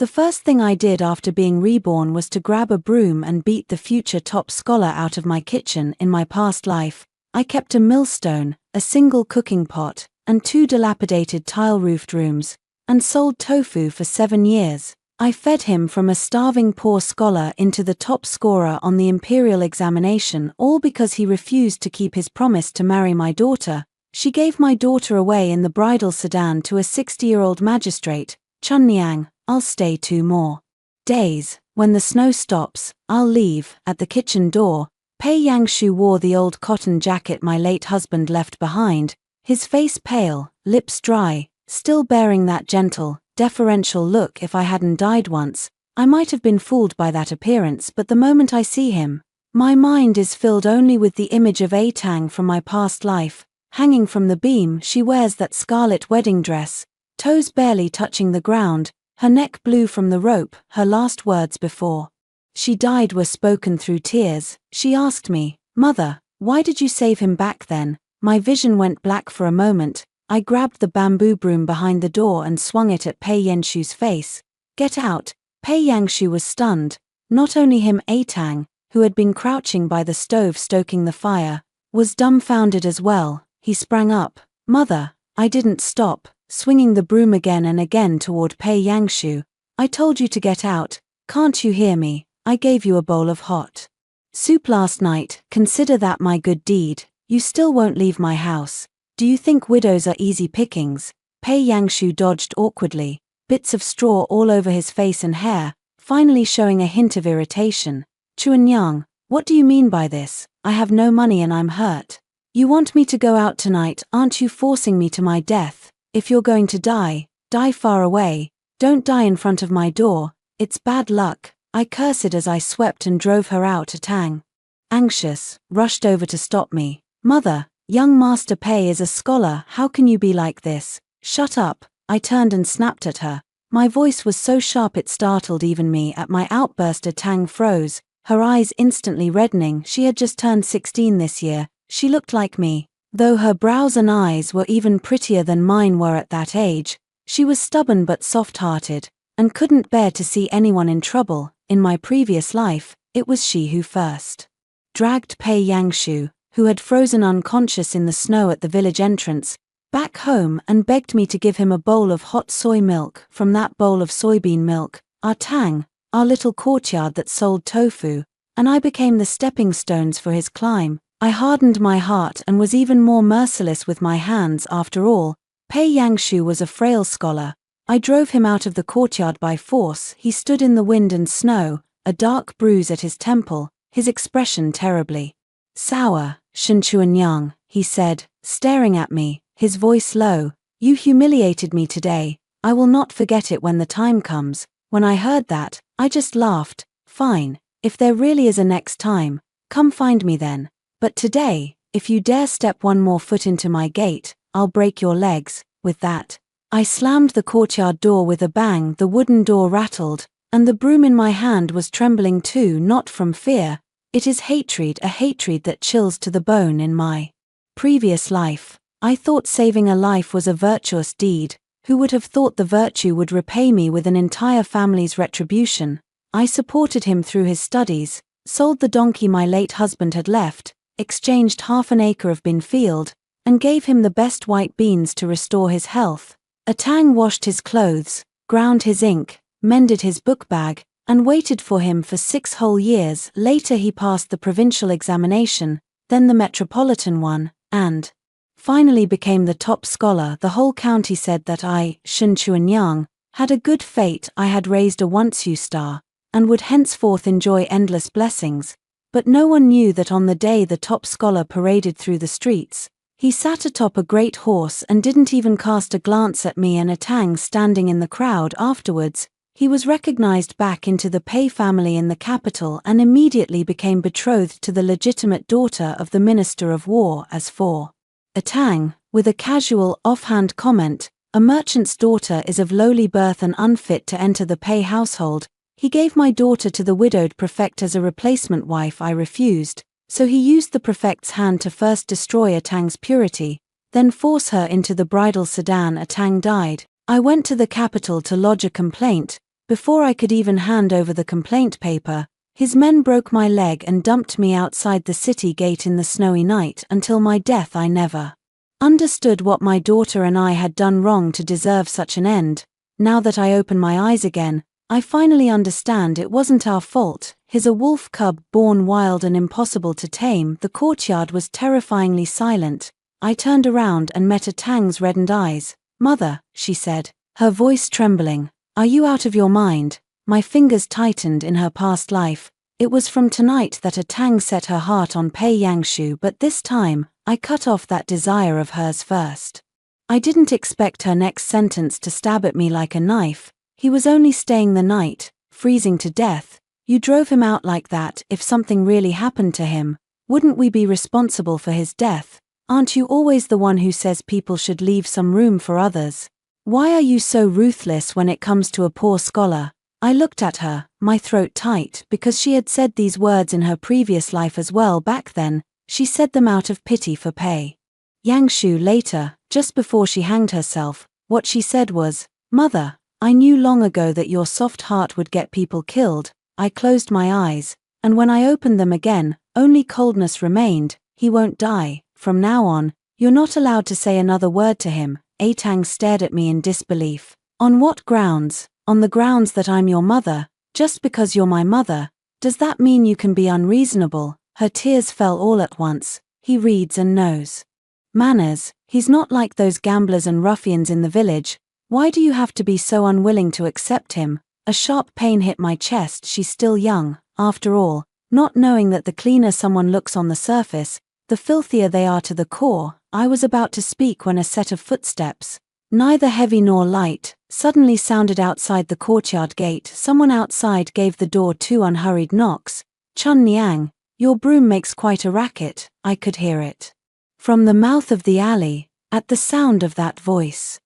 The first thing I did after being reborn was to grab a broom and beat the future top scholar out of my kitchen. In my past life, I kept a millstone, a single cooking pot, and 2 dilapidated tile-roofed rooms, and sold tofu for 7 years. I fed him from a starving poor scholar into the top scorer on the imperial examination, all because he refused to keep his promise to marry my daughter. She gave my daughter away in the bridal sedan to a 60-year-old magistrate. Chunniang, I'll stay 2 more days. When the snow stops, I'll leave. At the kitchen door, Pei Yangshu wore the old cotton jacket my late husband left behind, his face pale, lips dry, still bearing that gentle, deferential look. If I hadn't died once, I might have been fooled by that appearance, but the moment I see him, my mind is filled only with the image of A Tang from my past life. Hanging from the beam, she wears that scarlet wedding dress, toes barely touching the ground, her neck blue from the rope. Her last words before she died were spoken through tears. She asked me, "Mother, why did you save him back then?" My vision went black for a moment. I grabbed the bamboo broom behind the door and swung it at Pei Yangshu's face. "Get out!" Pei Yangshu was stunned. Not only him, A Tang, who had been crouching by the stove stoking the fire, was dumbfounded as well. He sprang up. "Mother!" I didn't stop, swinging the broom again and again toward Pei Yangshu. "I told you to get out. Can't you hear me? I gave you a bowl of hot soup last night. Consider that my good deed. You still won't leave my house. Do you think widows are easy pickings?" Pei Yangshu dodged awkwardly, bits of straw all over his face and hair, finally showing a hint of irritation. "Chuanyang, what do you mean by this? I have no money and I'm hurt. You want me to go out tonight? Aren't you forcing me to my death? If you're going to die, die far away. Don't die in front of my door. It's bad luck." I cursed as I swept and drove her out. A Tang, anxious, rushed over to stop me. "Mother, young Master Pei is a scholar. How can you be like this?" "Shut up." I turned and snapped at her. My voice was so sharp it startled even me. At my outburst, A Tang froze, her eyes instantly reddening. She had just turned 16 this year. She looked like me, though her brows and eyes were even prettier than mine were at that age. She was stubborn but soft-hearted, and couldn't bear to see anyone in trouble. In my previous life, it was she who first dragged Pei Yangshu, who had frozen unconscious in the snow at the village entrance, back home and begged me to give him a bowl of hot soy milk. From that bowl of soybean milk, our Tang, our little courtyard that sold tofu, and I became the stepping stones for his climb. I hardened my heart and was even more merciless with my hands. After all, Pei Yangshu was a frail scholar. I drove him out of the courtyard by force. He stood in the wind and snow, a dark bruise at his temple, his expression terribly sour. "Shen Chuanyang," he said, staring at me, his voice low, "you humiliated me today. I will not forget it when the time comes." When I heard that, I just laughed. "Fine, if there really is a next time, come find me then. But today, if you dare step one more foot into my gate, I'll break your legs." With that, I slammed the courtyard door with a bang. The wooden door rattled, and the broom in my hand was trembling too, not from fear. It is hatred, a hatred that chills to the bone. In my previous life, I thought saving a life was a virtuous deed. Who would have thought the virtue would repay me with an entire family's retribution? I supported him through his studies, sold the donkey my late husband had left, exchanged half an acre of bean field, and gave him the best white beans to restore his health. A Tang washed his clothes, ground his ink, mended his book bag, and waited for him for 6 whole years. Later he passed the provincial examination, then the metropolitan one, and finally became the top scholar. The whole county said that I, Shen Chuanyang, had a good fate. I had raised a once-you star, and would henceforth enjoy endless blessings. But no one knew that on the day the top scholar paraded through the streets, he sat atop a great horse and didn't even cast a glance at me and A Tang standing in the crowd. Afterwards, he was recognized back into the Pei family in the capital and immediately became betrothed to the legitimate daughter of the Minister of War. As for A Tang, with a casual, offhand comment, "A merchant's daughter is of lowly birth and unfit to enter the Pei household," he gave my daughter to the widowed prefect as a replacement wife. I refused, so he used the prefect's hand to first destroy A Tang's purity, then force her into the bridal sedan. A Tang died. I went to the capital to lodge a complaint, Before I could even hand over the complaint paper, his men broke my leg and dumped me outside the city gate in the snowy night. Until my death I never understood what my daughter and I had done wrong to deserve such an end. Now that I open my eyes again, I finally understand it wasn't our fault. He's a wolf cub born wild and impossible to tame. The courtyard was terrifyingly silent. I turned around and met Atang's reddened eyes. "Mother," she said, her voice trembling, "are you out of your mind?" My fingers tightened. In her past life, it was from tonight that Atang set her heart on Pei Yangshu, but this time, I cut off that desire of hers first. I didn't expect her next sentence to stab at me like a knife. "He was only staying the night, freezing to death. You drove him out like that. If something really happened to him, wouldn't we be responsible for his death? Aren't you always the one who says people should leave some room for others? Why are you so ruthless when it comes to a poor scholar?" I looked at her, my throat tight, because she had said these words in her previous life as well. Back then, she said them out of pity for Pei Yangshu. Later, just before she hanged herself, what she said was, "Mother, I knew long ago that your soft heart would get people killed." I closed my eyes, and when I opened them again, only coldness remained. "He won't die. From now on, you're not allowed to say another word to him." Atang stared at me in disbelief. "On what grounds?" "On the grounds that I'm your mother. Just because you're my mother, does that mean you can be unreasonable?" Her tears fell all at once. "He reads and knows manners. He's not like those gamblers and ruffians in the village. Why do you have to be so unwilling to accept him?" A sharp pain hit my chest. She's still young, after all, not knowing that the cleaner someone looks on the surface, the filthier they are to the core. I was about to speak when a set of footsteps, neither heavy nor light, suddenly sounded outside the courtyard gate. Someone outside gave the door 2 unhurried knocks. "Chun Niang, your broom makes quite a racket." I could hear it from the mouth of the alley. At the sound of that voice,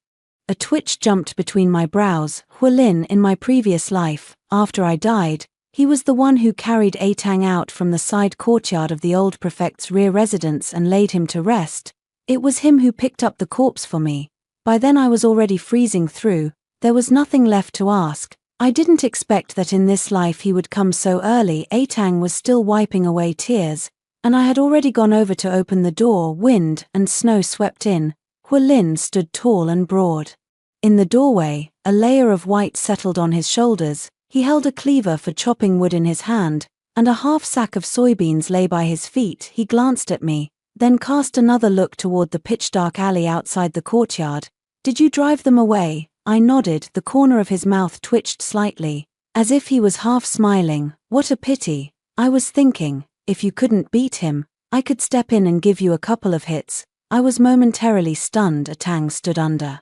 a twitch jumped between my brows. Hualin, in my previous life, after I died, he was the one who carried Atang out from the side courtyard of the old prefect's rear residence and laid him to rest. It was him who picked up the corpse for me. By then I was already freezing through. There was nothing left to ask. I didn't expect that in this life he would come so early. Atang was still wiping away tears, and I had already gone over to open the door. Wind and snow swept in. Hualin stood tall and broad in the doorway, a layer of white settled on his shoulders. He held a cleaver for chopping wood in his hand, and a half sack of soybeans lay by his feet. He glanced at me, then cast another look toward the pitch-dark alley outside the courtyard. "Did you drive them away?" I nodded. The corner of his mouth twitched slightly, as if he was half smiling. "What a pity. I was thinking, if you couldn't beat him, I could step in and give you a couple of hits." I was momentarily stunned. Atang stood under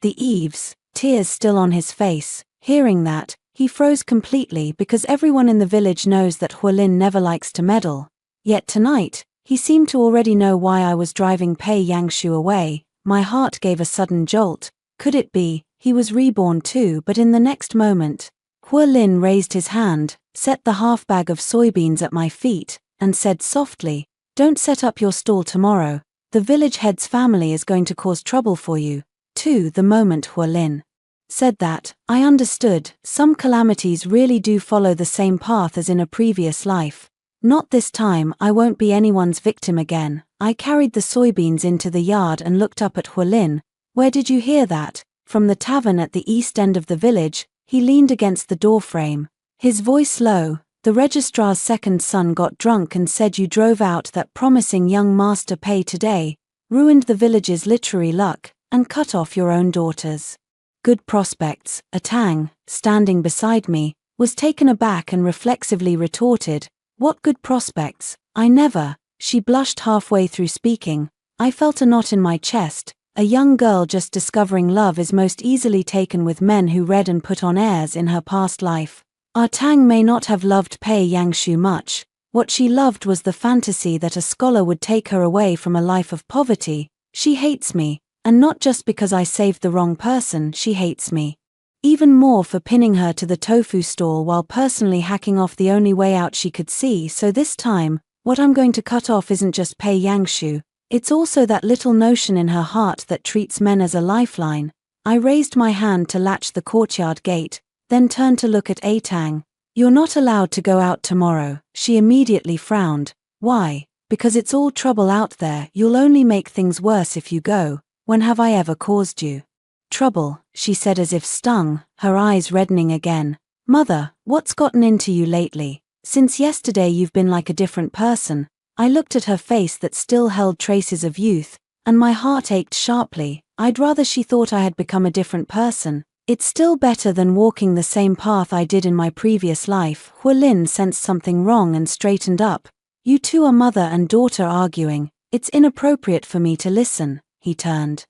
the eaves, tears still on his face. Hearing that, he froze completely, because everyone in the village knows that Hualin never likes to meddle. Yet tonight, he seemed to already know why I was driving Pei Yangshu away. My heart gave a sudden jolt. Could it be he was reborn too? But in the next moment, Hualin raised his hand, set the half bag of soybeans at my feet, and said softly, "Don't set up your stall tomorrow. The village head's family is going to cause trouble for you." The moment Hualin said that, I understood. Some calamities really do follow the same path as in a previous life. Not this time. I won't be anyone's victim again. I carried the soybeans into the yard and looked up at Hualin. "Where did you hear that?" "From the tavern at the east end of the village." He leaned against the doorframe, his voice low. "The registrar's second son got drunk and said you drove out that promising young master Pei today, ruined the village's literary luck, and cut off your own daughter's good prospects." Atang, standing beside me, was taken aback and reflexively retorted, "What good prospects? I never." She blushed halfway through speaking. I felt a knot in my chest. A young girl just discovering love is most easily taken with men who read and put on airs in her past life. Tang may not have loved Pei Yangshu much. What she loved was the fantasy that a scholar would take her away from a life of poverty. She hates me, and not just because I saved the wrong person. She hates me even more for pinning her to the tofu stall while personally hacking off the only way out she could see. So this time, what I'm going to cut off isn't just Pei Yangshu, it's also that little notion in her heart that treats men as a lifeline. I raised my hand to latch the courtyard gate, then turned to look at Atang. "You're not allowed to go out tomorrow." She immediately frowned. "Why?" "Because it's all trouble out there. You'll only make things worse if you go. When have I ever caused you trouble?" she said as if stung, her eyes reddening again. "Mother, what's gotten into you lately? Since yesterday you've been like a different person." I looked at her face that still held traces of youth, and my heart ached sharply. I'd rather she thought I had become a different person. It's still better than walking the same path I did in my previous life. Hualin sensed something wrong and straightened up. "You two are mother and daughter arguing. It's inappropriate for me to listen." He turned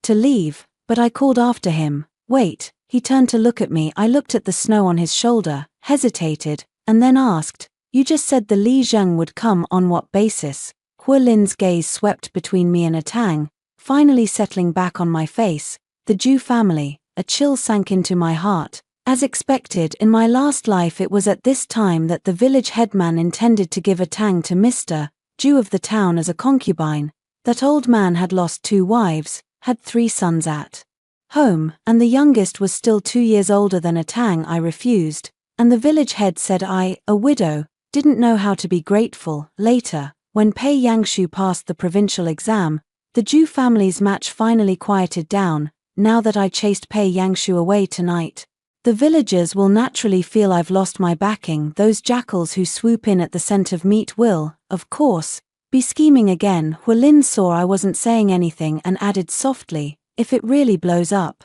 to leave, but I called after him. "Wait." He turned to look at me. I looked at the snow on his shoulder, hesitated, and then asked, "You just said the Li Zheng would come. On what basis?" Hualin's gaze swept between me and Atang, finally settling back on my face. "The Zhu family." A chill sank into my heart. As expected, in my last life it was at this time that the village headman intended to give Atang to Mr. Zhu of the town as a concubine. That old man had lost 2 wives, had 3 sons at home, and the youngest was still 2 years older than Atang. I refused, and the village head said I, a widow, didn't know how to be grateful. Later, when Pei Yangshu passed the provincial exam, the Zhu family's match finally quieted down. Now that I chased Pei Yangshu away tonight, the villagers will naturally feel I've lost my backing. Those jackals who swoop in at the scent of meat will, of course, be scheming again. Hualin saw I wasn't saying anything and added softly, "If it really blows up,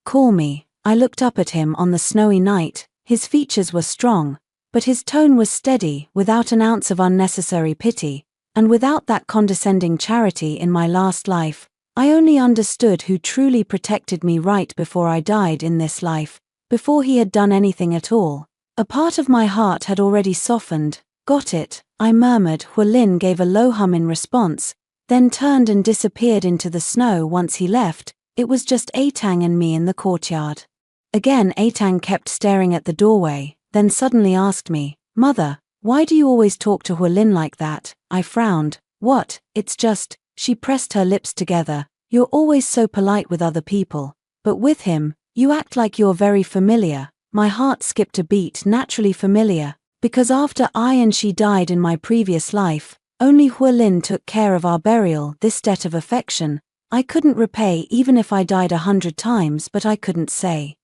call me." I looked up at him on the snowy night. His features were strong, but his tone was steady, without an ounce of unnecessary pity, and without that condescending charity in my last life. I only understood who truly protected me right before I died in this life, before he had done anything at all. A part of my heart had already softened. "Got it," I murmured. Hualin gave a low hum in response, then turned and disappeared into the snow. Once he left, it was just Atang and me in the courtyard. Again Atang kept staring at the doorway, then suddenly asked me, "Mother, why do you always talk to Hualin like that?" I frowned. "What? It's just..." She pressed her lips together. "You're always so polite with other people, but with him, you act like you're very familiar." My heart skipped a beat. Naturally familiar, because after I and she died in my previous life, only Hualin took care of our burial. This debt of affection, I couldn't repay even if I died 100 times, but I couldn't say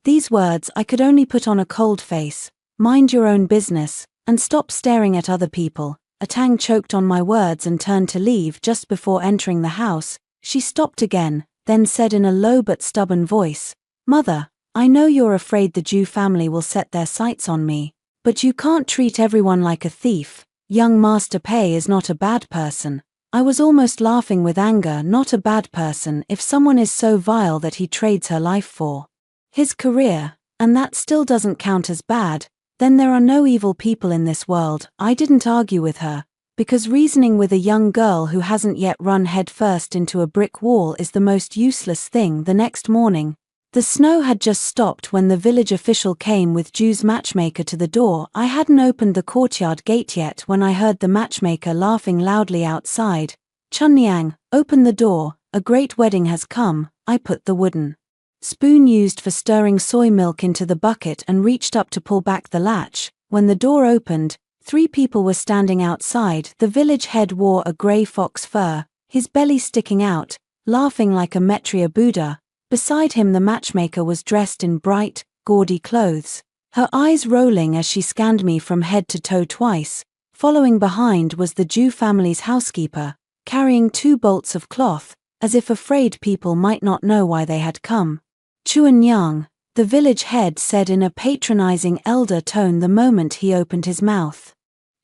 these words. I could only put on a cold face. "Mind your own business, and stop staring at other people." Atang choked on my words and turned to leave. Just before entering the house, she stopped again, then said in a low but stubborn voice, "Mother, I know you're afraid the Zhu family will set their sights on me, but you can't treat everyone like a thief. Young Master Pei is not a bad person." I was almost laughing with anger. Not a bad person if someone is so vile that he trades her life for his career, and that still doesn't count as bad. Then there are no evil people in this world. I didn't argue with her, because reasoning with a young girl who hasn't yet run headfirst into a brick wall is the most useless thing. The next morning, the snow had just stopped when the village official came with Zhu's matchmaker to the door. I hadn't opened the courtyard gate yet when I heard the matchmaker laughing loudly outside. "Chunniang, open the door, a great wedding has come." I put the wooden spoon used for stirring soy milk into the bucket and reached up to pull back the latch. When the door opened, 3 people were standing outside. The village head wore a grey fox fur, his belly sticking out, laughing like a Metria Buddha. Beside him the matchmaker was dressed in bright, gaudy clothes, her eyes rolling as she scanned me from head to toe twice. Following behind was the Zhu family's housekeeper, carrying 2 bolts of cloth, as if afraid people might not know why they had come. "Chuanyang," the village head said in a patronizing elder tone the moment he opened his mouth.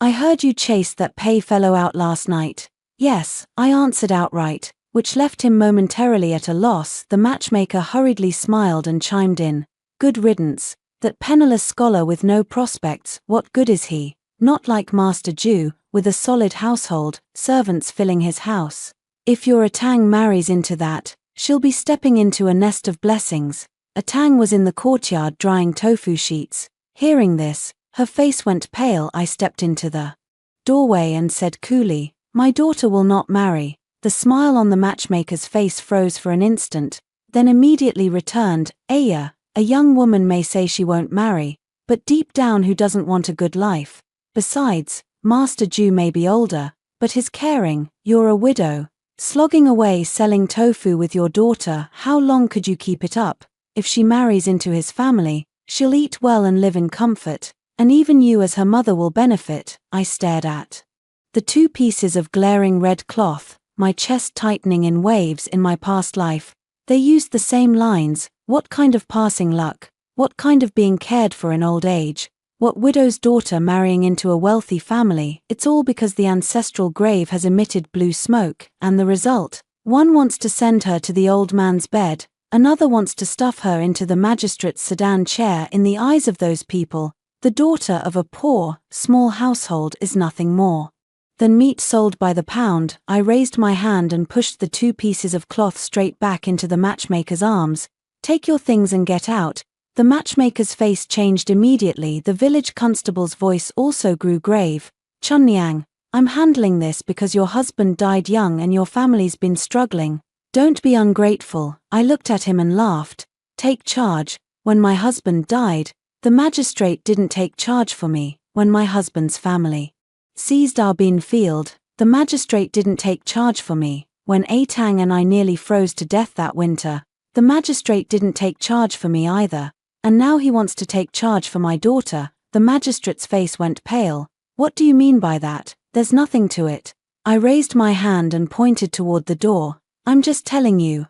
"I heard you chased that Pei fellow out last night." "Yes," I answered outright, which left him momentarily at a loss. The matchmaker hurriedly smiled and chimed in, "Good riddance. That penniless scholar with no prospects, what good is he? Not like Master Zhu, with a solid household, servants filling his house. If your Atang marries into that, she'll be stepping into a nest of blessings." Atang was in the courtyard drying tofu sheets. Hearing this, her face went pale. I stepped into the doorway and said coolly, "My daughter will not marry." The smile on the matchmaker's face froze for an instant, then immediately returned. "Aya, A young woman may say she won't marry, but deep down who doesn't want a good life? Besides, Master Jew may be older, but he's caring. You're a widow, slogging away selling tofu with your daughter. How long could you keep it up? If she marries into his family, she'll eat well and live in comfort, and even you as her mother will benefit. I stared at the 2 pieces of glaring red cloth, my chest tightening in waves. In my past life, they used the same lines. What kind of passing luck? What kind of being cared for in old age? What widow's daughter marrying into a wealthy family? It's all because the ancestral grave has emitted blue smoke, and the result? One wants to send her to the old man's bed, another wants to stuff her into the magistrate's sedan chair. In the eyes of those people, the daughter of a poor, small household is nothing more than meat sold by the pound. I raised my hand and pushed the 2 pieces of cloth straight back into the matchmaker's arms. Take your things and get out. The matchmaker's face changed immediately. The village constable's voice also grew grave. Chunniang, I'm handling this because your husband died young and your family's been struggling. Don't be ungrateful. I looked at him and laughed. Take charge. When my husband died, the magistrate didn't take charge for me. When my husband's family seized our bean field, the magistrate didn't take charge for me. When Atang and I nearly froze to death that winter, the magistrate didn't take charge for me either. And now he wants to take charge for my daughter. The magistrate's face went pale. What do you mean by that? There's nothing to it. I raised my hand and pointed toward the door. I'm just telling you,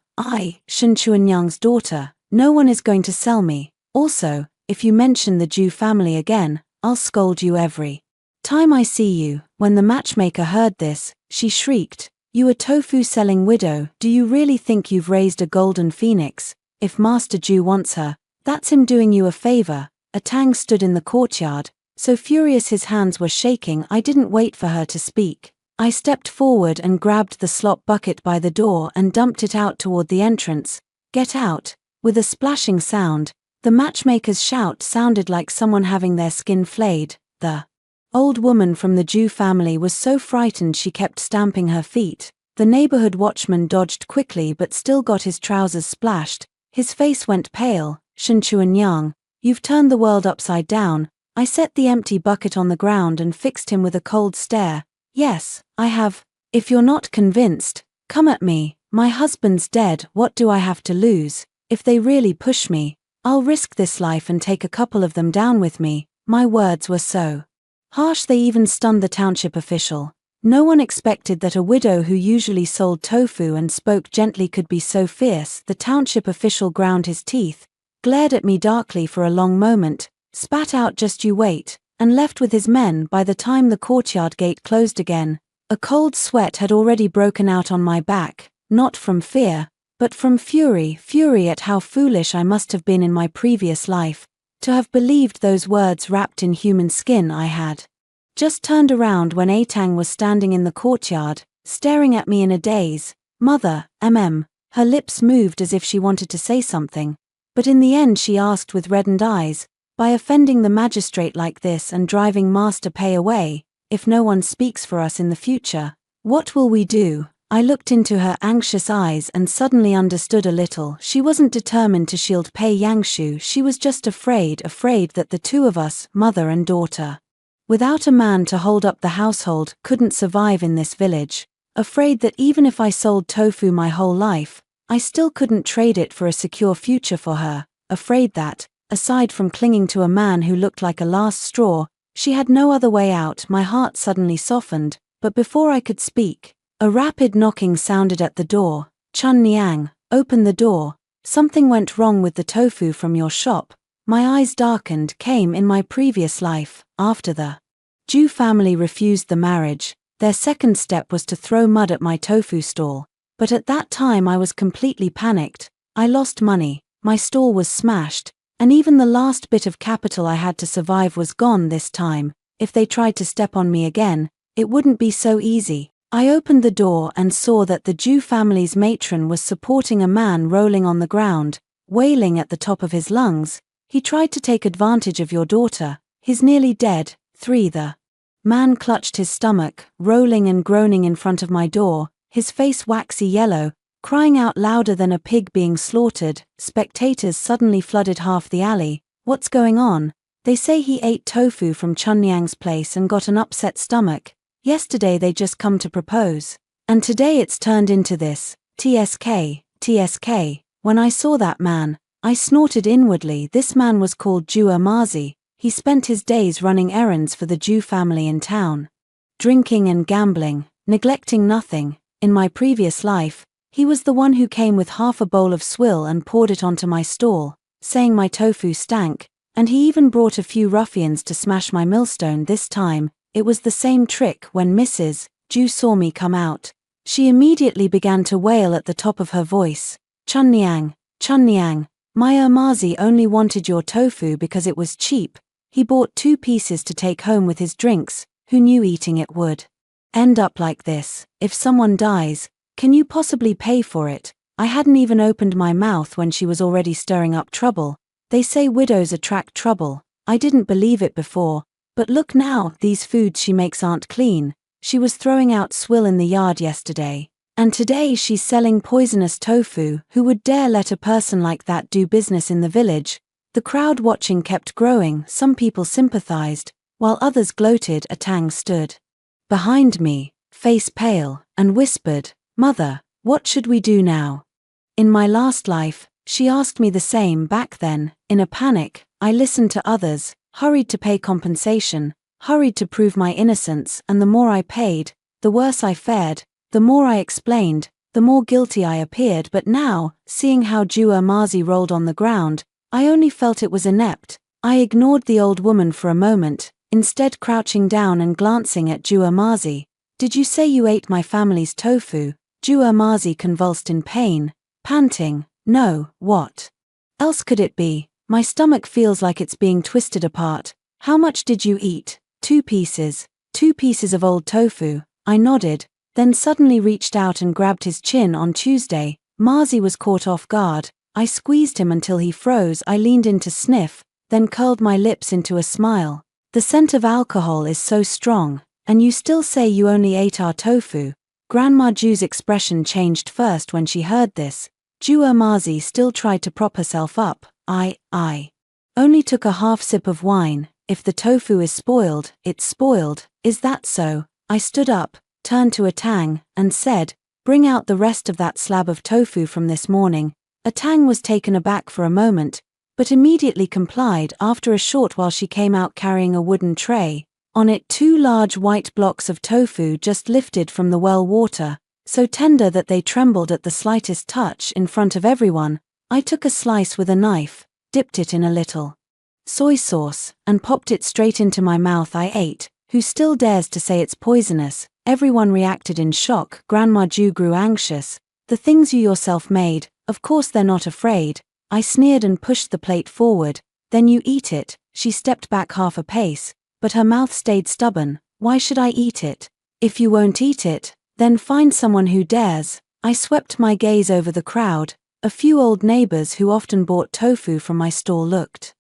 Shen Chuanyang's daughter, no one is going to sell me. Also, if you mention the Jew family again, I'll scold you every time I see you. When the matchmaker heard this, she shrieked, You a tofu-selling widow, do you really think you've raised a golden phoenix? If Master Jew wants her, that's him doing you a favor. Atang stood in the courtyard, so furious his hands were shaking. I didn't wait for her to speak. I stepped forward and grabbed the slop bucket by the door and dumped it out toward the entrance. Get out! With a splashing sound, the matchmaker's shout sounded like someone having their skin flayed. The old woman from the Jew family was so frightened she kept stamping her feet. The neighborhood watchman dodged quickly but still got his trousers splashed. His face went pale. Shen Chuanyang, you've turned the world upside down. I set the empty bucket on the ground and fixed him with a cold stare. Yes, I have. If you're not convinced, come at me. My husband's dead. What do I have to lose? If they really push me, I'll risk this life and take a couple of them down with me. My words were so harsh they even stunned the township official. No one expected that a widow who usually sold tofu and spoke gently could be so fierce. The township official ground his teeth, glared at me darkly for a long moment, spat out just you wait, and left with his men. By the time the courtyard gate closed again, a cold sweat had already broken out on my back, not from fear, but from fury at how foolish I must have been in my previous life, to have believed those words wrapped in human skin. I had just turned around when Atang was standing in the courtyard, staring at me in a daze. Mother, her lips moved as if she wanted to say something, but in the end she asked with reddened eyes, by offending the magistrate like this and driving Master Pei away, if no one speaks for us in the future, what will we do? I looked into her anxious eyes and suddenly understood a little. She wasn't determined to shield Pei Yangshu, she was just afraid that the 2 of us, mother and daughter, without a man to hold up the household, couldn't survive in this village. Afraid that even if I sold tofu my whole life, I still couldn't trade it for a secure future for her. Afraid that, aside from clinging to a man who looked like a last straw, she had no other way out. My heart suddenly softened, but before I could speak, a rapid knocking sounded at the door. Chun Niang, open the door. Something went wrong with the tofu from your shop. My eyes darkened. Came in my previous life, after the Jew family refused the marriage. Their second step was to throw mud at my tofu stall. But at that time I was completely panicked. I lost money, my stall was smashed, and even the last bit of capital I had to survive was gone this time. If they tried to step on me again, it wouldn't be so easy. I opened the door and saw that the Jew family's matron was supporting a man rolling on the ground, wailing at the top of his lungs. He tried to take advantage of your daughter. He's nearly dead. 3. The man clutched his stomach, rolling and groaning in front of my door, his face waxy yellow, crying out louder than a pig being slaughtered. Spectators suddenly flooded half the alley. What's going on? They say he ate tofu from Chunnyang's place and got an upset stomach. Yesterday they just come to propose. And today it's turned into this. TSK, TSK. When I saw that man, I snorted inwardly. This man was called Jua Marzi. He spent his days running errands for the Jew family in town. Drinking and gambling, neglecting nothing. In my previous life, he was the one who came with half a bowl of swill and poured it onto my stall, saying my tofu stank, and he even brought a few ruffians to smash my millstone. This time, it was the same trick. When Mrs. Jew saw me come out, she immediately began to wail at the top of her voice. Chunnyang, Chunnyang, my Marzi only wanted your tofu because it was cheap. He bought 2 pieces to take home with his drinks. Who knew eating it would end up like this? If someone dies, can you possibly pay for it? I hadn't even opened my mouth when she was already stirring up trouble. They say widows attract trouble. I didn't believe it before, but look now, these foods she makes aren't clean. She was throwing out swill in the yard yesterday, and today she's selling poisonous tofu. Who would dare let a person like that do business in the village? The crowd watching kept growing. Some people sympathized, while others gloated. A Tang stood behind me, face pale, and whispered, "Mother, what should we do now?" In my last life, she asked me the same back then. In a panic, I listened to others, hurried to pay compensation, hurried to prove my innocence, and the more I paid, the worse I fared. The more I explained, the more guilty I appeared. But now, seeing how Jua Marzi rolled on the ground, I only felt it was inept. I ignored the old woman for a moment, instead crouching down and glancing at Jua Marzi. "Did you say you ate my family's tofu?" Jua Marzi convulsed in pain, panting. "No, what else could it be? My stomach feels like it's being twisted apart." "How much did you eat?" 2 pieces. 2 pieces of old tofu." I nodded, then suddenly reached out and grabbed his chin. On Tuesday, Marzi was caught off guard. I squeezed him until he froze. I leaned in to sniff, then curled my lips into a smile. "The scent of alcohol is so strong, and you still say you only ate our tofu." Grandma Ju's expression changed first when she heard this. Jua Marzi still tried to prop herself up. I only took a half sip of wine. "If the tofu is spoiled, it's spoiled." "Is that so?" I stood up, turned to a Tang, and said, "Bring out the rest of that slab of tofu from this morning." A Tang was taken aback for a moment, but immediately complied. After a short while she came out carrying a wooden tray. On it 2 large white blocks of tofu just lifted from the well water, so tender that they trembled at the slightest touch. In front of everyone, I took a slice with a knife, dipped it in a little soy sauce, and popped it straight into my mouth. I ate. "Who still dares to say it's poisonous?" Everyone reacted in shock. Grandma Ju grew anxious. "The things you yourself made, of course they're not afraid." I sneered and pushed the plate forward. "Then you eat it." She stepped back half a pace, but her mouth stayed stubborn. "Why should I eat it?" "If you won't eat it, then find someone who dares." I swept my gaze over the crowd. A few old neighbors who often bought tofu from my stall looked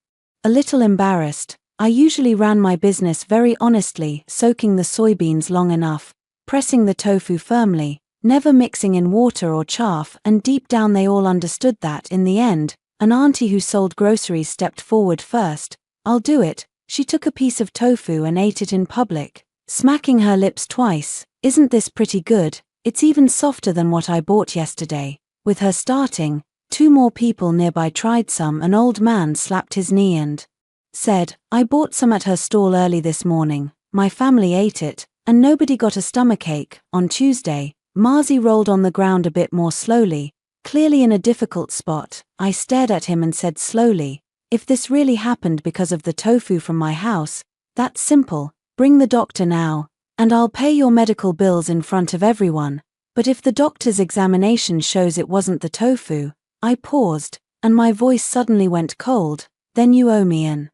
a little embarrassed. I usually ran my business very honestly, soaking the soybeans long enough, pressing the tofu firmly, never mixing in water or chaff, and deep down they all understood that. In the end, an auntie who sold groceries stepped forward first. "I'll do it." She took a piece of tofu and ate it in public, smacking her lips twice. "Isn't this pretty good? It's even softer than what I bought yesterday." With her starting, 2 more people nearby tried some. An old man slapped his knee and said, "I bought some at her stall early this morning. My family ate it, and nobody got a stomachache." On Tuesday, Marzi rolled on the ground a bit more slowly, clearly in a difficult spot. I stared at him and said slowly, "If this really happened because of the tofu from my house, that's simple. Bring the doctor now, and I'll pay your medical bills in front of everyone. But if the doctor's examination shows it wasn't the tofu..." I paused, and my voice suddenly went cold. "Then you owe me an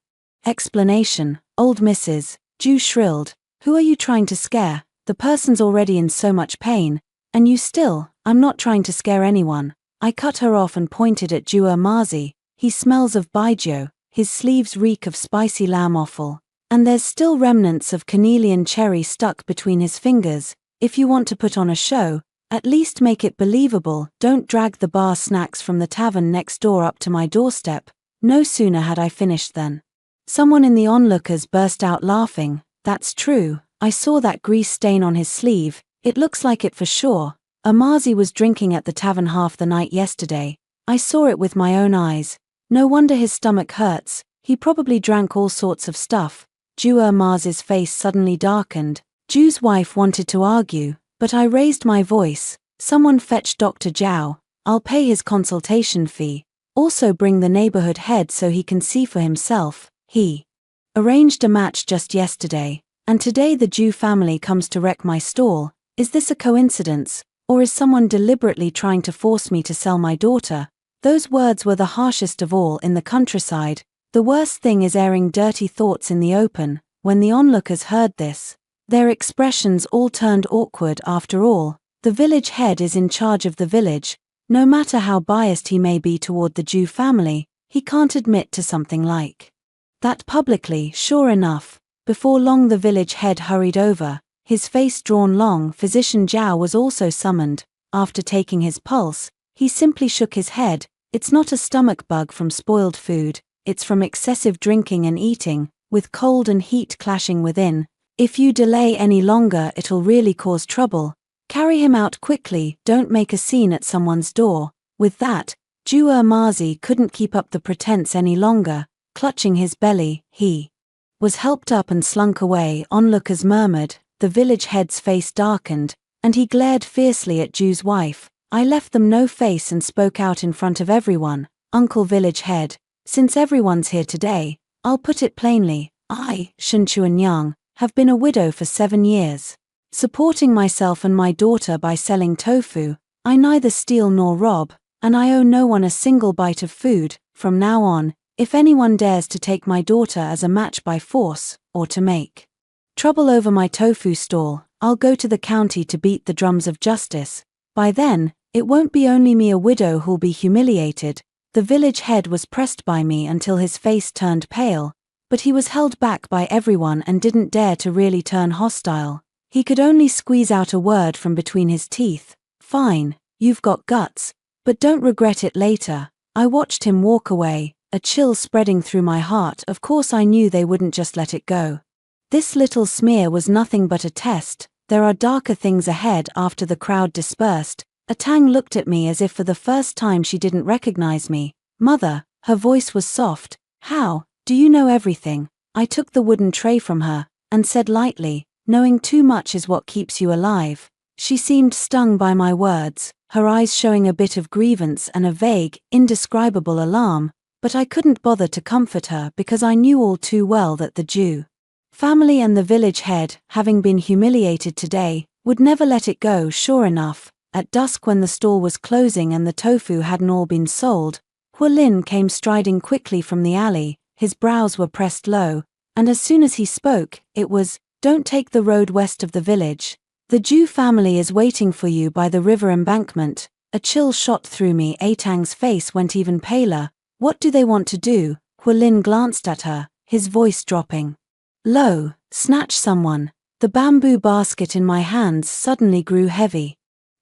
explanation." Old Mrs. Jew shrilled, "Who are you trying to scare? The person's already in so much pain, and you still..." "I'm not trying to scare anyone." I cut her off and pointed at Jua Marzi. "He smells of baijiu, his sleeves reek of spicy lamb offal, and there's still remnants of cornelian cherry stuck between his fingers. If you want to put on a show, At least make it believable, don't drag the bar snacks from the tavern next door up to my doorstep. No sooner had I finished than someone in the onlookers burst out laughing. That's true, I saw that grease stain on his sleeve, it looks like it for sure. Amazi was drinking at the tavern half the night yesterday. I saw it with my own eyes. No wonder his stomach hurts, he probably drank all sorts of stuff. Amazi's face suddenly darkened. Ju's wife wanted to argue, but I raised my voice. Someone fetch Dr. Zhao, I'll pay his consultation fee. Also bring the neighborhood head so he can see for himself. He arranged a match just yesterday, and today the Zhu family comes to wreck my stall. Is this a coincidence, or is someone deliberately trying to force me to sell my daughter? Those words were the harshest of all in the countryside. The worst thing is airing dirty thoughts in the open. When the onlookers heard this, their expressions all turned awkward. After all, the village head is in charge of the village. No matter how biased he may be toward the Zhu family, he can't admit to something like that publicly. Sure enough, before long the village head hurried over, his face drawn long. Physician Zhao was also summoned. After taking his pulse, he simply shook his head. It's not a stomach bug from spoiled food, it's from excessive drinking and eating, with cold and heat clashing within. If you delay any longer it'll really cause trouble. Carry him out quickly, don't make a scene at someone's door. With that, Amazi couldn't keep up the pretense any longer. Clutching his belly, he was helped up and slunk away. Onlookers murmured, the village head's face darkened, and he glared fiercely at Ju's wife. I left them no face and spoke out in front of everyone. Uncle Village Head, since everyone's here today, I'll put it plainly, I, Shen Chuanyang, have been a widow for 7 years. Supporting myself and my daughter by selling tofu, I neither steal nor rob, and I owe no one a single bite of food. From now on, if anyone dares to take my daughter as a match by force, or to make trouble over my tofu stall, I'll go to the county to beat the drums of justice. By then, it won't be only me a widow who'll be humiliated. The village head was pressed by me until his face turned pale, but he was held back by everyone and didn't dare to really turn hostile. He could only squeeze out a word from between his teeth. Fine, you've got guts, but don't regret it later. I watched him walk away, a chill spreading through my heart. Of course I knew they wouldn't just let it go. This little smear was nothing but a test. There are darker things ahead. After the crowd dispersed, Tang looked at me as if for the first time she didn't recognize me. Mother, her voice was soft. How do you know everything? I took the wooden tray from her, and said lightly, knowing too much is what keeps you alive. She seemed stung by my words, her eyes showing a bit of grievance and a vague, indescribable alarm, but I couldn't bother to comfort her because I knew all too well that the Zhu family and the village head, having been humiliated today, would never let it go. Sure enough, at dusk when the stall was closing and the tofu hadn't all been sold, Huolin came striding quickly from the alley. His brows were pressed low, and as soon as he spoke, it was, don't take the road west of the village. The Zhu family is waiting for you by the river embankment. A chill shot through me. Tang's face went even paler. What do they want to do? Huolin glanced at her, his voice dropping low. Snatch someone. The bamboo basket in my hands suddenly grew heavy.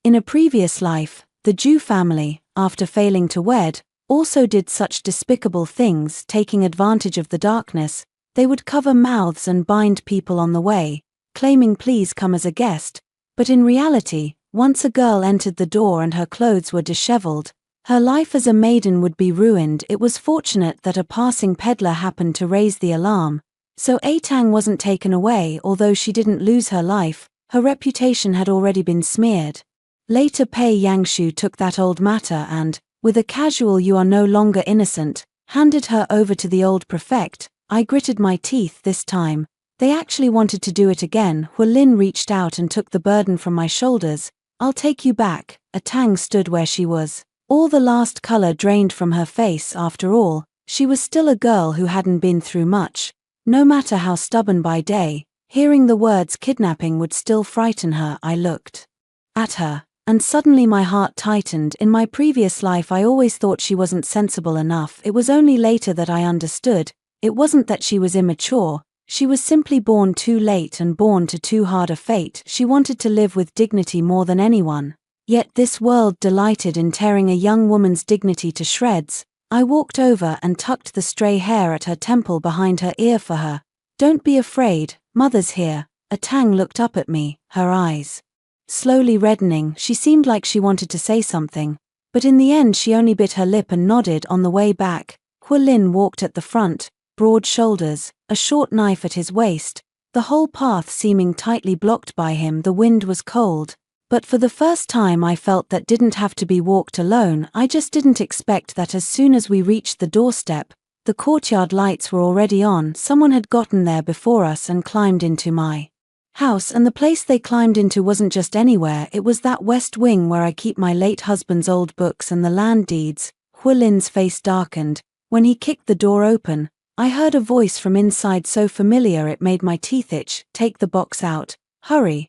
In a previous life, the Zhu family, after failing to wed, also did such despicable things. Taking advantage of the darkness, they would cover mouths and bind people on the way, claiming please come as a guest. But in reality, once a girl entered the door and her clothes were disheveled, her life as a maiden would be ruined. It was fortunate that a passing peddler happened to raise the alarm, so Tang wasn't taken away. Although she didn't lose her life, her reputation had already been smeared. Later Pei Yangshu took that old matter and, with a casual "you are no longer innocent," handed her over to the old prefect. I gritted my teeth. This time, they actually wanted to do it again. Huolin reached out and took the burden from my shoulders. I'll take you back. Tang stood where she was. All the last color drained from her face. After all, she was still a girl who hadn't been through much. No matter how stubborn by day, hearing the words kidnapping would still frighten her. I looked at her, and suddenly my heart tightened. In my previous life I always thought she wasn't sensible enough. It was only later that I understood. It wasn't that she was immature, she was simply born too late and born to too hard a fate. She wanted to live with dignity more than anyone. Yet this world delighted in tearing a young woman's dignity to shreds. I walked over and tucked the stray hair at her temple behind her ear for her. "Don't be afraid, Mother's here." Tang looked up at me, her eyes slowly reddening. She seemed like she wanted to say something, but in the end she only bit her lip and nodded. On the way back, Lin walked at the front, broad shoulders, a short knife at his waist, the whole path seeming tightly blocked by him. The wind was cold, but for the first time I felt that didn't have to be walked alone. I just didn't expect that as soon as we reached the doorstep, the courtyard lights were already on. Someone had gotten there before us and climbed into my house, and the place they climbed into wasn't just anywhere, it was that west wing where I keep my late husband's old books and the land deeds. Lin's face darkened. When he kicked the door open, I heard a voice from inside so familiar it made my teeth itch. "Take the box out. Hurry."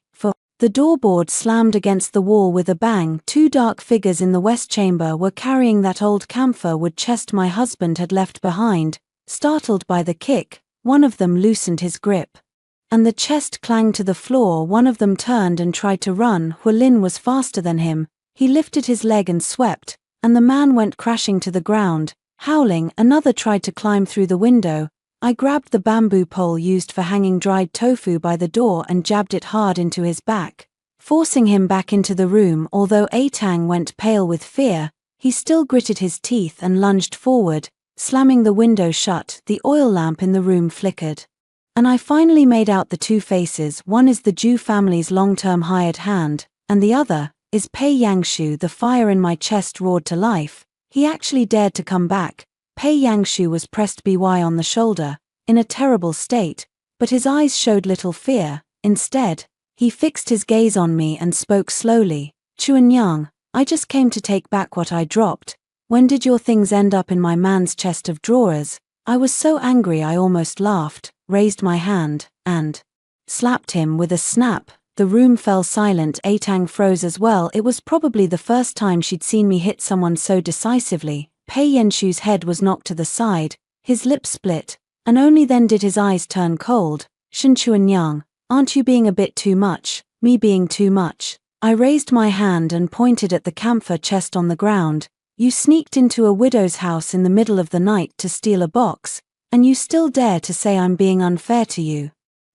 The doorboard slammed against the wall with a bang. Two dark figures in the west chamber were carrying that old camphor wood chest my husband had left behind. Startled by the kick, one of them loosened his grip, and the chest clanged to the floor. One of them turned and tried to run. Lin was faster than him. He lifted his leg and swept, and the man went crashing to the ground, howling. Another tried to climb through the window. I grabbed the bamboo pole used for hanging dried tofu by the door and jabbed it hard into his back, forcing him back into the room. Although Tang went pale with fear, he still gritted his teeth and lunged forward, slamming the window shut. The oil lamp in the room flickered, and I finally made out the two faces. One is the Zhu family's long-term hired hand, and the other is Pei Yangshu. The fire in my chest roared to life. He actually dared to come back. Pei Yangshu was pressed by on the shoulder, in a terrible state, but his eyes showed little fear. Instead, he fixed his gaze on me and spoke slowly. "Chuanyang, I just came to take back what I dropped. When did your things end up in my man's chest of drawers?" I was so angry I almost laughed, raised my hand, and slapped him with a snap. The room fell silent. Tang froze as well. It was probably the first time she'd seen me hit someone so decisively. Pei Yangshu's head was knocked to the side, his lips split, and only then did his eyes turn cold. "Shen Chuanyang, aren't you being a bit too much?" "Me being too much?" I raised my hand and pointed at the camphor chest on the ground. "You sneaked into a widow's house in the middle of the night to steal a box, and you still dare to say I'm being unfair to you?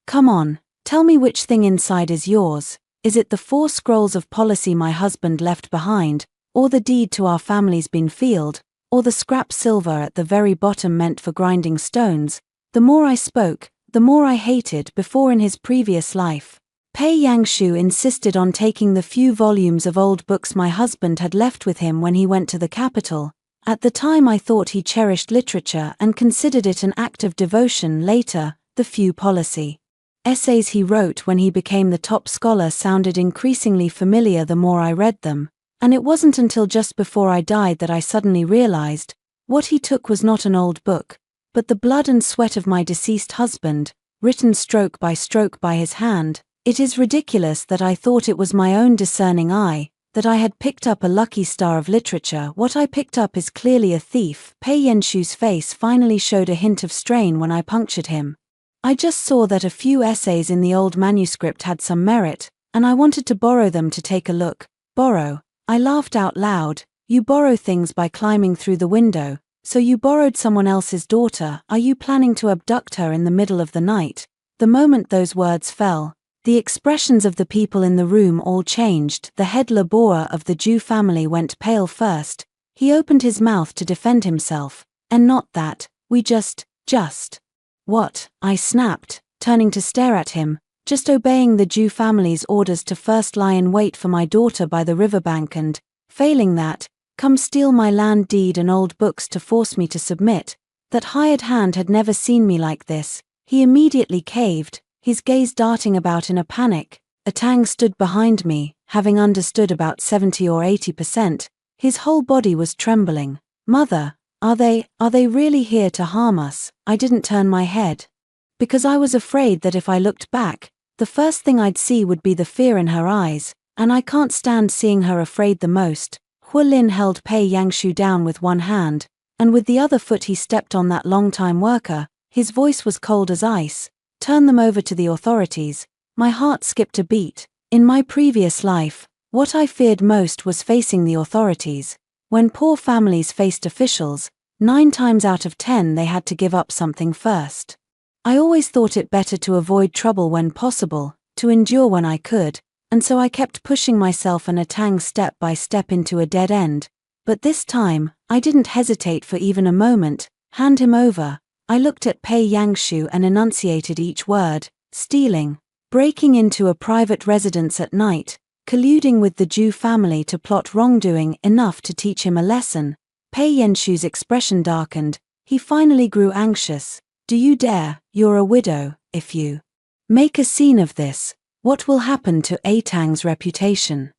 Come on, tell me which thing inside is yours. Is it the 4 scrolls of policy my husband left behind, or the deed to our family's been field, or the scrap silver at the very bottom meant for grinding stones?" The more I spoke, the more I hated. Before, in his previous life, Pei Yangshu insisted on taking the few volumes of old books my husband had left with him when he went to the capital. At the time I thought he cherished literature and considered it an act of devotion. Later, the few policy essays he wrote when he became the top scholar sounded increasingly familiar the more I read them. And it wasn't until just before I died that I suddenly realized, what he took was not an old book, but the blood and sweat of my deceased husband, written stroke by his hand. It is ridiculous that I thought it was my own discerning eye, that I had picked up a lucky star of literature. What I picked up is clearly a thief. Pei Yangshu's face finally showed a hint of strain when I punctured him. I just saw that a few essays in the old manuscript had some merit, and I wanted to borrow them to take a look. Borrow? I laughed out loud. "You borrow things by climbing through the window, so you borrowed someone else's daughter. Are you planning to abduct her in the middle of the night?" The moment those words fell, the expressions of the people in the room all changed. The head laborer of the Zhu family went pale first. He opened his mouth to defend himself. "And not that, we just. What?" I snapped, turning to stare at him. "Just obeying the Zhu family's orders to first lie in wait for my daughter by the riverbank and, failing that, come steal my land deed and old books to force me to submit." That hired hand had never seen me like this. He immediately caved, his gaze darting about in a panic. Tang stood behind me, having understood about 70 or 80%. His whole body was trembling. "Mother, are they really here to harm us?" I didn't turn my head, because I was afraid that if I looked back, the first thing I'd see would be the fear in her eyes, and I can't stand seeing her afraid the most. Lin held Pei Yangshu down with one hand, and with the other foot he stepped on that long-time worker. His voice was cold as ice. "Turn them over to the authorities." My heart skipped a beat. In my previous life, What I feared most was facing the authorities. When poor families faced officials, 9 times out of 10 they had to give up something first. I always thought it better to avoid trouble when possible, to endure when I could, and so I kept pushing myself and Atang step by step into a dead end. But this time, I didn't hesitate for even a moment. Hand him over. I looked at Pei Yangshu and enunciated each word: stealing, breaking into a private residence at night, colluding with the Zhu family to plot wrongdoing enough to teach him a lesson. Pei Yangshu's expression darkened. He finally grew anxious. Do you dare? You're a widow. If you make a scene of this, what will happen to Atang's reputation?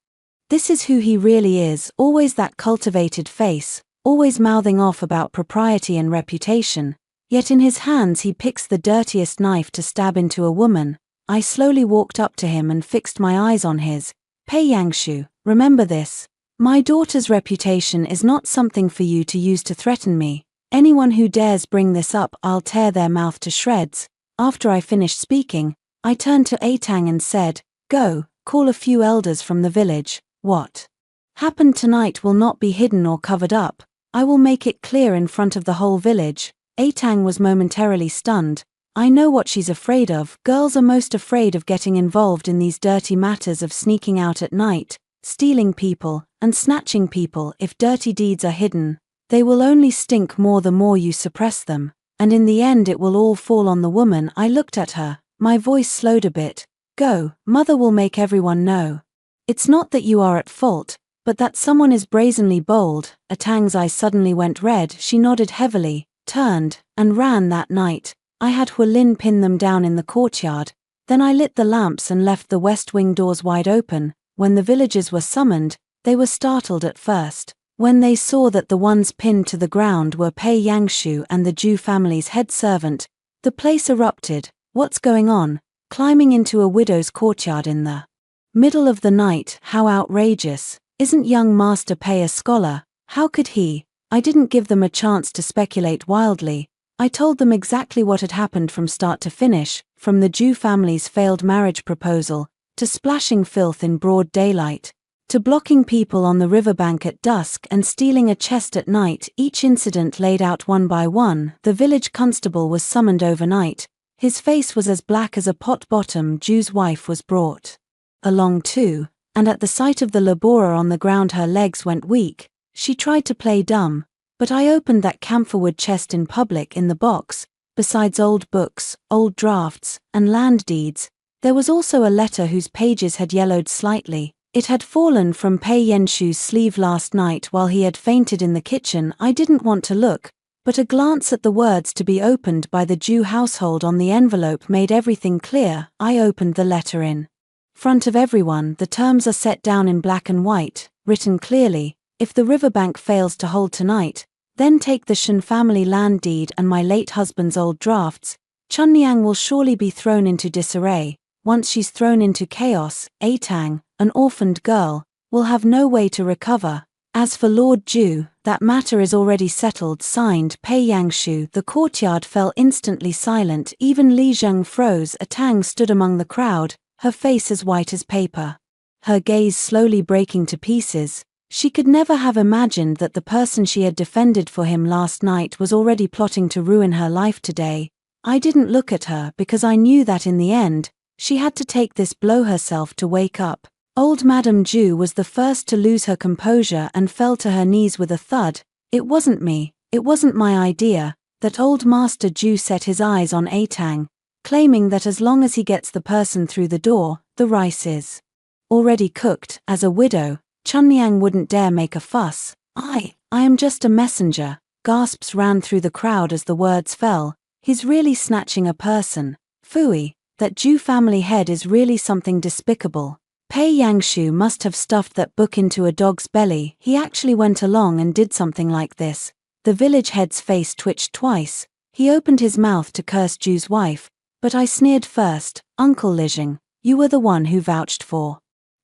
This is who he really is, always that cultivated face, always mouthing off about propriety and reputation, yet in his hands he picks the dirtiest knife to stab into a woman. I slowly walked up to him and fixed my eyes on his. Pei Yangshu, remember this. My daughter's reputation is not something for you to use to threaten me. Anyone who dares bring this up, I'll tear their mouth to shreds. After I finished speaking, I turned to Atang and said, go, call a few elders from the village. What happened tonight will not be hidden or covered up. I will make it clear in front of the whole village. Atang was momentarily stunned. I know what she's afraid of. Girls are most afraid of getting involved in these dirty matters of sneaking out at night, stealing people, and snatching people. If dirty deeds are hidden, they will only stink more the more you suppress them, and in the end it will all fall on the woman. I looked at her, my voice slowed a bit. Go, mother will make everyone know. It's not that you are at fault, but that someone is brazenly bold. Atang's eyes suddenly went red. She nodded heavily, turned, and ran. That night, I had Hualin pin them down in the courtyard. Then I lit the lamps and left the west wing doors wide open. When the villagers were summoned, they were startled at first, when they saw that the ones pinned to the ground were Pei Yangshu and the Zhu family's head servant. The place erupted. What's going on? Climbing into a widow's courtyard in the middle of the night, how outrageous. Isn't young Master Pei a scholar? How could he? I didn't give them a chance to speculate wildly. I told them exactly what had happened from start to finish, from the Zhu family's failed marriage proposal, to splashing filth in broad daylight, to blocking people on the riverbank at dusk and stealing a chest at night. Each incident laid out one by one. The village constable was summoned overnight. His face was as black as a pot bottom. Zhu's wife was brought along too, and at the sight of the laborer on the ground her legs went weak. She tried to play dumb, but I opened that camphorwood chest in public. In the box, besides old books, old drafts, and land deeds, there was also a letter whose pages had yellowed slightly. It had fallen from Pei Yangshu's sleeve last night while he had fainted in the kitchen. I didn't want to look, but a glance at the words to be opened by the Zhu household on the envelope made everything clear. I opened the letter in front of everyone. The terms are set down in black and white, written clearly. If the riverbank fails to hold tonight, then take the Shen family land deed and my late husband's old drafts. Chunniang will surely be thrown into disarray. Once she's thrown into chaos, Atang, an orphaned girl, will have no way to recover. As for Lord Zhu, that matter is already settled. Signed, Pei Yangshu. The courtyard fell instantly silent. Even Li Zheng froze. Atang stood among the crowd, her face as white as paper, her gaze slowly breaking to pieces. She could never have imagined that the person she had defended for him last night was already plotting to ruin her life today. I didn't look at her because I knew that in the end, she had to take this blow herself to wake up. Old Madame Zhu was the first to lose her composure and fell to her knees with a thud. It wasn't me, it wasn't my idea. That old Master Zhu set his eyes on Atang, claiming that as long as he gets the person through the door, the rice is already cooked. As a widow, Chunniang wouldn't dare make a fuss. I am just a messenger. Gasps ran through the crowd as the words fell. He's really snatching a person. Phooey, that Zhu family head is really something despicable. Pei Yangshu must have stuffed that book into a dog's belly. He actually went along and did something like this. The village head's face twitched twice. He opened his mouth to curse Zhu's wife, but I sneered first. Uncle Lijing, you were the one who vouched for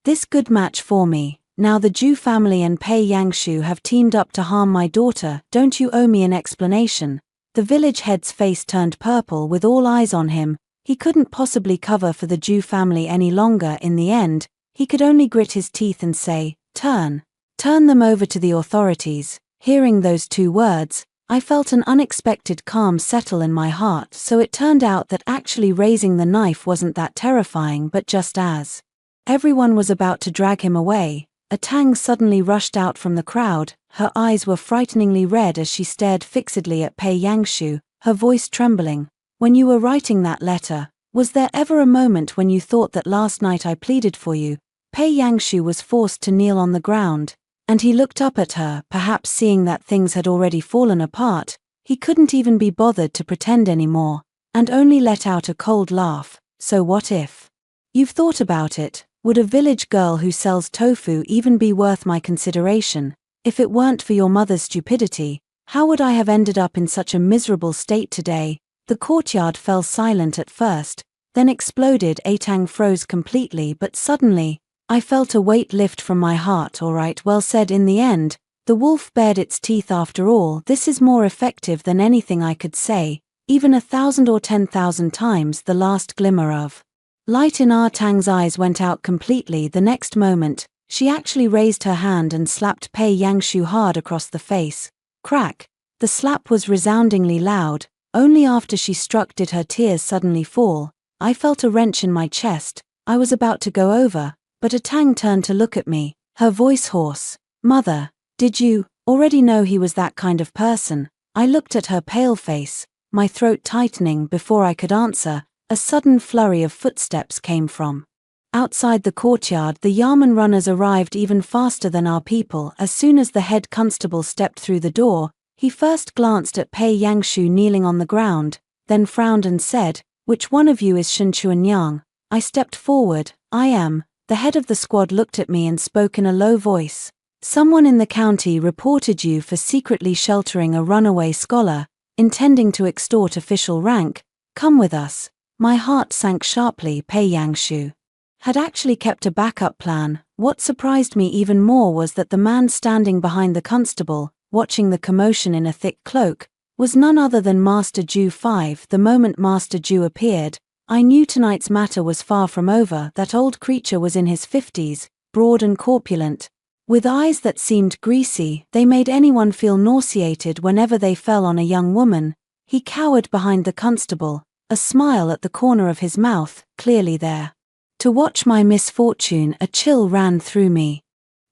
this good match for me. Now the Zhu family and Pei Yangshu have teamed up to harm my daughter. Don't you owe me an explanation? The village head's face turned purple with all eyes on him. He couldn't possibly cover for the Zhu family any longer. In the end, He could only grit his teeth and say, "Turn them over to the authorities." Hearing those two words, I felt an unexpected calm settle in my heart, so it turned out that actually raising the knife wasn't that terrifying. But just as everyone was about to drag him away, a Tang suddenly rushed out from the crowd. Her eyes were frighteningly red as she stared fixedly at Pei Yangshu, her voice trembling. "When you were writing that letter, was there ever a moment when you thought that last night I pleaded for you?" Pei Yangshu was forced to kneel on the ground, and he looked up at her, perhaps seeing that things had already fallen apart. He couldn't even be bothered to pretend anymore, and only let out a cold laugh. "So what if? You've thought about it. Would a village girl who sells tofu even be worth my consideration? If it weren't for your mother's stupidity, how would I have ended up in such a miserable state today?" The courtyard fell silent at first, then exploded. A Tang froze completely, but suddenly, I felt a weight lift from my heart. "All right, well said." In the end, the wolf bared its teeth. "After all, this is more effective than anything I could say, even 1,000 or 10,000 times." The last glimmer of light in Ah Tang's eyes went out completely. The next moment, she actually raised her hand and slapped Pei Yangshu hard across the face. Crack! The slap was resoundingly loud. Only after she struck did her tears suddenly fall. I felt a wrench in my chest. I was about to go over, but a Tang turned to look at me, her voice hoarse. "Mother, did you already know he was that kind of person?" I looked at her pale face, my throat tightening. Before I could answer, a sudden flurry of footsteps came from outside the courtyard. The Yamen runners arrived even faster than our people. As soon as the head constable stepped through the door, he first glanced at Pei Yangshu kneeling on the ground, then frowned and said, "Which one of you is Shen Chuanyang?" I stepped forward. "I am." The head of the squad looked at me and spoke in a low voice. "Someone in the county reported you for secretly sheltering a runaway scholar, intending to extort official rank. Come with us." My heart sank sharply. Pei Yangshu had actually kept a backup plan. What surprised me even more was that the man standing behind the constable, watching the commotion in a thick cloak, was none other than Master Ju 5. The moment Master Ju appeared, I knew tonight's matter was far from over. That old creature was in his 50s, broad and corpulent, with eyes that seemed greasy. They made anyone feel nauseated whenever they fell on a young woman. He cowered behind the constable, a smile at the corner of his mouth, clearly there to watch my misfortune. A chill ran through me,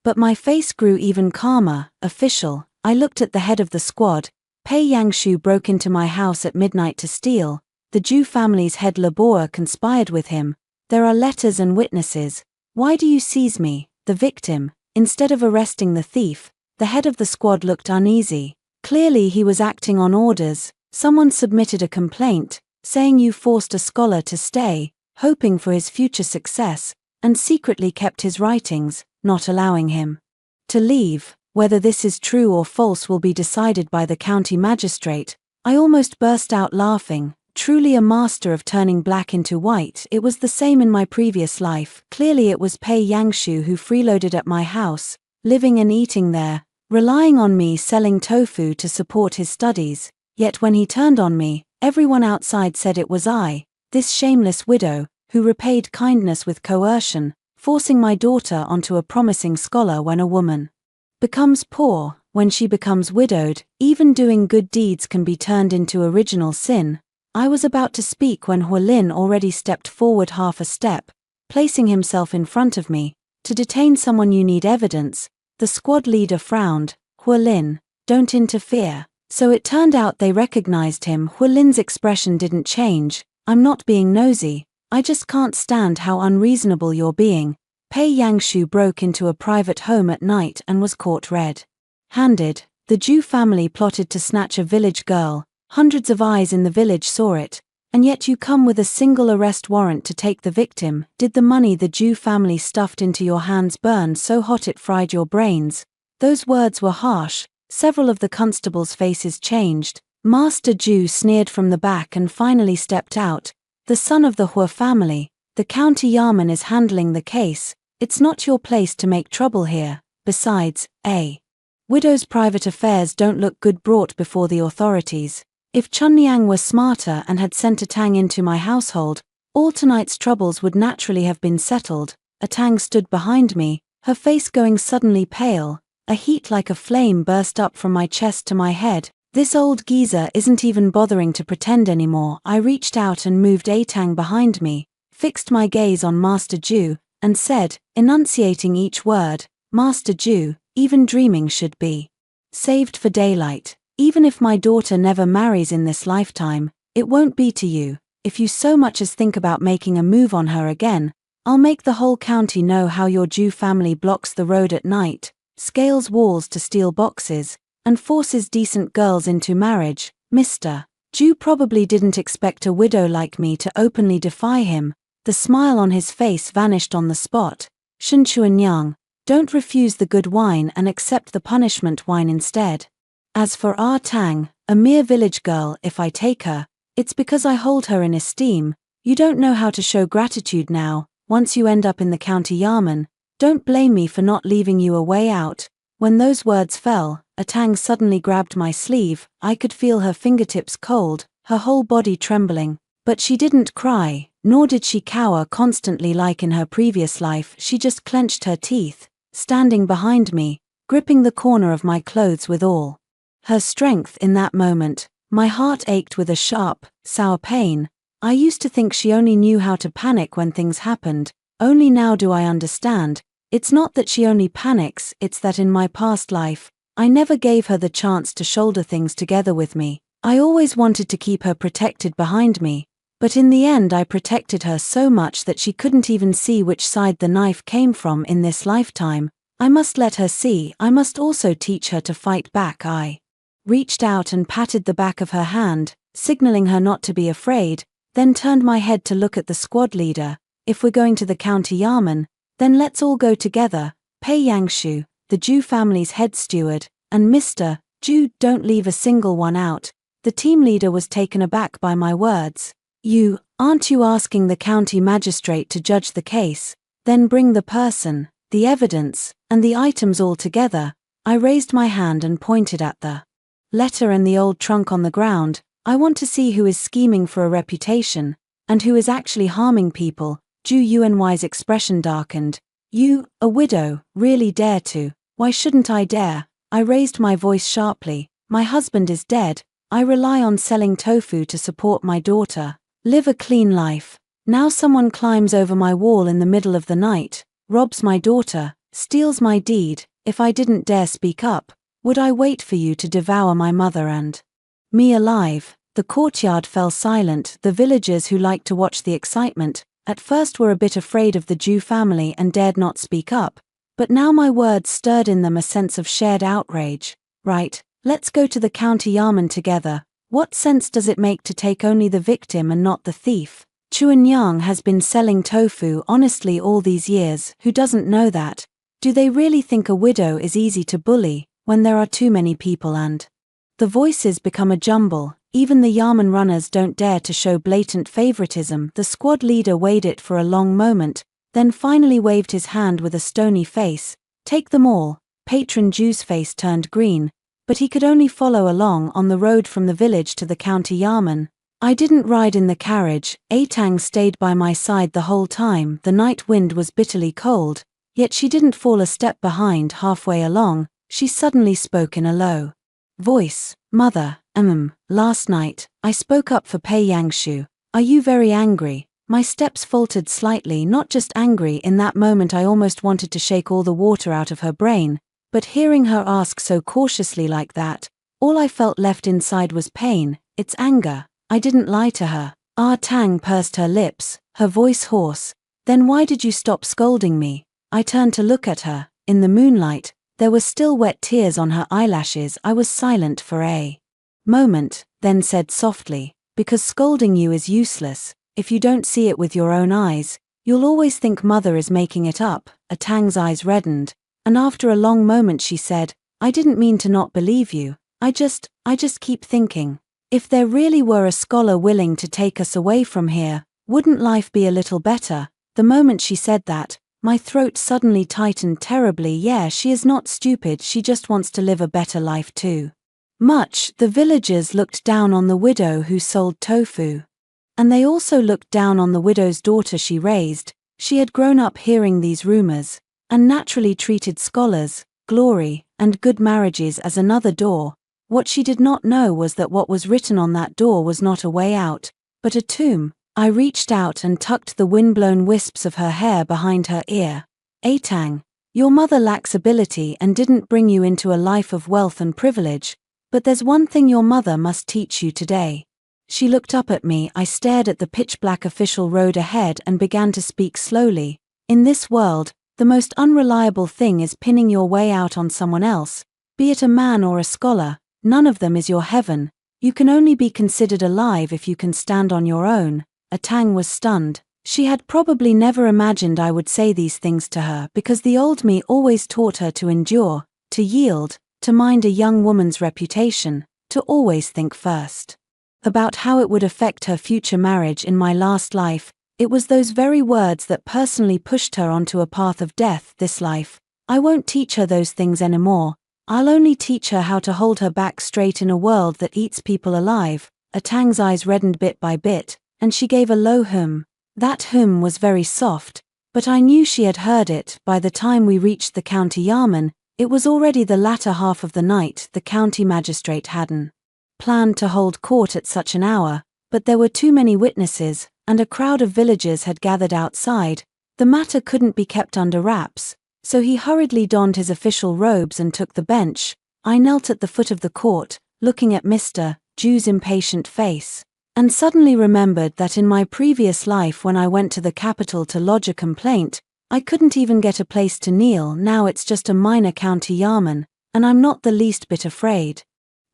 but my face grew even calmer. "Official." I looked at the head of the squad. "Pei Yangshu broke into my house at midnight to steal. The Ju family's head laborer conspired with him. There are letters and witnesses. Why do you seize me, the victim, instead of arresting the thief?" The head of the squad looked uneasy. Clearly he was acting on orders. "Someone submitted a complaint, saying you forced a scholar to stay, hoping for his future success, and secretly kept his writings, not allowing him to leave. Whether this is true or false will be decided by the county magistrate." I almost burst out laughing. Truly a master of turning black into white. It was the same in my previous life. Clearly it was Pei Yangshu who freeloaded at my house, living and eating there, relying on me selling tofu to support his studies. Yet when he turned on me, everyone outside said it was I, this shameless widow, who repaid kindness with coercion, forcing my daughter onto a promising scholar. When a woman becomes poor, when she becomes widowed, even doing good deeds can be turned into original sin. I was about to speak when Hualin already stepped forward half a step, placing himself in front of me. "To detain someone you need evidence." The squad leader frowned. "Hualin, don't interfere." So it turned out they recognized him. Hualin's expression didn't change. "I'm not being nosy. I just can't stand how unreasonable you're being." Pei Yangshu broke into a private home at night and was caught red-handed. The Ju family plotted to snatch a village girl. Hundreds of eyes in the village saw it, and yet you come with a single arrest warrant to take the victim. Did the money the Ju family stuffed into your hands burn so hot it fried your brains? Those words were harsh. Several of the constables' faces changed. Master Ju sneered from the back and finally stepped out. "The son of the Hua family. The county Yamen is handling the case. It's not your place to make trouble here. Besides, a widow's private affairs don't look good brought before the authorities. If Chunliang were smarter and had sent a Tang into my household, all tonight's troubles would naturally have been settled." Tang stood behind me, her face going suddenly pale. A heat like a flame burst up from my chest to my head. This old geezer isn't even bothering to pretend anymore. I reached out and moved Tang behind me, fixed my gaze on Master Ju, and said, enunciating each word, Master Ju, even dreaming should be saved for daylight. Even if my daughter never marries in this lifetime, it won't be to you. If you so much as think about making a move on her again, I'll make the whole county know how your Ju family blocks the road at night, scales walls to steal boxes, and forces decent girls into marriage. Mr. Ju probably didn't expect a widow like me to openly defy him. The smile on his face vanished on the spot. Shen Chuanyang, don't refuse the good wine and accept the punishment wine instead. As for Tang, a mere village girl, if I take her, it's because I hold her in esteem. You don't know how to show gratitude now. Once you end up in the county Yarman, don't blame me for not leaving you a way out. When those words fell, Tang suddenly grabbed my sleeve. I could feel her fingertips cold, her whole body trembling. But she didn't cry, nor did she cower constantly like in her previous life. She just clenched her teeth, standing behind me, gripping the corner of my clothes with all her strength. In that moment, my heart ached with a sharp, sour pain. I used to think she only knew how to panic when things happened. Only now do I understand. It's not that she only panics, it's that in my past life, I never gave her the chance to shoulder things together with me. I always wanted to keep her protected behind me, but in the end I protected her so much that she couldn't even see which side the knife came from in this lifetime. I must let her see. I must also teach her to fight back. I reached out and patted the back of her hand, signaling her not to be afraid, then turned my head to look at the squad leader. If we're going to the county Yarman, then let's all go together. Pei Yangshu, the Ju family's head steward, and Mr. Ju, don't leave a single one out. The team leader was taken aback by my words. Aren't you asking the county magistrate to judge the case? Then bring the person, the evidence, and the items all together. I raised my hand and pointed at the letter and the old trunk on the ground. I want to see who is scheming for a reputation, and who is actually harming people. Ju Yuan's expression darkened. You, a widow, really dare to? Why shouldn't I dare? I raised my voice sharply. My husband is dead. I rely on selling tofu to support my daughter, live a clean life. Now someone climbs over my wall in the middle of the night, robs my daughter, steals my deed. If I didn't dare speak up, would I wait for you to devour my mother and me alive? The courtyard fell silent. The villagers who liked to watch the excitement, at first were a bit afraid of the Ju family and dared not speak up, but now my words stirred in them a sense of shared outrage. Right, let's go to the county Yarman together. What sense does it make to take only the victim and not the thief? Chuanyang has been selling tofu honestly all these years. Who doesn't know that? Do they really think a widow is easy to bully when there are too many people and the voices become a jumble? Even the Yarman runners don't dare to show blatant favoritism. The squad leader weighed it for a long moment, then finally waved his hand with a stony face. Take them all. Patron Ju's face turned green, but he could only follow along on the road from the village to the county Yarman. I didn't ride in the carriage. Tang stayed by my side the whole time. The night wind was bitterly cold, yet she didn't fall a step behind. Halfway along, she suddenly spoke in a low voice. Mother, last night, I spoke up for Pei Yangshu. Are you very angry? My steps faltered slightly. Not just angry. In that moment I almost wanted to shake all the water out of her brain, but hearing her ask so cautiously like that, all I felt left inside was pain. It's anger. I didn't lie to her. Tang pursed her lips, her voice hoarse. Then why did you stop scolding me? I turned to look at her. In the moonlight, there were still wet tears on her eyelashes. I was silent for a moment, then said softly, because scolding you is useless. If you don't see it with your own eyes, you'll always think mother is making it up. Tang's eyes reddened, and after a long moment she said, I didn't mean to not believe you. I just keep thinking, if there really were a scholar willing to take us away from here, wouldn't life be a little better? The moment she said that, my throat suddenly tightened terribly. Yeah, she is not stupid. She just wants to live a better life too. The villagers looked down on the widow who sold tofu. And they also looked down on the widow's daughter she raised. She had grown up hearing these rumors, and naturally treated scholars, glory, and good marriages as another door. What she did not know was that what was written on that door was not a way out, but a tomb. I reached out and tucked the wind-blown wisps of her hair behind her ear. Atang, your mother lacks ability and didn't bring you into a life of wealth and privilege, but there's one thing your mother must teach you today. She looked up at me. I stared at the pitch-black official road ahead and began to speak slowly. In this world, the most unreliable thing is pinning your way out on someone else, be it a man or a scholar. None of them is your heaven. You can only be considered alive if you can stand on your own. Atang was stunned. She had probably never imagined I would say these things to her because the old me always taught her to endure, to yield, to mind a young woman's reputation, to always think first about how it would affect her future marriage in my last life. It was those very words that personally pushed her onto a path of death this life. I won't teach her those things anymore. I'll only teach her how to hold her back straight in a world that eats people alive. Atang's eyes reddened bit by bit, and she gave a low hum. That hum was very soft, but I knew she had heard it. By the time we reached the county yarman, it was already the latter half of the night. The county magistrate hadn't planned to hold court at such an hour, but there were too many witnesses, and a crowd of villagers had gathered outside. The matter couldn't be kept under wraps, so he hurriedly donned his official robes and took the bench. I knelt at the foot of the court, looking at Mr. Ju's impatient face, and suddenly remembered that in my previous life when I went to the capital to lodge a complaint, I couldn't even get a place to kneel. Now it's just a minor county yarman, and I'm not the least bit afraid.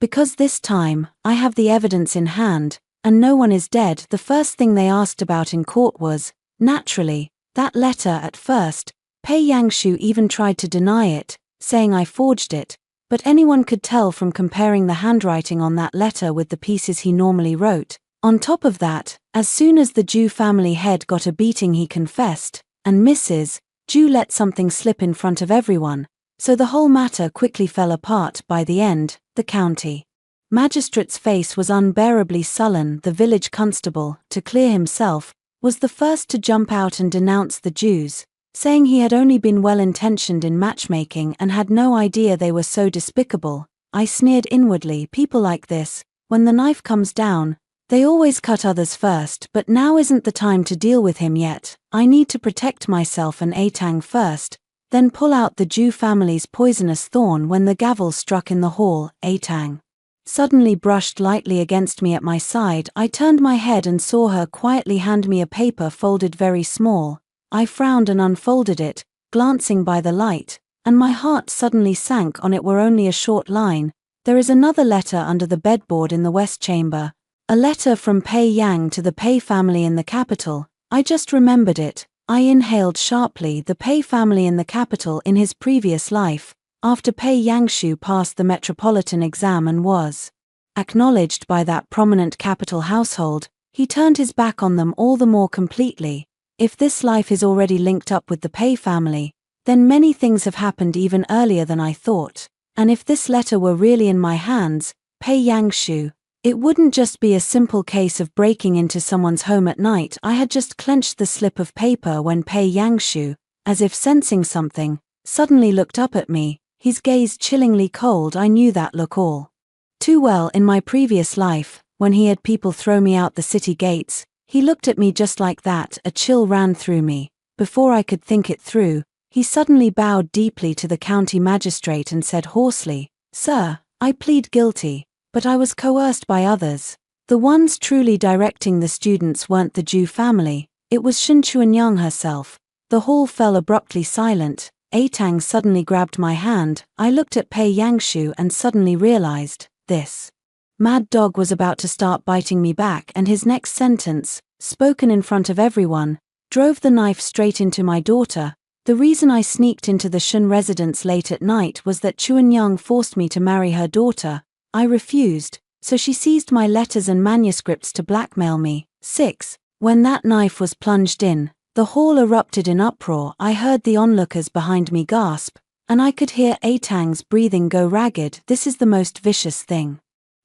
Because this time, I have the evidence in hand, and no one is dead. The first thing they asked about in court was, naturally, that letter. At first, Pei Yangshu even tried to deny it, saying I forged it, but anyone could tell from comparing the handwriting on that letter with the pieces he normally wrote. On top of that, as soon as the Ju family head got a beating, he confessed, and Mrs. Ju let something slip in front of everyone, so the whole matter quickly fell apart. By the end, the county magistrate's face was unbearably sullen. The village constable, to clear himself, was the first to jump out and denounce the Jews, saying he had only been well-intentioned in matchmaking and had no idea they were so despicable. I sneered inwardly. People like this, when the knife comes down, they always cut others first, but now isn't the time to deal with him yet. I need to protect myself and Atang first, then pull out the Ju family's poisonous thorn. When the gavel struck in the hall, Atang suddenly brushed lightly against me at my side. I turned my head and saw her quietly hand me a paper folded very small. I frowned and unfolded it, glancing by the light, and my heart suddenly sank. On it were only a short line. There is another letter under the bedboard in the west chamber. A letter from Pei Yang to the Pei family in the capital. I just remembered it. I inhaled sharply. The Pei family in the capital. In his previous life, after Pei Yangshu passed the metropolitan exam and was acknowledged by that prominent capital household, he turned his back on them all the more completely. If this life is already linked up with the Pei family, then many things have happened even earlier than I thought. And if this letter were really in my hands, Pei Yangshu, it wouldn't just be a simple case of breaking into someone's home at night. I had just clenched the slip of paper when Pei Yangshu, as if sensing something, suddenly looked up at me, his gaze chillingly cold. I knew that look all too well. In my previous life, when he had people throw me out the city gates, he looked at me just like that. A chill ran through me. Before I could think it through, he suddenly bowed deeply to the county magistrate and said hoarsely, "Sir, I plead guilty, but I was coerced by others. The ones truly directing the students weren't the Ju family, it was Shin Chuanyang herself." The hall fell abruptly silent. Atang suddenly grabbed my hand. I looked at Pei Yangshu and suddenly realized, this mad dog was about to start biting me back, and his next sentence, spoken in front of everyone, drove the knife straight into my daughter. The reason I sneaked into the Shun residence late at night was that Chuanyang forced me to marry her daughter. I refused, so she seized my letters and manuscripts to blackmail me. 6. When that knife was plunged in, the hall erupted in uproar. I heard the onlookers behind me gasp, and I could hear Atang's breathing go ragged. This is the most vicious thing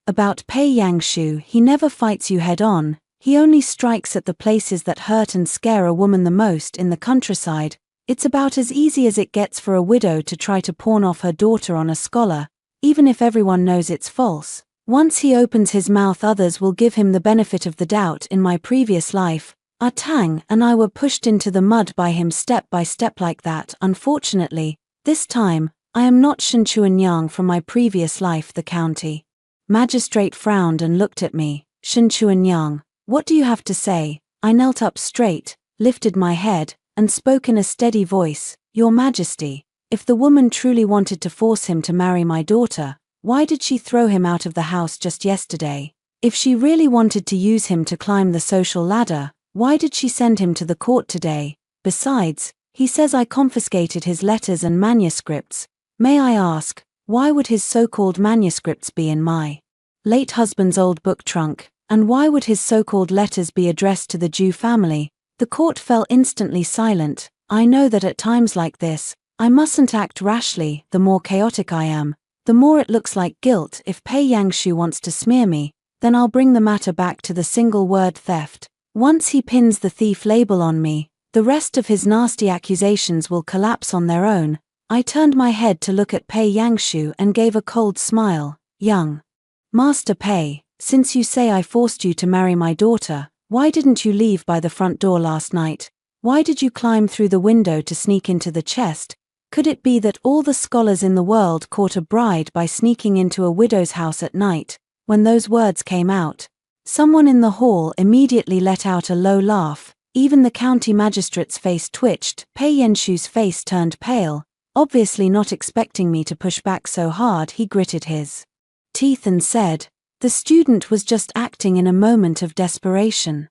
about Pei Yangshu. He never fights you head on, He only strikes at the places that hurt and scare a woman the most in the countryside. It's about as easy as it gets for a widow to try to pawn off her daughter on a scholar, even if everyone knows it's false. Once he opens his mouth, others will give him the benefit of the doubt. In my previous life, Tang and I were pushed into the mud by him step by step like that. Unfortunately, this time, I am not Shen Chuanyang from my previous life. The county magistrate frowned and looked at me. Shen Chuanyang, what do you have to say? I knelt up straight, lifted my head, and spoke in a steady voice. Your Majesty, if the woman truly wanted to force him to marry my daughter, why did she throw him out of the house just yesterday? If she really wanted to use him to climb the social ladder, why did she send him to the court today? Besides, he says I confiscated his letters and manuscripts. May I ask, why would his so-called manuscripts be in my late husband's old book trunk, and why would his so-called letters be addressed to the Jew family? The court fell instantly silent. I know that at times like this, I mustn't act rashly. The more chaotic I am, the more it looks like guilt. If Pei Yangshu wants to smear me, then I'll bring the matter back to the single word theft. Once he pins the thief label on me, the rest of his nasty accusations will collapse on their own. I turned my head to look at Pei Yangshu and gave a cold smile. Young Master Pei, since you say I forced you to marry my daughter, why didn't you leave by the front door last night? Why did you climb through the window to sneak into the chest? Could it be that all the scholars in the world caught a bride by sneaking into a widow's house at night? When those words came out, someone in the hall immediately let out a low laugh. Even the county magistrate's face twitched. Pei Yangshu's face turned pale. Obviously not expecting me to push back so hard, he gritted his teeth and said, the student was just acting in a moment of desperation.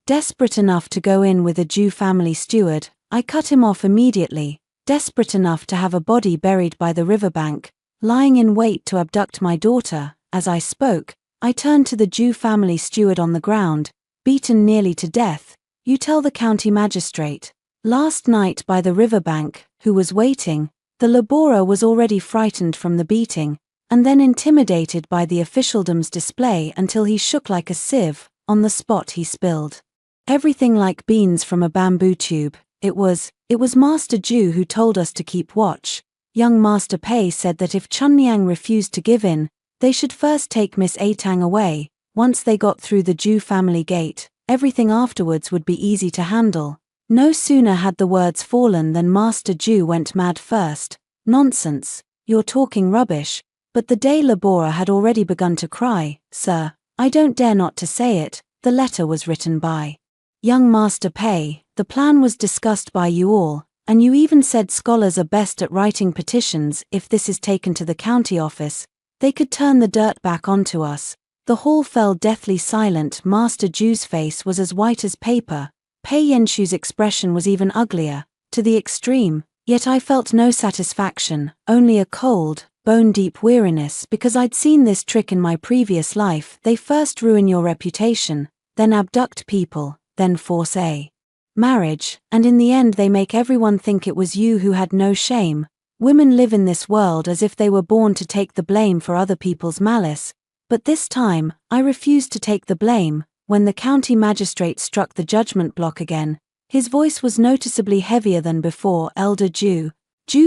Desperate enough to go in with a Jew family steward, I cut him off immediately. Desperate enough to have a body buried by the riverbank, lying in wait to abduct my daughter. As I spoke, I turned to the Jew family steward on the ground, beaten nearly to death. You tell the county magistrate. Last night by the riverbank, who was waiting, the laborer was already frightened from the beating, and then intimidated by the officialdom's display until he shook like a sieve. On the spot he spilled everything like beans from a bamboo tube. It was Master Jew who told us to keep watch. Young Master Pei said that if Chunliang refused to give in, they should first take Miss Atang away. Once they got through the Jew family gate, everything afterwards would be easy to handle. No sooner had the words fallen than Master Jew went mad first. Nonsense, you're talking rubbish. But the day laborer had already begun to cry. Sir, I don't dare not to say it, the letter was written by young Master Pei. The plan was discussed by you all, and you even said scholars are best at writing petitions. If this is taken to the county office, they could turn the dirt back onto us. The hall fell deathly silent. Master Jew's face was as white as paper. Pei Yangshu's expression was even uglier, to the extreme, yet I felt no satisfaction, only a cold, bone-deep weariness, because I'd seen this trick in my previous life. They first ruin your reputation, then abduct people, then force a marriage, and in the end they make everyone think it was you who had no shame. Women live in this world as if they were born to take the blame for other people's malice, but this time, I refused to take the blame. When the county magistrate struck the judgment block again, his voice was noticeably heavier than before. Elder Jew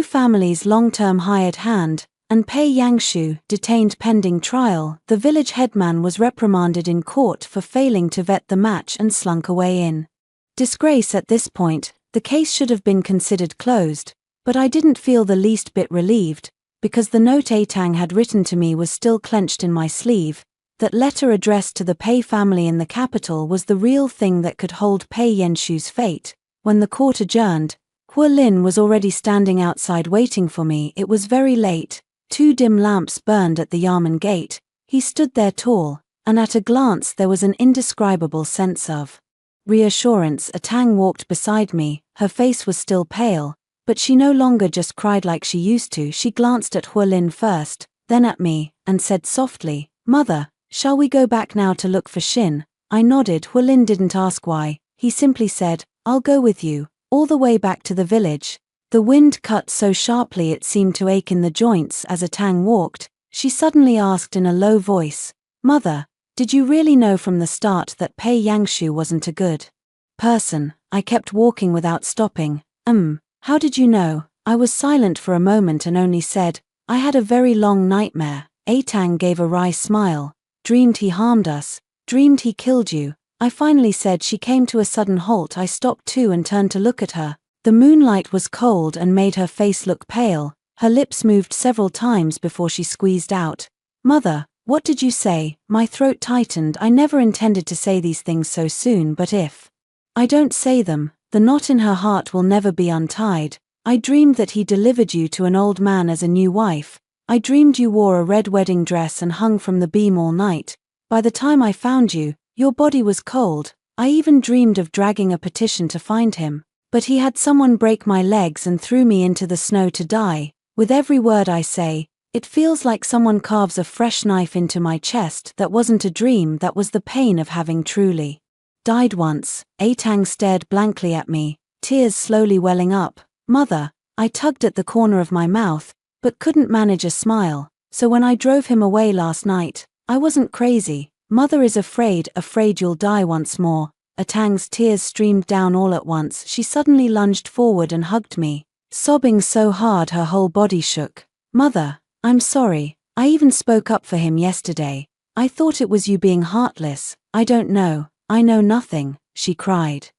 family's long-term hired hand, and Pei Yangshu, detained pending trial. The village headman was reprimanded in court for failing to vet the match and slunk away in disgrace. At this point, the case should have been considered closed, but I didn't feel the least bit relieved, because the note Atang had written to me was still clenched in my sleeve. That letter addressed to the Pei family in the capital was the real thing that could hold Pei Yangshu's fate. When the court adjourned, Hua Lin was already standing outside waiting for me. It was very late. 2 dim lamps burned at the Yamen gate. He stood there tall, and at a glance there was an indescribable sense of reassurance. Atang walked beside me. Her face was still pale, but she no longer just cried like she used to. She glanced at Hua Lin first, then at me, and said softly, Mother, shall we go back now to look for Shin? I nodded. Hua Lin didn't ask why. He simply said, I'll go with you, all the way back to the village. The wind cut so sharply it seemed to ache in the joints as Atang walked. She suddenly asked in a low voice, Mother, Did you really know from the start that Pei Yangshu wasn't a good person? I kept walking without stopping. How did you know? I was silent for a moment and only said, I had a very long nightmare. Atang gave a wry smile. Dreamed he harmed us. Dreamed he killed you. I finally said. She came to a sudden halt. I stopped too and turned to look at her. The moonlight was cold and made her face look pale. Her lips moved several times before she squeezed out, Mother, what did you say? My throat tightened. I never intended to say these things so soon, but if I don't say them, the knot in her heart will never be untied. I dreamed that he delivered you to an old man as a new wife. I dreamed you wore a red wedding dress and hung from the beam all night. By the time I found you, your body was cold. I even dreamed of dragging a petition to find him. But he had someone break my legs and threw me into the snow to die. With every word I say, it feels like someone carves a fresh knife into my chest. That wasn't a dream, that was the pain of having truly died once. Atang stared blankly at me, tears slowly welling up. Mother, I tugged at the corner of my mouth, but couldn't manage a smile. So when I drove him away last night, I wasn't crazy. Mother is afraid you'll die once more. Atang's tears streamed down all at once. She suddenly lunged forward and hugged me, sobbing so hard her whole body shook. Mother, I'm sorry. I even spoke up for him yesterday. I thought it was you being heartless. I don't know. I know nothing, she cried.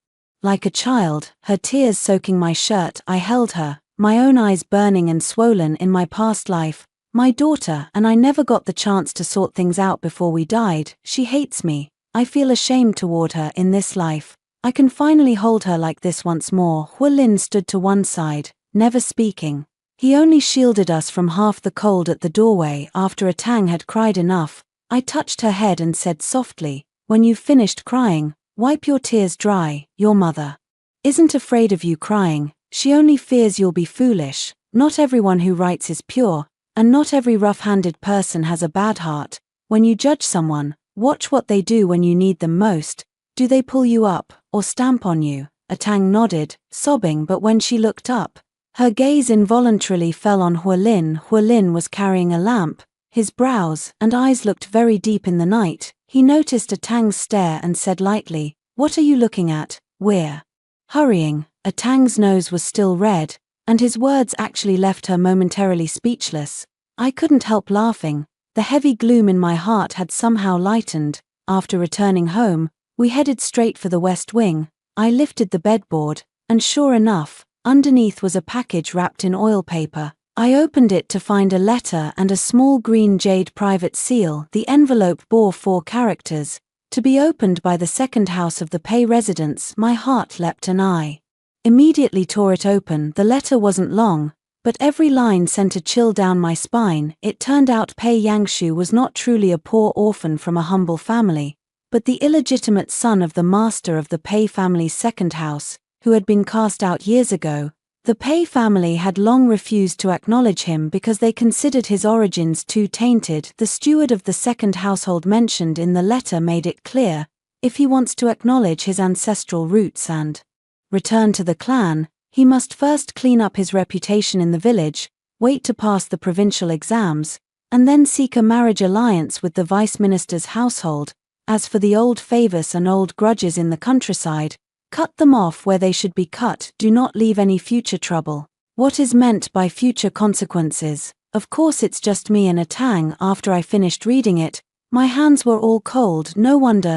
Like a child, her tears soaking my shirt, I held her, my own eyes burning and swollen in my past life. My daughter and I never got the chance to sort things out before we died. She hates me. I feel ashamed toward her in this life. I can finally hold her like this once more. Hualin stood to one side, never speaking. He only shielded us from half the cold at the doorway. After Atang had cried enough, I touched her head and said softly, when you've finished crying, wipe your tears dry. Your mother isn't afraid of you crying. She only fears you'll be foolish. Not everyone who writes is pure, and not every rough-handed person has a bad heart. When you judge someone, watch what they do when you need them most. Do they pull you up, or stamp on you? Atang nodded, sobbing, but when she looked up, her gaze involuntarily fell on Hualin. Hualin was carrying a lamp. His brows and eyes looked very deep in the night. He noticed Atang's stare and said lightly, What are you looking at? We're hurrying. Atang's nose was still red, and his words actually left her momentarily speechless. I couldn't help laughing. The heavy gloom in my heart had somehow lightened. After returning home, we headed straight for the West Wing. I lifted the bedboard, and sure enough, underneath was a package wrapped in oil paper. I opened it to find a letter and a small green jade private seal. The envelope bore 4 characters, to be opened by the second house of the Pei residents. My heart leapt and I immediately tore it open. The letter wasn't long, but every line sent a chill down my spine. It turned out Pei Yangshu was not truly a poor orphan from a humble family, but the illegitimate son of the master of the Pei family's second house, who had been cast out years ago. The Pei family had long refused to acknowledge him because they considered his origins too tainted. The steward of the second household mentioned in the letter made it clear, if he wants to acknowledge his ancestral roots and return to the clan, he must first clean up his reputation in the village, wait to pass the provincial exams, and then seek a marriage alliance with the vice minister's household. As for the old favors and old grudges in the countryside, cut them off where they should be cut. Do not leave any future trouble. What is meant by future consequences? Of course it's just me and Atang. After I finished reading it, my hands were all cold. No wonder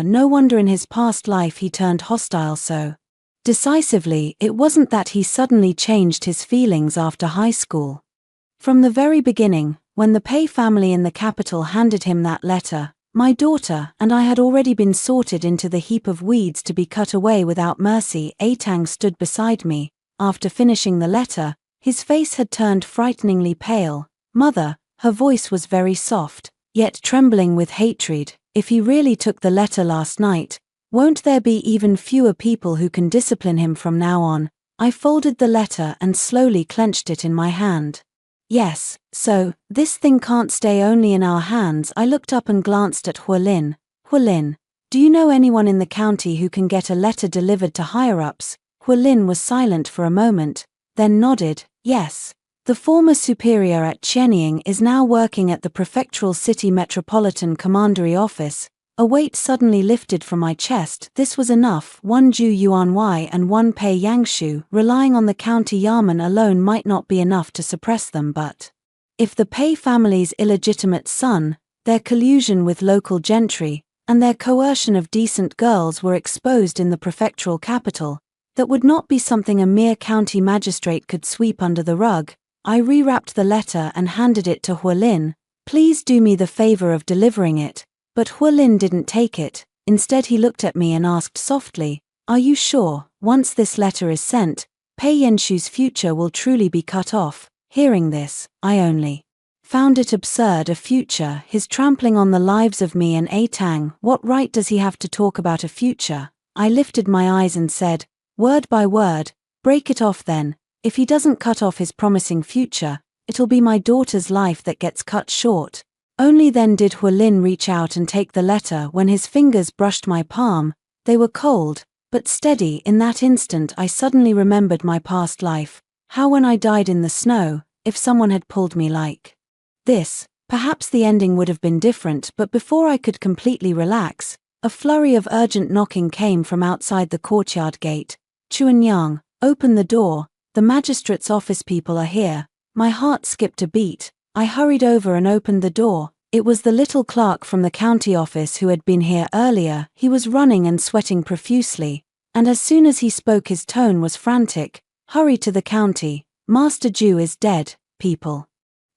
in his past life he turned hostile so decisively. It wasn't that he suddenly changed his feelings after high school. From the very beginning, when the Pei family in the capital handed him that letter, my daughter and I had already been sorted into the heap of weeds to be cut away without mercy. Atang stood beside me. After finishing the letter, his face had turned frighteningly pale. Mother, her voice was very soft, yet trembling with hatred. If he really took the letter last night, won't there be even fewer people who can discipline him from now on? I folded the letter and slowly clenched it in my hand. Yes, so, this thing can't stay only in our hands. I looked up and glanced at Hualin. Hualin, do you know anyone in the county who can get a letter delivered to higher-ups? Hualin was silent for a moment, then nodded, yes. The former superior at Qianying is now working at the prefectural city metropolitan commandery office. A weight suddenly lifted from my chest. This was enough. 1 Ju Yuan Y and 1 Pei Yangshu. Relying on the county yamen alone might not be enough to suppress them, but if the Pei family's illegitimate son, their collusion with local gentry, and their coercion of decent girls were exposed in the prefectural capital, that would not be something a mere county magistrate could sweep under the rug. I rewrapped the letter and handed it to Huolin. Please do me the favor of delivering it. But Huolin didn't take it. Instead he looked at me and asked softly, are you sure, once this letter is sent, Pei Yanshu's future will truly be cut off? Hearing this, I only found it absurd. A future, his trampling on the lives of me and A Tang. What right does he have to talk about a future? I lifted my eyes and said, word by word, break it off then. If he doesn't cut off his promising future, it'll be my daughter's life that gets cut short. Only then did Huolin reach out and take the letter. When his fingers brushed my palm, they were cold, but steady. In that instant I suddenly remembered my past life, how when I died in the snow, if someone had pulled me like this, perhaps the ending would have been different. But before I could completely relax, a flurry of urgent knocking came from outside the courtyard gate. Chuanyang, open the door, the magistrate's office people are here. My heart skipped a beat. I hurried over and opened the door. It was the little clerk from the county office who had been here earlier. He was running and sweating profusely, and as soon as he spoke his tone was frantic. Hurry to the county. Master Ju is dead. People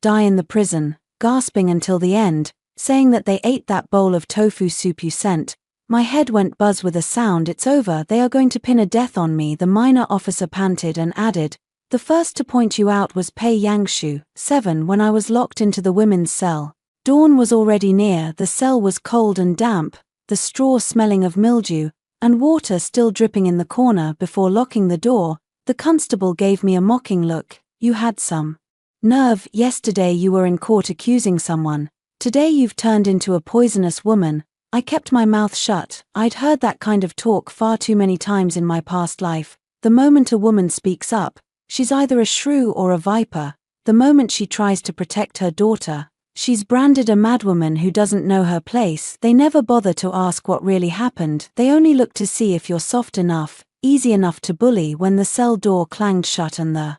die in the prison, gasping until the end, saying that they ate that bowl of tofu soup you sent. My head went buzz with a sound. It's over. They are going to pin a death on me. The minor officer panted and added, the first to point you out was Pei Yangshu, 7, when I was locked into the women's cell. Dawn was already near. The cell was cold and damp, the straw smelling of mildew, and water still dripping in the corner. Before locking the door, the constable gave me a mocking look. You had some nerve. Yesterday you were in court accusing someone. Today you've turned into a poisonous woman. I kept my mouth shut. I'd heard that kind of talk far too many times in my past life. The moment a woman speaks up, she's either a shrew or a viper. The moment she tries to protect her daughter, she's branded a madwoman who doesn't know her place. They never bother to ask what really happened. They only look to see if you're soft enough, easy enough to bully. When the cell door clanged shut and the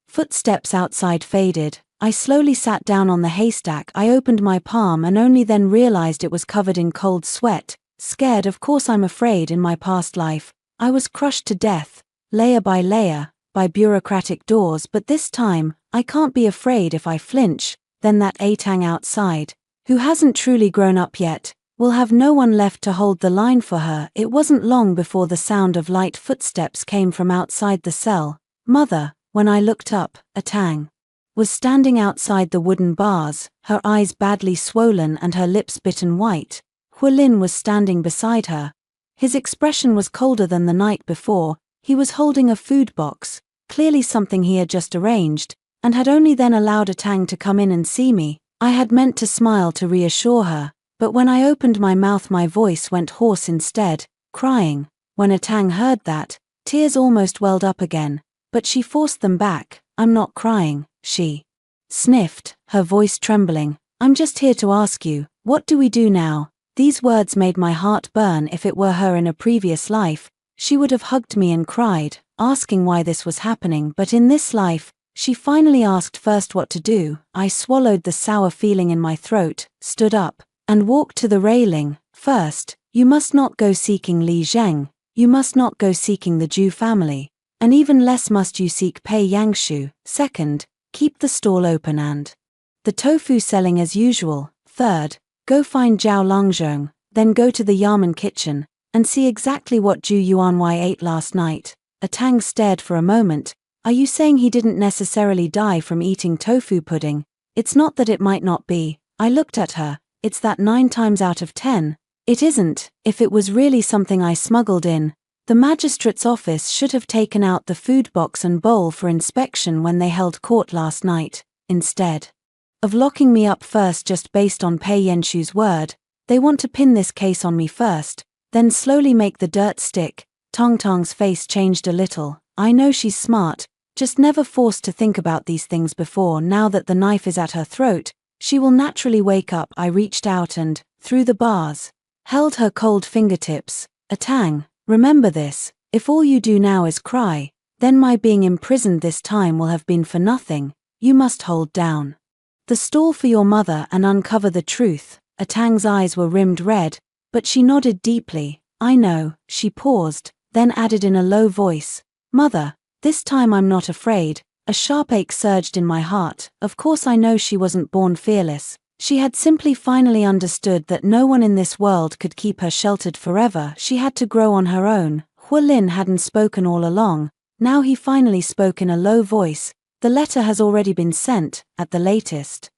footsteps outside faded, I slowly sat down on the haystack. I opened my palm and only then realized it was covered in cold sweat. Scared, of course I'm afraid. In my past life, I was crushed to death, layer by layer, by bureaucratic doors. But this time, I can't be afraid. If I flinch, then that Atang outside, who hasn't truly grown up yet, will have no one left to hold the line for her. It wasn't long before the sound of light footsteps came from outside the cell. Mother. When I looked up, Atang was standing outside the wooden bars, her eyes badly swollen and her lips bitten white. Huolin was standing beside her. His expression was colder than the night before. He was holding a food box, clearly something he had just arranged, and had only then allowed Atang to come in and see me. I had meant to smile to reassure her, but when I opened my mouth my voice went hoarse instead, crying. When Atang heard that, tears almost welled up again, but she forced them back. I'm not crying, she sniffed, her voice trembling. I'm just here to ask you, what do we do now? These words made my heart burn. If it were her in a previous life, she would have hugged me and cried, asking why this was happening. But in this life, she finally asked first what to do. I swallowed the sour feeling in my throat, stood up, and walked to the railing. First, you must not go seeking Li Zheng. You must not go seeking the Ju family. And even less must you seek Pei Yangshu. Second, keep the stall open and the tofu selling as usual. Third, go find Zhao Longzhong, then go to the Yamen kitchen, and see exactly what Ju Yuanwei ate last night. Atang stared for a moment. Are you saying he didn't necessarily die from eating tofu pudding? It's not that it might not be. I looked at her. It's that 9 times out of 10. It isn't. If it was really something I smuggled in, the magistrate's office should have taken out the food box and bowl for inspection when they held court last night. Instead of locking me up first just based on Pei Yanshu's word, they want to pin this case on me first, then slowly make the dirt stick. Tong Tong's face changed a little. I know she's smart, just never forced to think about these things before. Now that the knife is at her throat, she will naturally wake up. I reached out and, through the bars, held her cold fingertips. Atang, remember this, if all you do now is cry, then my being imprisoned this time will have been for nothing. You must hold down the stall for your mother and uncover the truth. Atang's eyes were rimmed red, but she nodded deeply. I know. She paused, then added in a low voice, Mother, this time I'm not afraid. A sharp ache surged in my heart. Of course I know she wasn't born fearless. She had simply finally understood that no one in this world could keep her sheltered forever. She had to grow on her own. Huolin hadn't spoken all along. Now he finally spoke in a low voice. The letter has already been sent, at the latest.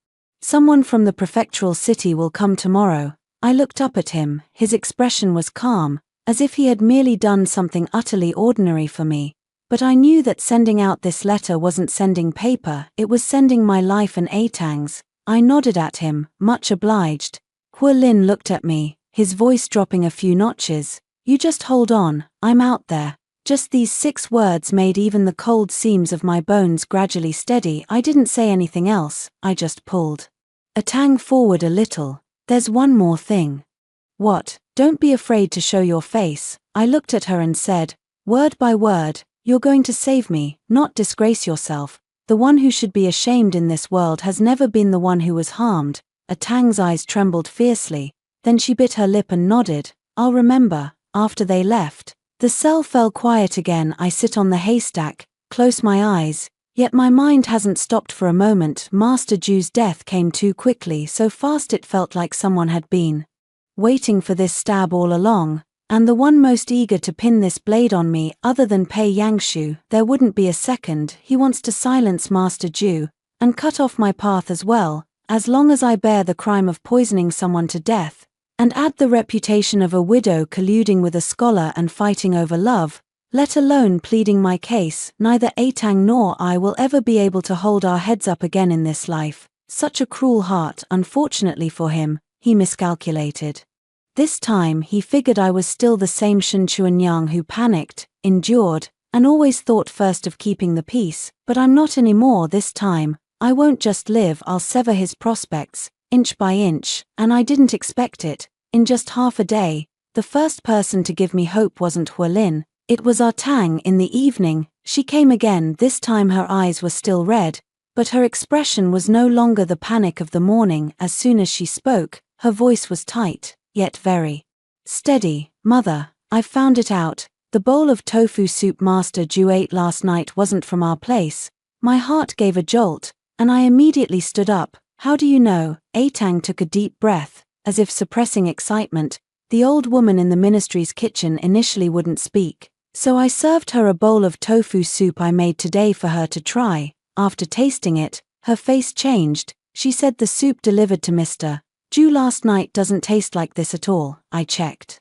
Someone from the prefectural city will come tomorrow. I looked up at him. His expression was calm, as if he had merely done something utterly ordinary for me. But I knew that sending out this letter wasn't sending paper, it was sending my life and Atang's. I nodded at him, much obliged. Huolin looked at me, his voice dropping a few notches. You just hold on, I'm out there. Just these 6 words made even the cold seams of my bones gradually steady. I didn't say anything else, I just pulled Atang forward a little. There's one more thing. What? Don't be afraid to show your face. I looked at her and said, word by word, you're going to save me, not disgrace yourself. The one who should be ashamed in this world has never been the one who was harmed. Atang's eyes trembled fiercely. Then she bit her lip and nodded. I'll remember. After they left, the cell fell quiet again. I sit on the haystack, close my eyes, yet my mind hasn't stopped for a moment. Master Ju's death came too quickly, so fast it felt like someone had been waiting for this stab all along, and the one most eager to pin this blade on me, other than Pei Yangshu, there wouldn't be a second. He wants to silence Master Ju, and cut off my path as well, as long as I bear the crime of poisoning someone to death, and add the reputation of a widow colluding with a scholar and fighting over love, let alone pleading my case. Neither Atang nor I will ever be able to hold our heads up again in this life. Such a cruel heart. Unfortunately for him, he miscalculated. This time he figured I was still the same Shen Chuanyang who panicked, endured, and always thought first of keeping the peace, but I'm not anymore this time. I won't just live, I'll sever his prospects, inch by inch, and I didn't expect it. In just half a day, the first person to give me hope wasn't Huolin, it was Atang. In the evening, she came again. This time her eyes were still red, but her expression was no longer the panic of the morning. As soon as she spoke, her voice was tight, yet very steady. Mother, I've found it out. The bowl of tofu soup Master Ju ate last night wasn't from our place. My heart gave a jolt, and I immediately stood up. How do you know? Atang took a deep breath, as if suppressing excitement. The old woman in the ministry's kitchen initially wouldn't speak, so I served her a bowl of tofu soup I made today for her to try. After tasting it, her face changed. She said the soup delivered to Mr. Ju last night doesn't taste like this at all. I checked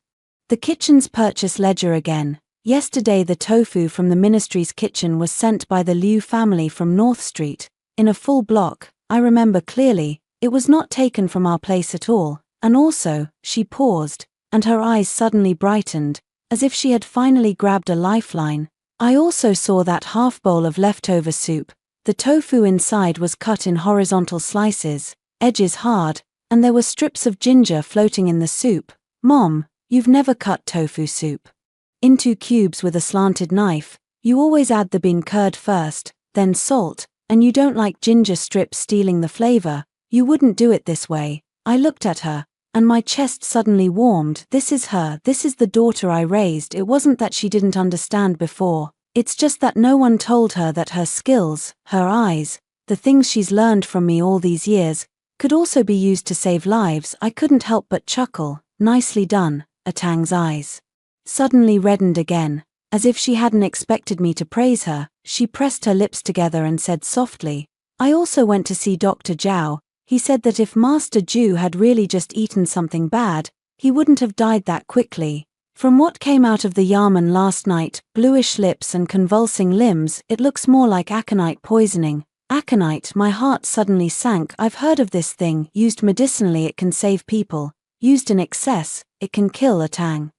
the kitchen's purchase ledger again. Yesterday the tofu from the ministry's kitchen was sent by the Liu family from North Street, in a full block. I remember clearly, it was not taken from our place at all. And also, she paused, and her eyes suddenly brightened, as if she had finally grabbed a lifeline. I also saw that half bowl of leftover soup. The tofu inside was cut in horizontal slices, edges hard, and there were strips of ginger floating in the soup. Mom, you've never cut tofu soup into cubes with a slanted knife. You always add the bean curd first, then salt, and you don't like ginger strips stealing the flavor. You wouldn't do it this way. I looked at her, and my chest suddenly warmed. This is her, this is the daughter I raised. It wasn't that she didn't understand before, it's just that no one told her that her skills, her eyes, the things she's learned from me all these years, could also be used to save lives. I couldn't help but chuckle. Nicely done. Atang's eyes suddenly reddened again, as if she hadn't expected me to praise her. She pressed her lips together and said softly, I also went to see Dr. Zhao. He said that if Master Ju had really just eaten something bad, he wouldn't have died that quickly. From what came out of the yamen last night, bluish lips and convulsing limbs, it looks more like aconite poisoning. Aconite, my heart suddenly sank. I've heard of this thing. Used medicinally it can save people. Used in excess, it can kill. Atang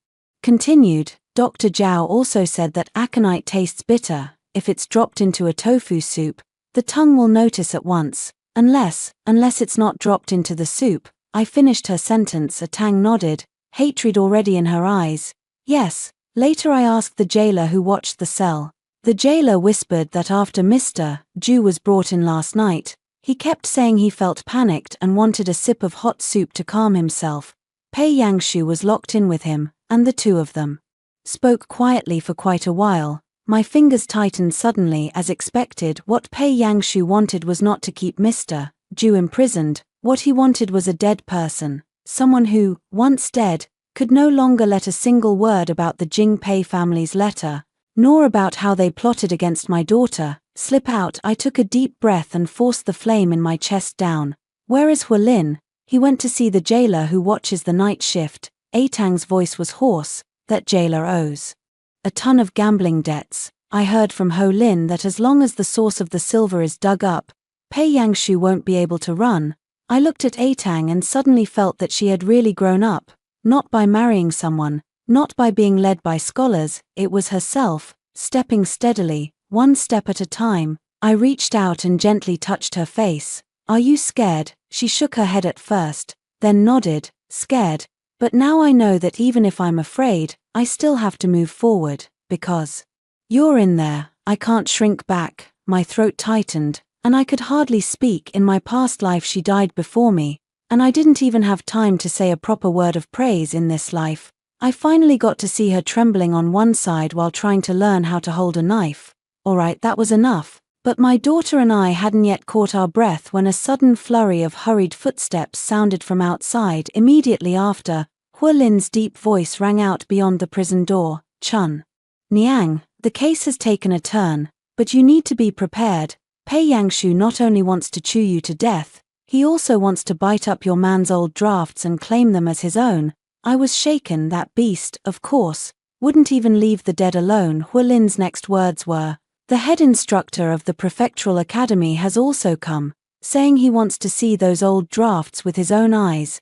continued. Dr. Zhao also said that aconite tastes bitter. If it's dropped into a tofu soup, the tongue will notice at once. Unless it's not dropped into the soup. I finished her sentence. Atang nodded. hatred already in her eyes. Yes. Later I asked the jailer who watched the cell. The jailer whispered that after Mr. Ju was brought in last night, he kept saying he felt panicked and wanted a sip of hot soup to calm himself. Pei Yangshu was locked in with him, and the two of them spoke quietly for quite a while. My fingers tightened suddenly as expected. What Pei Yangshu wanted was not to keep Mr. Ju imprisoned. What he wanted was a dead person, someone who, once dead, could no longer let a single word about the Jing Pei family's letter, nor about how they plotted against my daughter, slip out. I took a deep breath and forced the flame in my chest down. Where is Hualin? He went to see the jailer who watches the night shift. Tang's voice was hoarse. That jailer owes a ton of gambling debts. I heard from Ho Lin that as long as the source of the silver is dug up, Pei Yangshu won't be able to run. I looked at Tang and suddenly felt that she had really grown up, not by marrying someone, not by being led by scholars, it was herself, stepping steadily, one step at a time. I reached out and gently touched her face. Are you scared? She shook her head at first, then nodded, scared. But now I know that even if I'm afraid, I still have to move forward, because you're in there. I can't shrink back. My throat tightened, and I could hardly speak. In my past life she died before me, and I didn't even have time to say a proper word of praise in this life. I finally got to see her trembling on one side while trying to learn how to hold a knife. Alright, that was enough. But my daughter and I hadn't yet caught our breath when a sudden flurry of hurried footsteps sounded from outside. Immediately after, Hualin's deep voice rang out beyond the prison door. Chun Niang, the case has taken a turn, but you need to be prepared. Pei Yangshu not only wants to chew you to death, he also wants to bite up your man's old drafts and claim them as his own. I was shaken. That beast, of course, wouldn't even leave the dead alone. Hualin's next words were, the head instructor of the Prefectural Academy has also come, saying he wants to see those old drafts with his own eyes.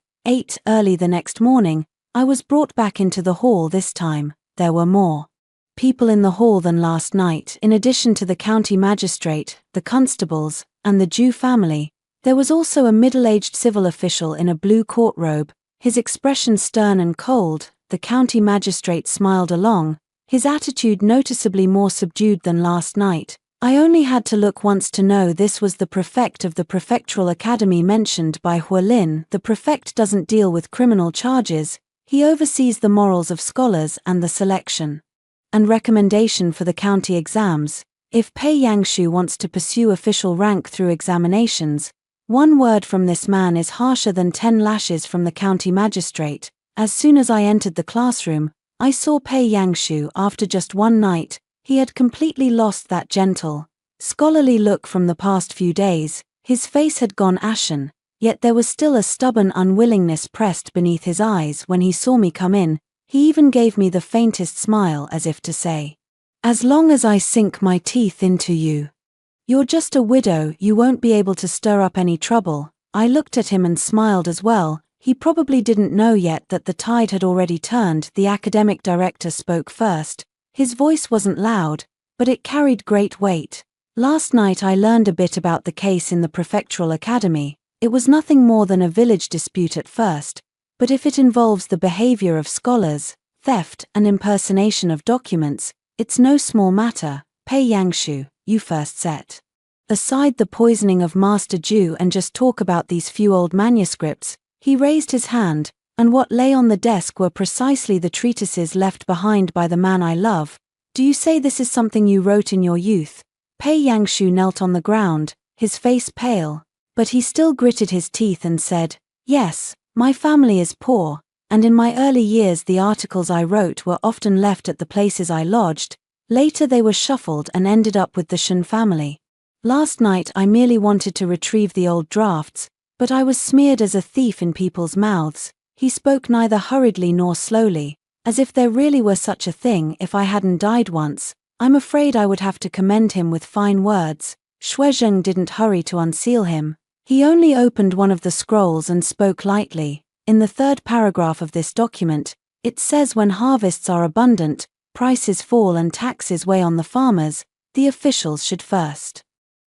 Early the next morning, I was brought back into the hall. This time, there were more people in the hall than last night. In addition to the county magistrate, the constables, and the Ju family, there was also a middle-aged civil official in a blue court robe, his expression stern and cold. The county magistrate smiled along, his attitude noticeably more subdued than last night. I only had to look once to know this was the prefect of the Prefectural Academy mentioned by Hualin. The prefect doesn't deal with criminal charges, he oversees the morals of scholars and the selection and recommendation for the county exams. If Pei Yangshu wants to pursue official rank through examinations, one word from this man is harsher than 10 lashes from the county magistrate. As soon as I entered the classroom, I saw Pei Yangshu. After just one night, he had completely lost that gentle, scholarly look from the past few days. His face had gone ashen, yet there was still a stubborn unwillingness pressed beneath his eyes. When he saw me come in, he even gave me the faintest smile as if to say, as long as I sink my teeth into you, you're just a widow, you won't be able to stir up any trouble. I looked at him and smiled as well. He probably didn't know yet that the tide had already turned. The academic director spoke first. His voice wasn't loud, but it carried great weight. Last night I learned a bit about the case in the Prefectural Academy. It was nothing more than a village dispute at first, but if it involves the behavior of scholars, theft, and impersonation of documents, it's no small matter. Pei Yangshu, you first set aside the poisoning of Master Ju and just talk about these few old manuscripts. He raised his hand, and what lay on the desk were precisely the treatises left behind by the man I love. Do you say this is something you wrote in your youth? Pei Yangshu knelt on the ground, his face pale, but he still gritted his teeth and said, yes, my family is poor, and in my early years the articles I wrote were often left at the places I lodged. Later they were shuffled and ended up with the Shen family. Last night I merely wanted to retrieve the old drafts, but I was smeared as a thief in people's mouths. He spoke neither hurriedly nor slowly, as if there really were such a thing. If I hadn't died once, I'm afraid I would have to commend him with fine words. Shuizheng didn't hurry to unseal him. He only opened one of the scrolls and spoke lightly. In the third paragraph of this document, it says when harvests are abundant, prices fall and taxes weigh on the farmers, the officials should first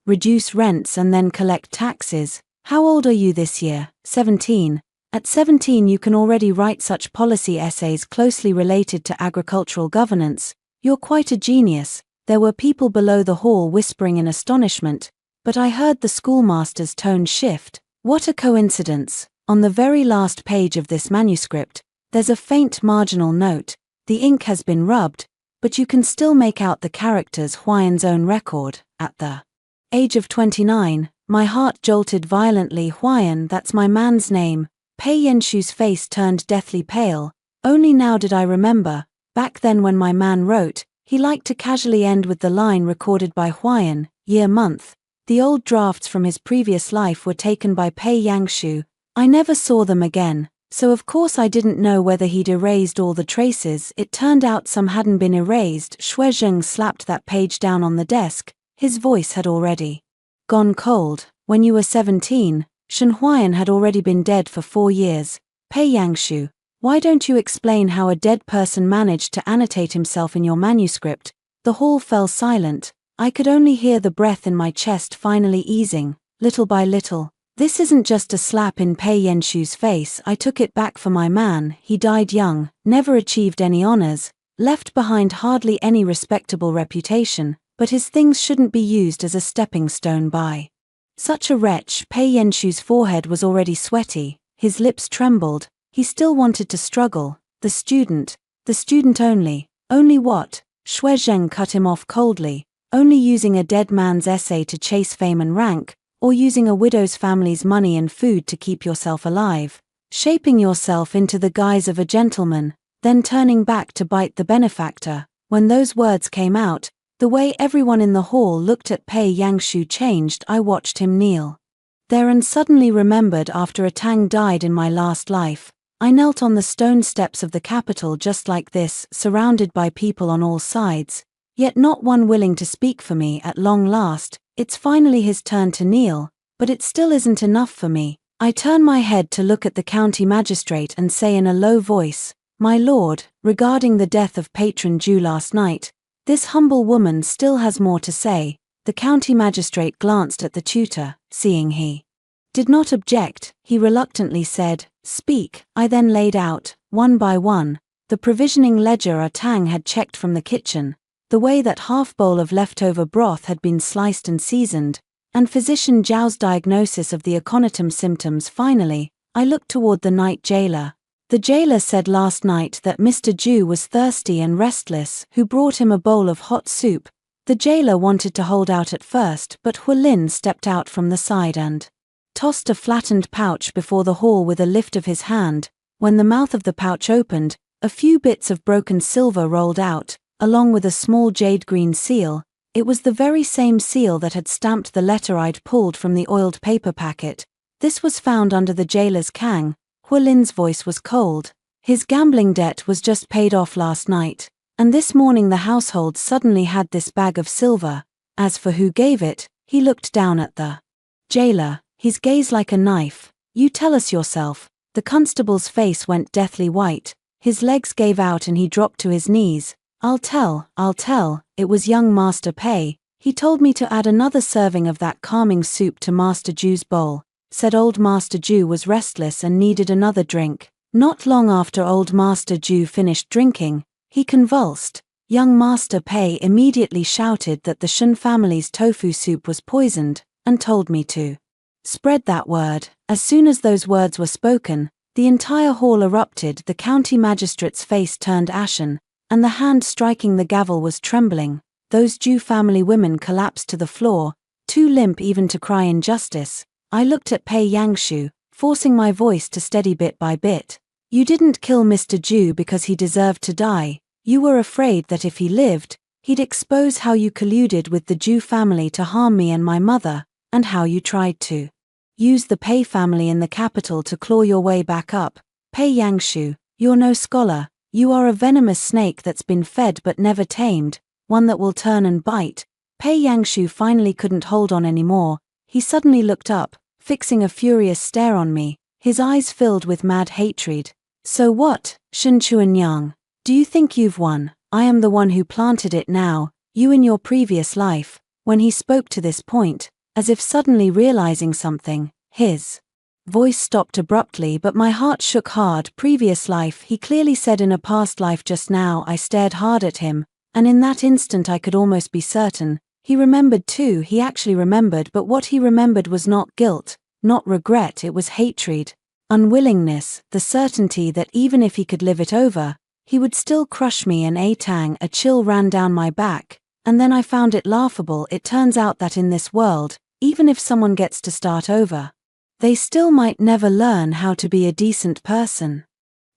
reduce rents and then collect taxes. How old are you this year? 17. At 17 you can already write such policy essays closely related to agricultural governance. You're quite a genius. There were people below the hall whispering in astonishment, but I heard the schoolmaster's tone shift. What a coincidence. On the very last page of this manuscript, there's a faint marginal note. The ink has been rubbed, but you can still make out the characters Huayan's own record. At the age of 29, my heart jolted violently. Huayan, that's my man's name. Pei Yanshu's face turned deathly pale. Only now did I remember, back then when my man wrote, he liked to casually end with the line recorded by Huayan, year month. The old drafts from his previous life were taken by Pei Yangshu. I never saw them again, so of course I didn't know whether he'd erased all the traces. It turned out some hadn't been erased. Shui Zheng slapped that page down on the desk. His voice had already gone cold. When you were 17, Shen Huayan had already been dead for 4 years. Pei Yangshu, why don't you explain how a dead person managed to annotate himself in your manuscript? The hall fell silent. I could only hear the breath in my chest finally easing, little by little. This isn't just a slap in Pei Yanshu's face. I took it back for my man. He died young, never achieved any honors, left behind hardly any respectable reputation, but his things shouldn't be used as a stepping stone by such a wretch. Pei Yanshu's forehead was already sweaty, his lips trembled. He still wanted to struggle. The student only what? Shui Zheng cut him off coldly. Only using a dead man's essay to chase fame and rank, or using a widow's family's money and food to keep yourself alive, shaping yourself into the guise of a gentleman, then turning back to bite the benefactor. When those words came out, the way everyone in the hall looked at Pei Yangshu changed. I watched him kneel there and suddenly remembered after a Tang died in my last life, I knelt on the stone steps of the capital just like this, surrounded by people on all sides, yet not one willing to speak for me. At long last, it's finally his turn to kneel, but it still isn't enough for me. I turn my head to look at the county magistrate and say in a low voice, "My lord, regarding the death of patron Ju last night, this humble woman still has more to say." The county magistrate glanced at the tutor. Seeing he did not object, he reluctantly said, "Speak." I then laid out, one by one, the provisioning ledger a Tang had checked from the kitchen, the way that half bowl of leftover broth had been sliced and seasoned, and physician Zhao's diagnosis of the aconitum symptoms. Finally, I looked toward the night jailer. The jailer said last night that Mr. Ju was thirsty and restless, who brought him a bowl of hot soup. The jailer wanted to hold out at first, but Hualin stepped out from the side and tossed a flattened pouch before the hall with a lift of his hand. When the mouth of the pouch opened, a few bits of broken silver rolled out, along with a small jade-green seal. It was the very same seal that had stamped the letter I'd pulled from the oiled paper packet. This was found under the jailer's kang. Hualin's voice was cold. His gambling debt was just paid off last night, and this morning the household suddenly had this bag of silver. As for who gave it, he looked down at the jailer, his gaze like a knife. "You tell us yourself." The constable's face went deathly white, his legs gave out and he dropped to his knees. I'll tell. It was young Master Pei. He told me to add another serving of that calming soup to Master Ju's bowl. Said old Master Ju was restless and needed another drink. Not long after old Master Ju finished drinking, he convulsed. Young Master Pei immediately shouted that the Shen family's tofu soup was poisoned, and told me to spread that word. As soon as those words were spoken, the entire hall erupted. The county magistrate's face turned ashen, and the hand striking the gavel was trembling. Those Ju family women collapsed to the floor, too limp even to cry injustice. I looked at Pei Yangshu, forcing my voice to steady bit by bit. "You didn't kill Mr. Ju because he deserved to die. You were afraid that if he lived, he'd expose how you colluded with the Ju family to harm me and my mother, and how you tried to use the Pei family in the capital to claw your way back up. Pei Yangshu, you're no scholar. You are a venomous snake that's been fed but never tamed, one that will turn and bite." Pei Yangshu finally couldn't hold on anymore. He suddenly looked up, fixing a furious stare on me, his eyes filled with mad hatred. "So what, Shen Chuanyang? Do you think you've won? I am the one who planted it now, you in your previous life." When he spoke to this point, as if suddenly realizing something, his voice stopped abruptly, but my heart shook hard. Previous life, he clearly said. In a past life. Just now I stared hard at him, and in that instant I could almost be certain. He remembered too. He actually remembered, but what he remembered was not guilt, not regret, it was hatred, unwillingness, the certainty that even if he could live it over, he would still crush me. And a chill ran down my back, and then I found it laughable. It turns out that in this world, even if someone gets to start over, they still might never learn how to be a decent person.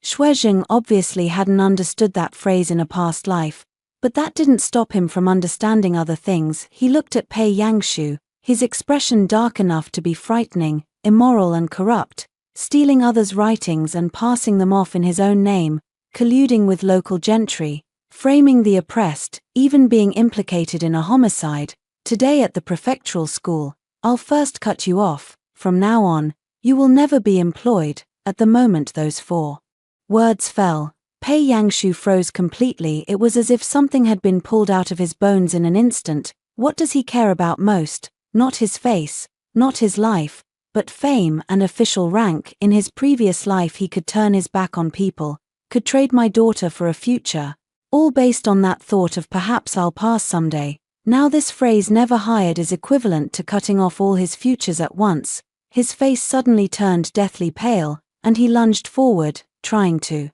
Shuizheng obviously hadn't understood that phrase in a past life, but that didn't stop him from understanding other things. He looked at Pei Yangshu, his expression dark enough to be frightening, immoral and corrupt, stealing others' writings and passing them off in his own name, colluding with local gentry, framing the oppressed, even being implicated in a homicide. Today at the prefectural school, I'll first cut you off. From now on, you will never be employed. At the moment those 4 words fell, Pei Yangshu froze completely. It was as if something had been pulled out of his bones in an instant. What does he care about most? Not his face, not his life, but fame and official rank. In his previous life he could turn his back on people, could trade my daughter for a future, all based on that thought of perhaps I'll pass someday. Now this phrase never hired is equivalent to cutting off all his futures at once. His face suddenly turned deathly pale, and he lunged forward, trying to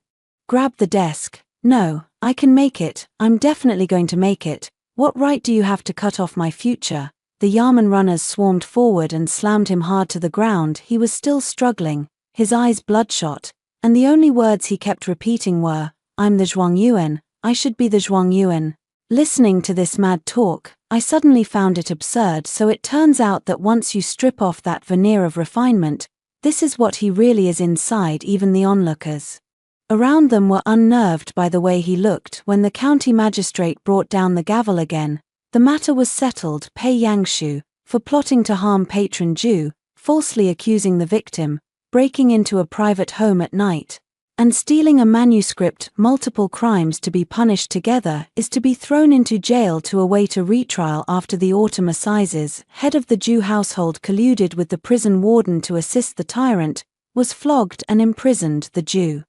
grab the desk. No, I can make it. I'm definitely going to make it. What right do you have to cut off my future? The Yamen runners swarmed forward and slammed him hard to the ground. He was still struggling, his eyes bloodshot, and the only words he kept repeating were, I'm the Zhuangyuan, I should be the Zhuangyuan. Listening to this mad talk, I suddenly found it absurd. So it turns out that once you strip off that veneer of refinement, this is what he really is inside. Even the onlookers around them were unnerved by the way he looked. When the county magistrate brought down the gavel again, the matter was settled. Pei Yangshu, for plotting to harm patron Zhu, falsely accusing the victim, breaking into a private home at night, and stealing a manuscript, multiple crimes to be punished together, is to be thrown into jail to await a retrial after the autumn assizes. Head of the Zhu household colluded with the prison warden to assist the tyrant, was flogged and imprisoned. The Zhu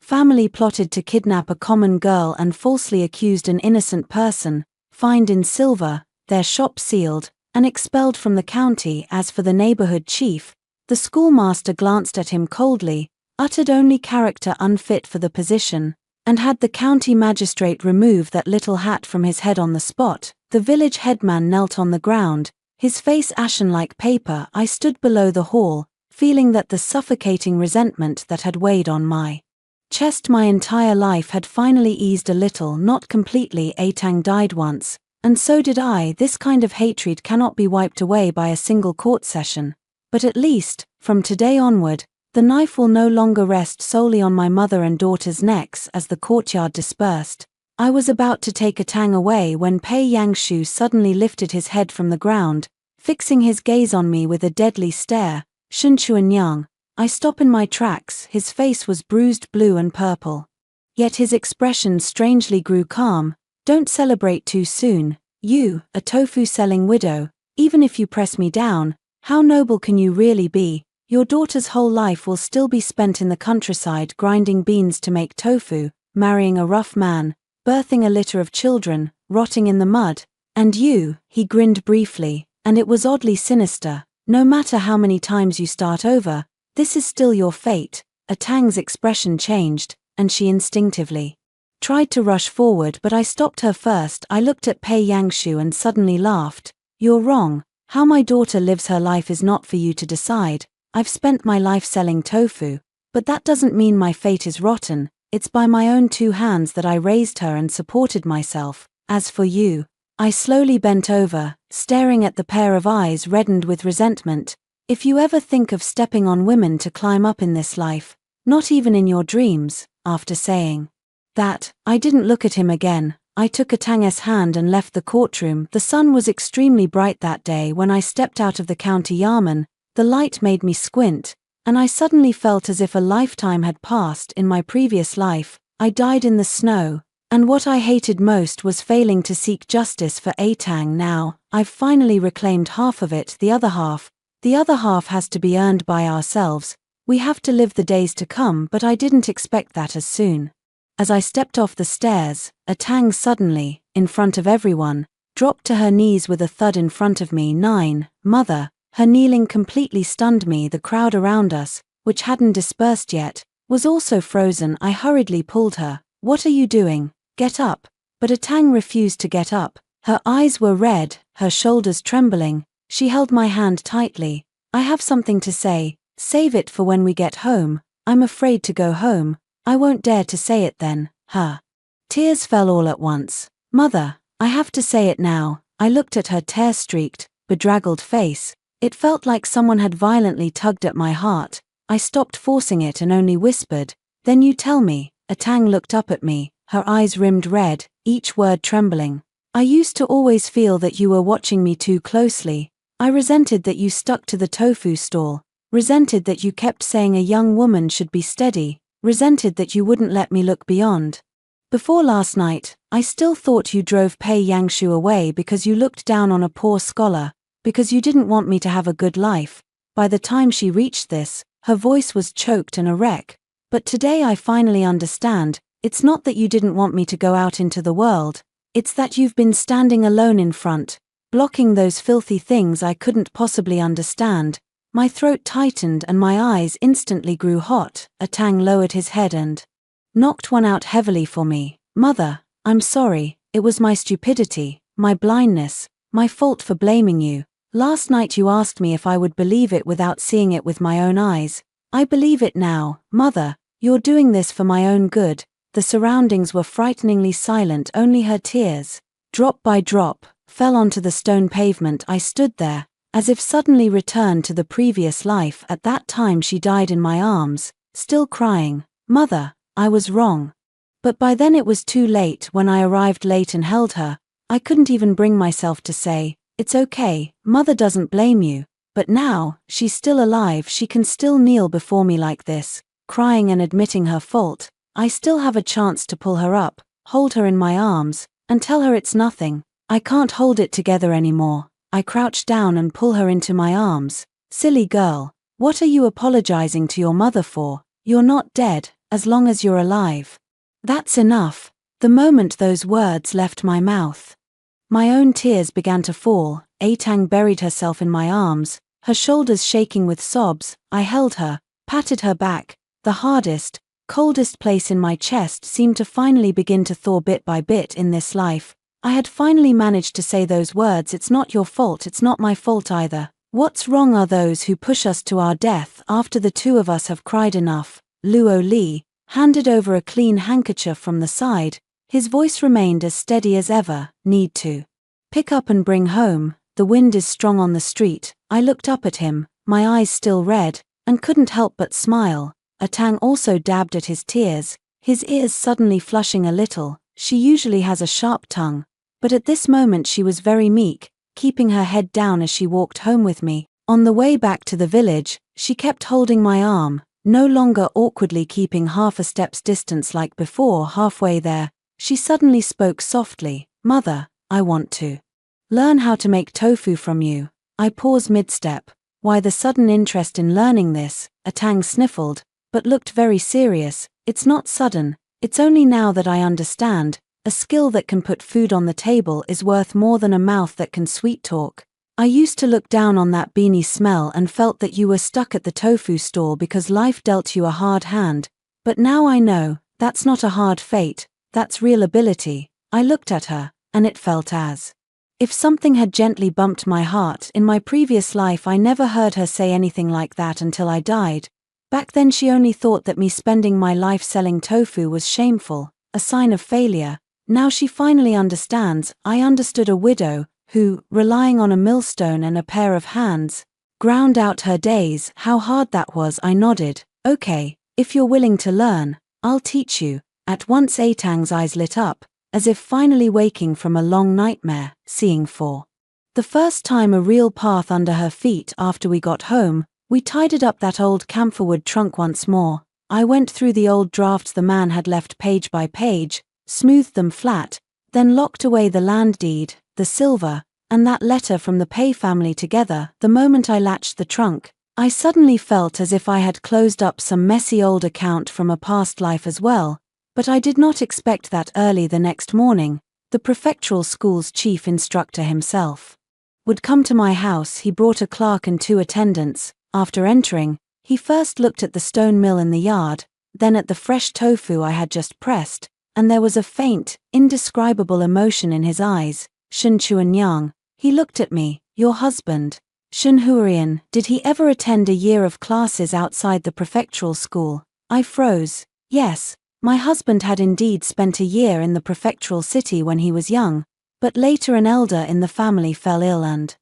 family plotted to kidnap a common girl and falsely accused an innocent person, fined in silver, their shop sealed, and expelled from the county. As for the neighborhood chief, the schoolmaster glanced at him coldly, uttered only character unfit for the position, and had the county magistrate remove that little hat from his head on the spot. The village headman knelt on the ground, his face ashen like paper. I stood below the hall, feeling that the suffocating resentment that had weighed on my chest my entire life had finally eased a little, not completely. Atang died once, and so did I. This kind of hatred cannot be wiped away by a single court session. But at least, from today onward, the knife will no longer rest solely on my mother and daughter's necks. As the courtyard dispersed, I was about to take Atang away when Pei Yangshu suddenly lifted his head from the ground, fixing his gaze on me with a deadly stare. Shunchuan Yang. I stop in my tracks. His face was bruised blue and purple, yet his expression strangely grew calm. Don't celebrate too soon, you, a tofu-selling widow. Even if you press me down, how noble can you really be? Your daughter's whole life will still be spent in the countryside grinding beans to make tofu, marrying a rough man, birthing a litter of children, rotting in the mud. And you, he grinned briefly, and it was oddly sinister. No matter how many times you start over, this is still your fate. Atang's expression changed, and she instinctively tried to rush forward, but I stopped her first. I looked at Pei Yangshu and suddenly laughed. You're wrong. How my daughter lives her life is not for you to decide. I've spent my life selling tofu, but that doesn't mean my fate is rotten. It's by my own 2 hands that I raised her and supported myself. As for you, I slowly bent over, staring at the pair of eyes reddened with resentment. If you ever think of stepping on women to climb up in this life, not even in your dreams. After saying that, I didn't look at him again. I took Atang's hand and left the courtroom. The sun was extremely bright that day when I stepped out of the county yamen. The light made me squint, and I suddenly felt as if a lifetime had passed. In my previous life, I died in the snow, and what I hated most was failing to seek justice for Atang. Now, I've finally reclaimed half of it. The other half, The other half has to be earned by ourselves. We have to live the days to come, but I didn't expect that as soon. As I stepped off the stairs, a tang suddenly, in front of everyone, dropped to her knees with a thud in front of me. 9, Mother. Her kneeling completely stunned me. The crowd around us, which hadn't dispersed yet, was also frozen. I hurriedly pulled her. What are you doing? Get up. But a tang refused to get up. Her eyes were red, her shoulders trembling. She held my hand tightly. I have something to say. Save it for when we get home. I'm afraid to go home. I won't dare to say it then. Her tears fell all at once. Mother, I have to say it now. I looked at her tear-streaked, bedraggled face. It felt like someone had violently tugged at my heart. I stopped forcing it and only whispered, "Then you tell me." A tang looked up at me, her eyes rimmed red, each word trembling. I used to always feel that you were watching me too closely. I resented that you stuck to the tofu stall, resented that you kept saying a young woman should be steady, resented that you wouldn't let me look beyond. Before last night, I still thought you drove Pei Yangshu away because you looked down on a poor scholar, because you didn't want me to have a good life. By the time she reached this, her voice was choked and a wreck. But today I finally understand, it's not that you didn't want me to go out into the world, it's that you've been standing alone in front, blocking those filthy things I couldn't possibly understand. My throat tightened and my eyes instantly grew hot. A tang lowered his head and knocked one out heavily for me. Mother, I'm sorry, it was my stupidity, my blindness, my fault for blaming you. Last night you asked me if I would believe it without seeing it with my own eyes. I believe it now. Mother, you're doing this for my own good. The surroundings were frighteningly silent. Only her tears, drop by drop, fell onto the stone pavement. I stood there, as if suddenly returned to the previous life. At that time she died in my arms, still crying. Mother, I was wrong. But by then it was too late. When I arrived late and held her, I couldn't even bring myself to say, "It's okay, Mother doesn't blame you." But now, she's still alive, she can still kneel before me like this, crying and admitting her fault. I still have a chance to pull her up, hold her in my arms, and tell her it's nothing. I can't hold it together anymore. I crouch down and pull her into my arms. Silly girl, what are you apologizing to your mother for? You're not dead, as long as you're alive. That's enough. The moment those words left my mouth, my own tears began to fall. Atang buried herself in my arms, her shoulders shaking with sobs. I held her, patted her back. The hardest, coldest place in my chest seemed to finally begin to thaw bit by bit. In this life, I had finally managed to say those words. It's not your fault, it's not my fault either. What's wrong are those who push us to our death after the two of us have cried enough. Luo Li handed over a clean handkerchief from the side. His voice remained as steady as ever. Need to pick up and bring home. The wind is strong on the street. I looked up at him, my eyes still red, and couldn't help but smile. A tang also dabbed at his tears, his ears suddenly flushing a little. She usually has a sharp tongue, but at this moment she was very meek, keeping her head down as she walked home with me. On the way back to the village, she kept holding my arm, no longer awkwardly keeping half a step's distance like before. Halfway there, she suddenly spoke softly. Mother, I want to learn how to make tofu from you. I paused mid-step. Why the sudden interest in learning this? A tang sniffled, but looked very serious. It's not sudden, it's only now that I understand. A skill that can put food on the table is worth more than a mouth that can sweet talk. I used to look down on that beanie smell and felt that you were stuck at the tofu stall because life dealt you a hard hand. But now I know, that's not a hard fate, that's real ability. I looked at her, and it felt as if something had gently bumped my heart. In my previous life I never heard her say anything like that until I died. Back then she only thought that me spending my life selling tofu was shameful, a sign of failure. Now she finally understands. I understood a widow, who, relying on a millstone and a pair of hands, ground out her days. How hard that was. I nodded. Okay, if you're willing to learn, I'll teach you. At once Atang's eyes lit up, as if finally waking from a long nightmare, seeing for the first time a real path under her feet. After we got home, we tidied up that old camphorwood trunk once more. I went through the old drafts the man had left page by page, smoothed them flat, then locked away the land deed, the silver, and that letter from the Pei family together. The moment I latched the trunk, I suddenly felt as if I had closed up some messy old account from a past life as well, but I did not expect that early the next morning. The prefectural school's chief instructor himself would come to my house. He brought a clerk and 2 attendants. After entering, he first looked at the stone mill in the yard, then at the fresh tofu I had just pressed, and there was a faint, indescribable emotion in his eyes. Shen Chuanyang, he looked at me. Your husband, Shen Huarian, did he ever attend a year of classes outside the prefectural school? I froze. Yes, my husband had indeed spent a year in the prefectural city when he was young, but later an elder in the family fell ill and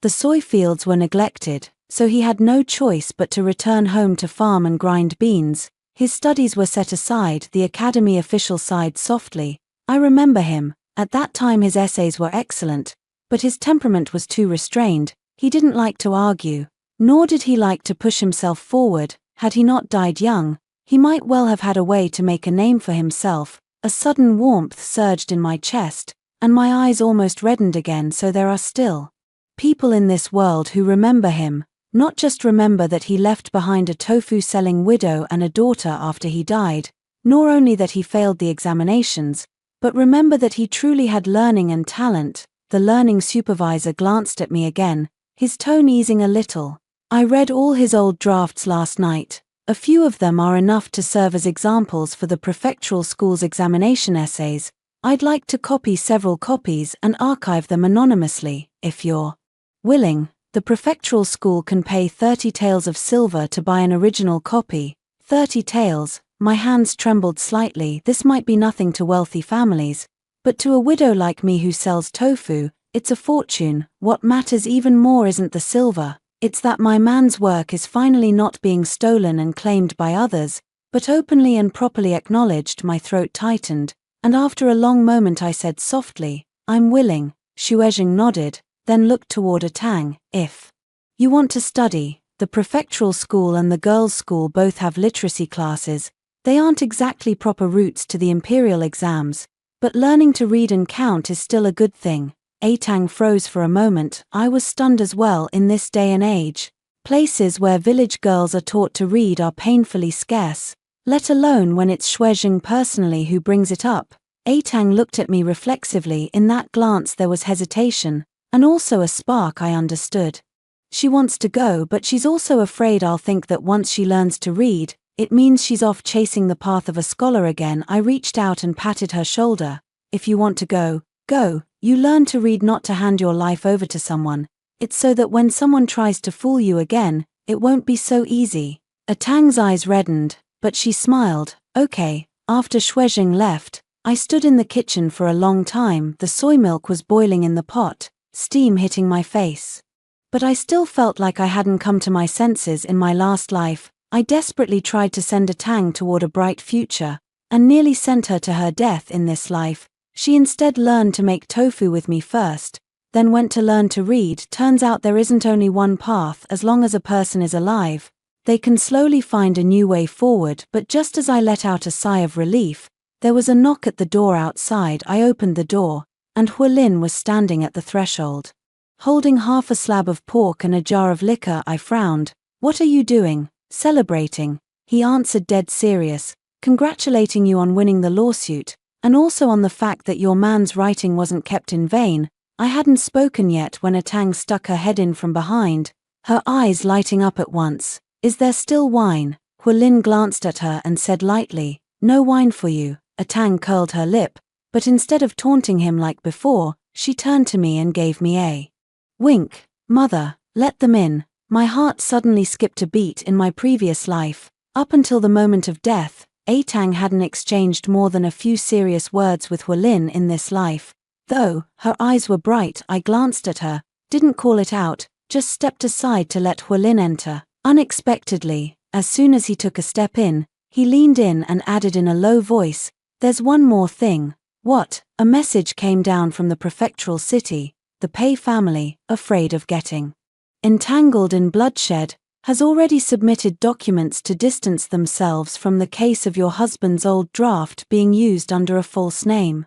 the soy fields were neglected, so he had no choice but to return home to farm and grind beans. His studies were set aside. The academy official sighed softly. I remember him. At that time his essays were excellent, but his temperament was too restrained. He didn't like to argue, nor did he like to push himself forward. Had he not died young, he might well have had a way to make a name for himself. A sudden warmth surged in my chest, and my eyes almost reddened again. So there are still people in this world who remember him, not just remember that he left behind a tofu-selling widow and a daughter after he died, nor only that he failed the examinations, but remember that he truly had learning and talent. The learning supervisor glanced at me again, his tone easing a little. I read all his old drafts last night. A few of them are enough to serve as examples for the prefectural school's examination essays. I'd like to copy several copies and archive them anonymously, if you're willing. The prefectural school can pay 30 taels of silver to buy an original copy. 30 taels. My hands trembled slightly. This might be nothing to wealthy families, but to a widow like me who sells tofu, it's a fortune. What matters even more isn't the silver, it's that my man's work is finally not being stolen and claimed by others, but openly and properly acknowledged. My throat tightened, and after a long moment I said softly, I'm willing. Shuezheng nodded, then looked toward Atang. If you want to study, the prefectural school and the girls' school both have literacy classes. They aren't exactly proper routes to the imperial exams, but learning to read and count is still a good thing. Atang froze for a moment. I was stunned as well. In this day and age, places where village girls are taught to read are painfully scarce, let alone when it's Shuezheng personally who brings it up. Atang looked at me reflexively. In that glance there was hesitation, and also a spark. I understood. She wants to go, but she's also afraid I'll think that once she learns to read, it means she's off chasing the path of a scholar again. I reached out and patted her shoulder. If you want to go, go. You learn to read not to hand your life over to someone. It's so that when someone tries to fool you again, it won't be so easy. Atang's eyes reddened, but she smiled. Okay. After Shuezheng left, I stood in the kitchen for a long time. The soy milk was boiling in the pot, steam hitting my face. But I still felt like I hadn't come to my senses in my last life. I desperately tried to send Atang toward a bright future, and nearly sent her to her death in this life. She instead learned to make tofu with me first, then went to learn to read. Turns out there isn't only one path. As long as a person is alive, they can slowly find a new way forward. But just as I let out a sigh of relief, there was a knock at the door outside. I opened the door, and Hualin was standing at the threshold, holding half a slab of pork and a jar of liquor. I frowned. What are you doing? Celebrating, he answered, dead serious. Congratulating you on winning the lawsuit, and also on the fact that your man's writing wasn't kept in vain. I hadn't spoken yet when Atang stuck her head in from behind, her eyes lighting up at once. Is there still wine? Hualin glanced at her and said lightly, no wine for you. Atang curled her lip, but instead of taunting him like before, she turned to me and gave me a wink. Mother, let them in. My heart suddenly skipped a beat. In my previous life, up until the moment of death, Atang hadn't exchanged more than a few serious words with Hualin. In this life, though, her eyes were bright. I glanced at her, didn't call it out, just stepped aside to let Hualin enter. Unexpectedly, as soon as he took a step in, he leaned in and added in a low voice, there's one more thing. What? A message came down from the prefectural city. The Pei family, afraid of getting entangled in bloodshed, has already submitted documents to distance themselves from the case of your husband's old draft being used under a false name.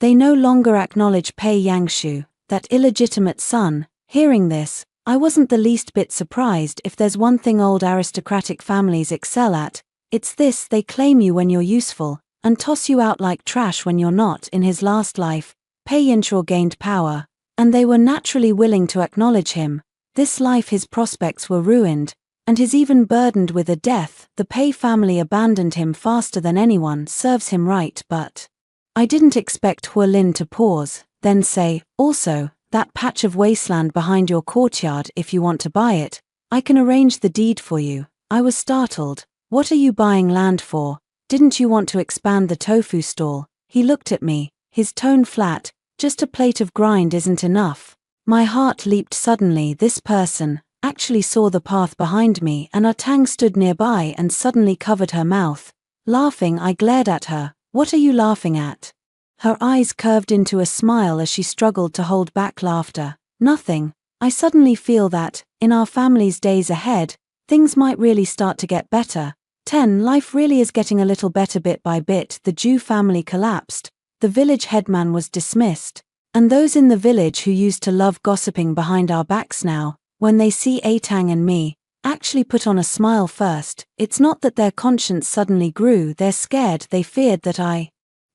They no longer acknowledge Pei Yangshu. that illegitimate son. Hearing this, I wasn't the least bit surprised. If there's one thing old aristocratic families excel at, it's this: they claim you when you're useful, and toss you out like trash when you're not. In his last life, Pei Yinshaw gained power, and they were naturally willing to acknowledge him. This life his prospects were ruined, and his even burdened with a death. The Pei family abandoned him faster than anyone. Serves him right. But I didn't expect Huolin to pause, then say, also, that patch of wasteland behind your courtyard, if you want to buy it, I can arrange the deed for you. I was startled. What are you buying land for? Didn't you want to expand the tofu stall? He looked at me, his tone flat. Just a plate of grind isn't enough. My heart leaped suddenly. This person actually saw the path behind me, and Tang stood nearby and suddenly covered her mouth. Laughing, I glared at her. What are you laughing at? Her eyes curved into a smile as she struggled to hold back laughter. Nothing. I suddenly feel that, in our family's days ahead, things might really start to get better. Life really is getting a little better bit by bit. The Zhu family collapsed. The village headman was dismissed, and those in the village who used to love gossiping behind our backs now, when they see Tang and me, actually put on a smile first. It's not that their conscience suddenly grew. They're scared. They feared that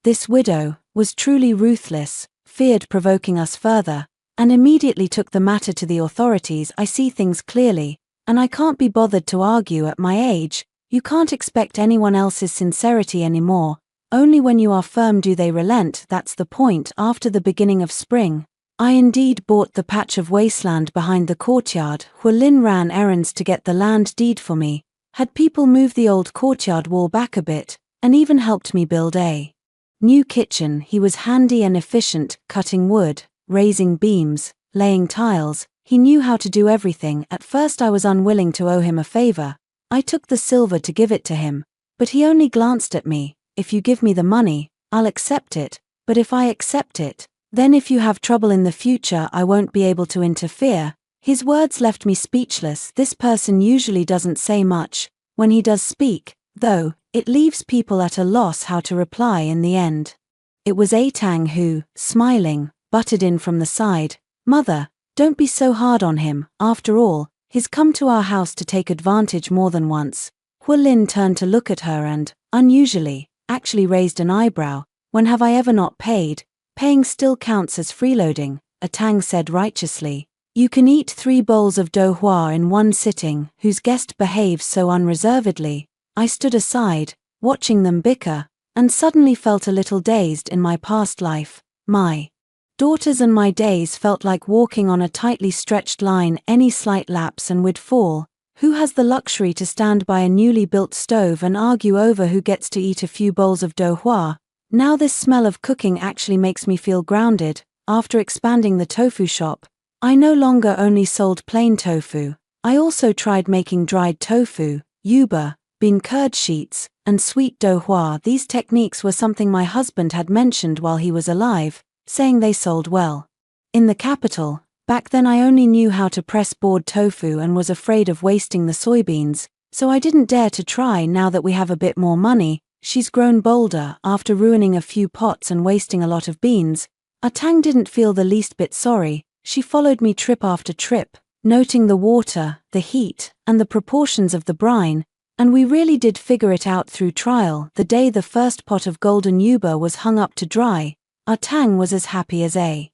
this widow, was truly ruthless, feared provoking us further, and immediately took the matter to the authorities. I see things clearly, and I can't be bothered to argue at my age. You can't expect anyone else's sincerity anymore. Only when you are firm do they relent. That's the point. After the beginning of spring, I indeed bought the patch of wasteland behind the courtyard. Huolin ran errands to get the land deed for me, had people move the old courtyard wall back a bit, and even helped me build a new kitchen. He was handy and efficient, cutting wood, raising beams, laying tiles. He knew how to do everything. At first I was unwilling to owe him a favor. I took the silver to give it to him, but he only glanced at me. If you give me the money, I'll accept it, but if I accept it, then if you have trouble in the future I won't be able to interfere. His words left me speechless. This person usually doesn't say much. When he does speak, though, it leaves people at a loss how to reply in the end. It was Tang who, smiling, butted in from the side. Mother, don't be so hard on him. After all, he's come to our house to take advantage more than once. Huolin turned to look at her and, unusually, actually raised an eyebrow. When have I ever not paid? Paying still counts as freeloading, Tang said righteously. You can eat 3 bowls of daughte in one sitting. Whose guest behaves so unreservedly? I stood aside, watching them bicker, and suddenly felt a little dazed. In my past life, my daughters and my days felt like walking on a tightly stretched line. Any slight lapse and we'd fall. Who has the luxury to stand by a newly built stove and argue over who gets to eat a few bowls of daughte? Now this smell of cooking actually makes me feel grounded. After expanding the tofu shop, I no longer only sold plain tofu. I also tried making dried tofu, yuba, bean curd sheets, and sweet daughte. These techniques were something my husband had mentioned while he was alive, saying they sold well in the capital. Back then I only knew how to press board tofu and was afraid of wasting the soybeans, so I didn't dare to try. Now that we have a bit more money, she's grown bolder. After ruining a few pots and wasting a lot of beans, Tang didn't feel the least bit sorry. She followed me trip after trip, noting the water, the heat, and the proportions of the brine, and we really did figure it out through trial. The day the first pot of golden yuba was hung up to dry, Tang was as happy as a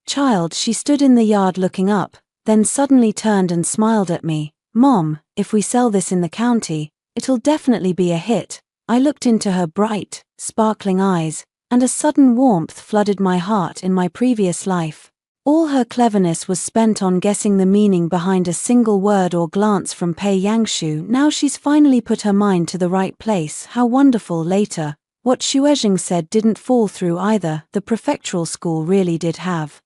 child. She stood in the yard looking up, then suddenly turned and smiled at me. Mom, if we sell this in the county, it'll definitely be a hit. I looked into her bright, sparkling eyes, and a sudden warmth flooded my heart. In my previous life, all her cleverness was spent on guessing the meaning behind a single word or glance from Pei Yangshu. Now she's finally put her mind to the right place. How wonderful. Later, what Shuezheng said didn't fall through either. The prefectural school really did have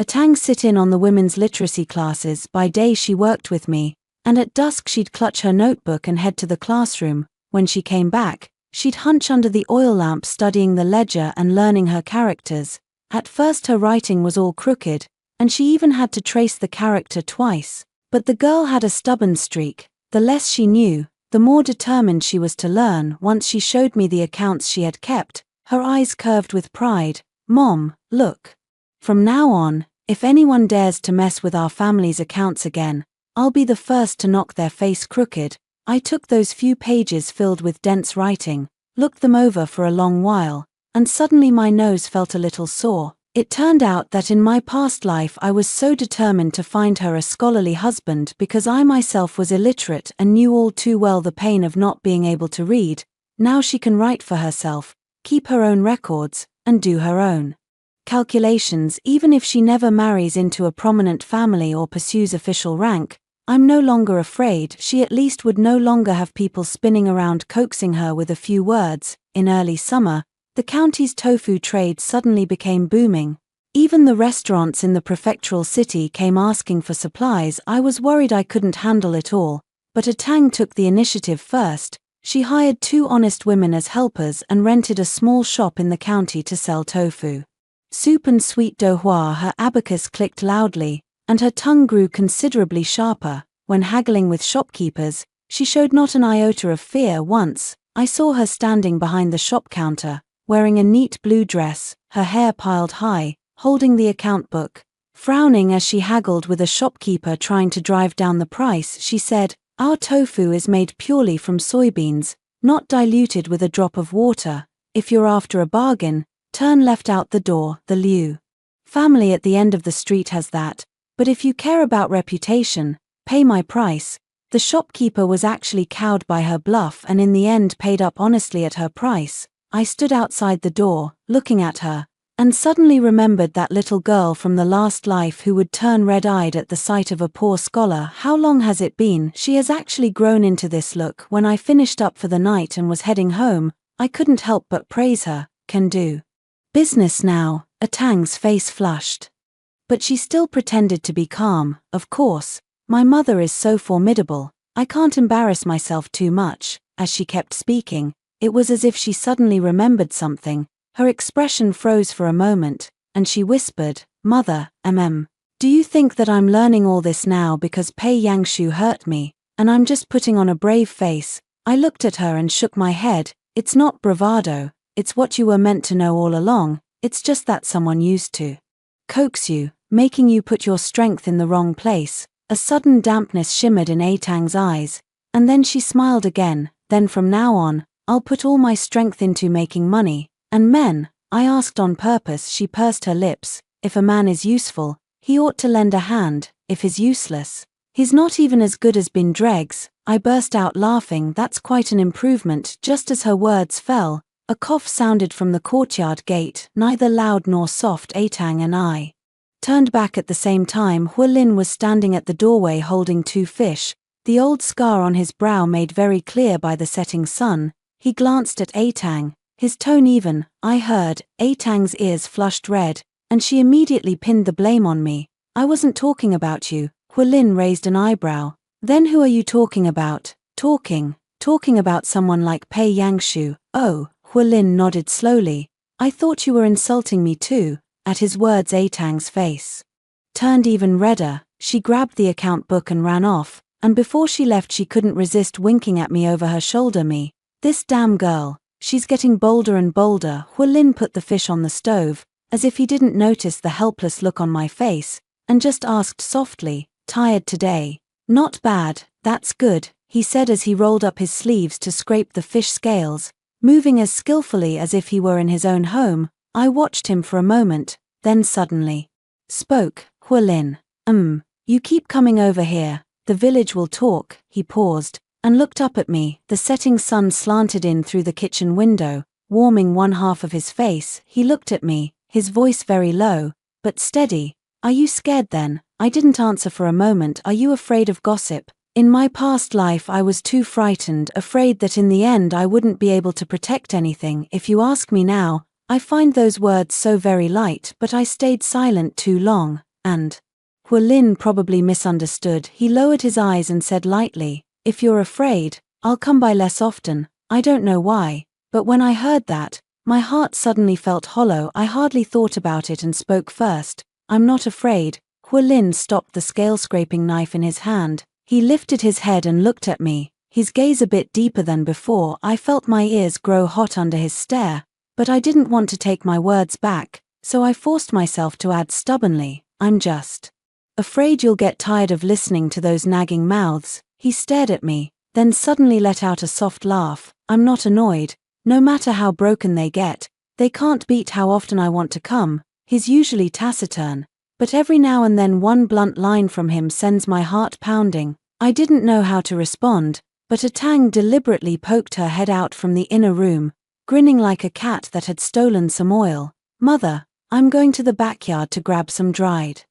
Tang sit in on the women's literacy classes. By day she worked with me, and at dusk she'd clutch her notebook and head to the classroom. When she came back, she'd hunch under the oil lamp studying the ledger and learning her characters. At first her writing was all crooked, and she even had to trace the character twice. But the girl had a stubborn streak. The less she knew, the more determined she was to learn. Once she showed me the accounts she had kept, her eyes curved with pride. Mom, look. From now on, If anyone dares to mess with our family's accounts again, I'll be the first to knock their face crooked. I took those few pages filled with dense writing, looked them over for a long while, and suddenly my nose felt a little sore. It turned out that in my past life I was so determined to find her a scholarly husband because I myself was illiterate and knew all too well the pain of not being able to read. Now she can write for herself, keep her own records, and do her own calculations. Even if she never marries into a prominent family or pursues official rank, I'm no longer afraid. She at least would no longer have people spinning around coaxing her with a few words. In early summer, the county's tofu trade suddenly became booming. Even the restaurants in the prefectural city came asking for supplies. I was worried I couldn't handle it all, but Atang took the initiative first. She hired 2 honest women as helpers and rented a small shop in the county to sell tofu soup and sweet douhua. Her abacus clicked loudly, and her tongue grew considerably sharper. When haggling with shopkeepers, she showed not an iota of fear. Once, I saw her standing behind the shop counter, wearing a neat blue dress, her hair piled high, holding the account book. Frowning as she haggled with a shopkeeper trying to drive down the price, she said, "Our tofu is made purely from soybeans, not diluted with a drop of water. If you're after a bargain, turn left out the door." The Liu family at the end of the street has that. But if you care about reputation, pay my price. The shopkeeper was actually cowed by her bluff and in the end paid up honestly at her price. I stood outside the door, looking at her, and suddenly remembered that little girl from the last life who would turn red-eyed at the sight of a poor scholar. How long has it been? She has actually grown into this look. When I finished up for the night and was heading home, I couldn't help but praise her. Can do business now. Atang's face flushed, but she still pretended to be calm. Of course, my mother is so formidable, I can't embarrass myself too much. As she kept speaking, it was as if she suddenly remembered something. Her expression froze for a moment, and she whispered, "Mother, do you think that I'm learning all this now because Pei Yangshu hurt me, and I'm just putting on a brave face?" I looked at her and shook my head. "It's not bravado, it's what you were meant to know all along. It's just that someone used to coax you, making you put your strength in the wrong place." A sudden dampness shimmered in Atang's eyes, and then she smiled again. "Then from now on, I'll put all my strength into making money." "And men?" I asked on purpose. She pursed her lips. "If a man is useful, he ought to lend a hand. If he's useless, he's not even as good as Bin Dregs." I burst out laughing. "That's quite an improvement." Just as her words fell, a cough sounded from the courtyard gate, neither loud nor soft. Atang and I turned back at the same time. Hualin was standing at the doorway holding 2 fish, the old scar on his brow made very clear by the setting sun. He glanced at Atang, his tone even. I heard. Atang's ears flushed red, and she immediately pinned the blame on me. "I wasn't talking about you." Hualin raised an eyebrow. "Then who are you talking about?" Talking about someone like Pei Yangshu." "Oh." Hualin nodded slowly. "I thought you were insulting me too." At his words, Atang's face turned even redder. She grabbed the account book and ran off, and before she left she couldn't resist winking at me over her shoulder. "This damn girl, she's getting bolder and bolder." Hualin put the fish on the stove, as if he didn't notice the helpless look on my face, and just asked softly, "Tired today?" "Not bad, that's good," he said as he rolled up his sleeves to scrape the fish scales, moving as skillfully as if he were in his own home. I watched him for a moment, then suddenly spoke. "Hualin, you keep coming over here, the village will talk." He paused, and looked up at me. The setting sun slanted in through the kitchen window, warming one half of his face. He looked at me, his voice very low, but steady. "Are you scared then?" I didn't answer for a moment. "Are you afraid of gossip?" In my past life I was too frightened, afraid that in the end I wouldn't be able to protect anything. If you ask me now, I find those words so very light, but I stayed silent too long, and Hualin probably misunderstood. He lowered his eyes and said lightly, "If you're afraid, I'll come by less often." I don't know why, but when I heard that, my heart suddenly felt hollow. I hardly thought about it and spoke first. "I'm not afraid." Hualin stopped the scale-scraping knife in his hand. He lifted his head and looked at me, his gaze a bit deeper than before. I felt my ears grow hot under his stare, but I didn't want to take my words back, so I forced myself to add stubbornly, I'm just afraid you'll get tired of listening to those nagging mouths." He stared at me, then suddenly let out a soft laugh. "I'm not annoyed. No matter how broken they get, they can't beat how often I want to come." He's usually taciturn, but every now and then one blunt line from him sends my heart pounding. I didn't know how to respond, but Tang deliberately poked her head out from the inner room, grinning like a cat that had stolen some oil. "Mother, I'm going to the backyard to grab some dried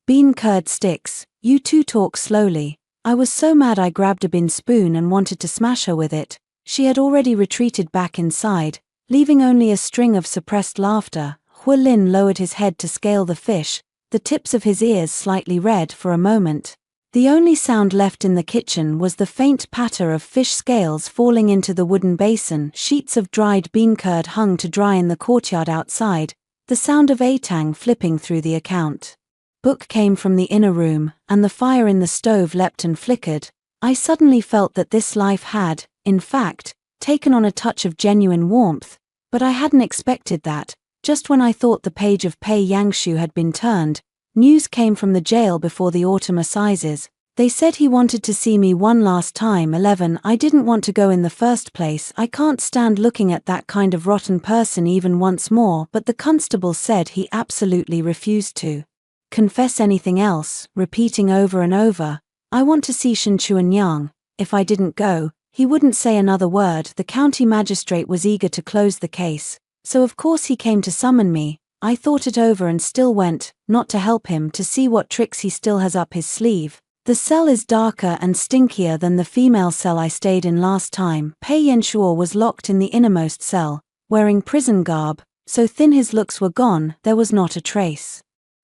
bean curd sticks. You two talk slowly." I was so mad I grabbed a bin spoon and wanted to smash her with it. She had already retreated back inside, leaving only a string of suppressed laughter. Hu Lin lowered his head to scale the fish, the tips of his ears slightly red for a moment. The only sound left in the kitchen was the faint patter of fish scales falling into the wooden basin. Sheets of dried bean curd hung to dry in the courtyard outside, the sound of Tang flipping through the account book came from the inner room, and the fire in the stove leapt and flickered. I suddenly felt that this life had, in fact, taken on a touch of genuine warmth, but I hadn't expected that. Just when I thought the page of Pei Yangshu had been turned, news came from the jail before the autumn assizes. They said he wanted to see me one last time. 11. I didn't want to go in the first place. I can't stand looking at that kind of rotten person even once more, but the constable said he absolutely refused to confess anything else, repeating over and over, "I want to see Shen Chuanyang." If I didn't go, he wouldn't say another word. The county magistrate was eager to close the case, so of course he came to summon me. I thought it over and still went, not to help him, to see what tricks he still has up his sleeve. The cell is darker and stinkier than the female cell I stayed in last time. Pei Yanshuo was locked in the innermost cell, wearing prison garb, so thin his looks were gone, there was not a trace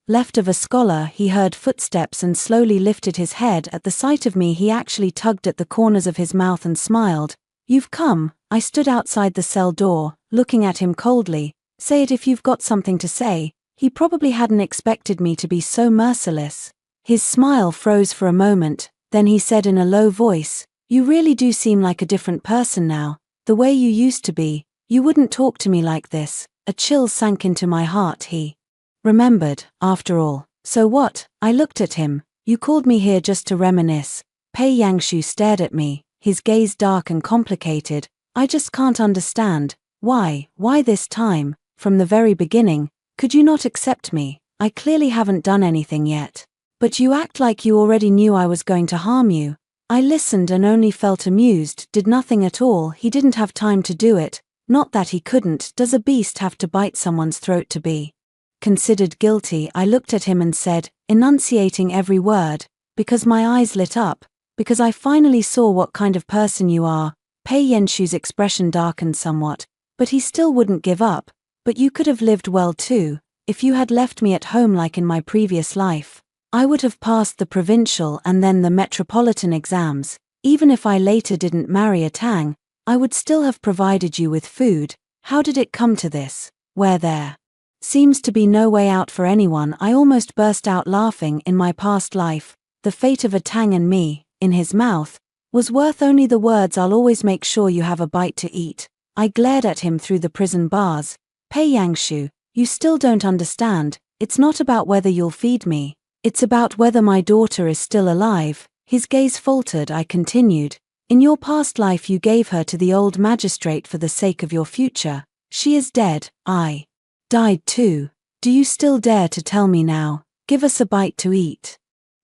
left of a scholar. He heard footsteps and slowly lifted his head. At the sight of me he actually tugged at the corners of his mouth and smiled. "You've come." I stood outside the cell door, looking at him coldly. "Say it if you've got something to say." He probably hadn't expected me to be so merciless. His smile froze for a moment, then he said in a low voice, "You really do seem like a different person now, the way you used to be. You wouldn't talk to me like this." A chill sank into my heart. He remembered, after all. "So what?" I looked at him. "You called me here just to reminisce." Pei Yangshu stared at me, his gaze dark and complicated. "I just can't understand. Why this time? From the very beginning, could you not accept me? I clearly haven't done anything yet. But you act like you already knew I was going to harm you." I listened and only felt amused, did nothing at all. He didn't have time to do it. Not that he couldn't. Does a beast have to bite someone's throat to be considered guilty? I looked at him and said, enunciating every word, because my eyes lit up, because I finally saw what kind of person you are. Pei Yanshu's expression darkened somewhat, but he still wouldn't give up. "But you could have lived well too, if you had left me at home like in my previous life. I would have passed the provincial and then the metropolitan exams. Even if I later didn't marry Tang, I would still have provided you with food. How did it come to this, where there seems to be no way out for anyone?" I almost burst out laughing. "In my past life, the fate of Tang and me, in his mouth, was worth only the words 'I'll always make sure you have a bite to eat.'" I glared at him through the prison bars. "Pei Yangshu, you still don't understand. It's not about whether you'll feed me. It's about whether my daughter is still alive." His gaze faltered. I continued, "In your past life you gave her to the old magistrate for the sake of your future. She is dead. I died too. Do you still dare to tell me now, 'Give us a bite to eat'?"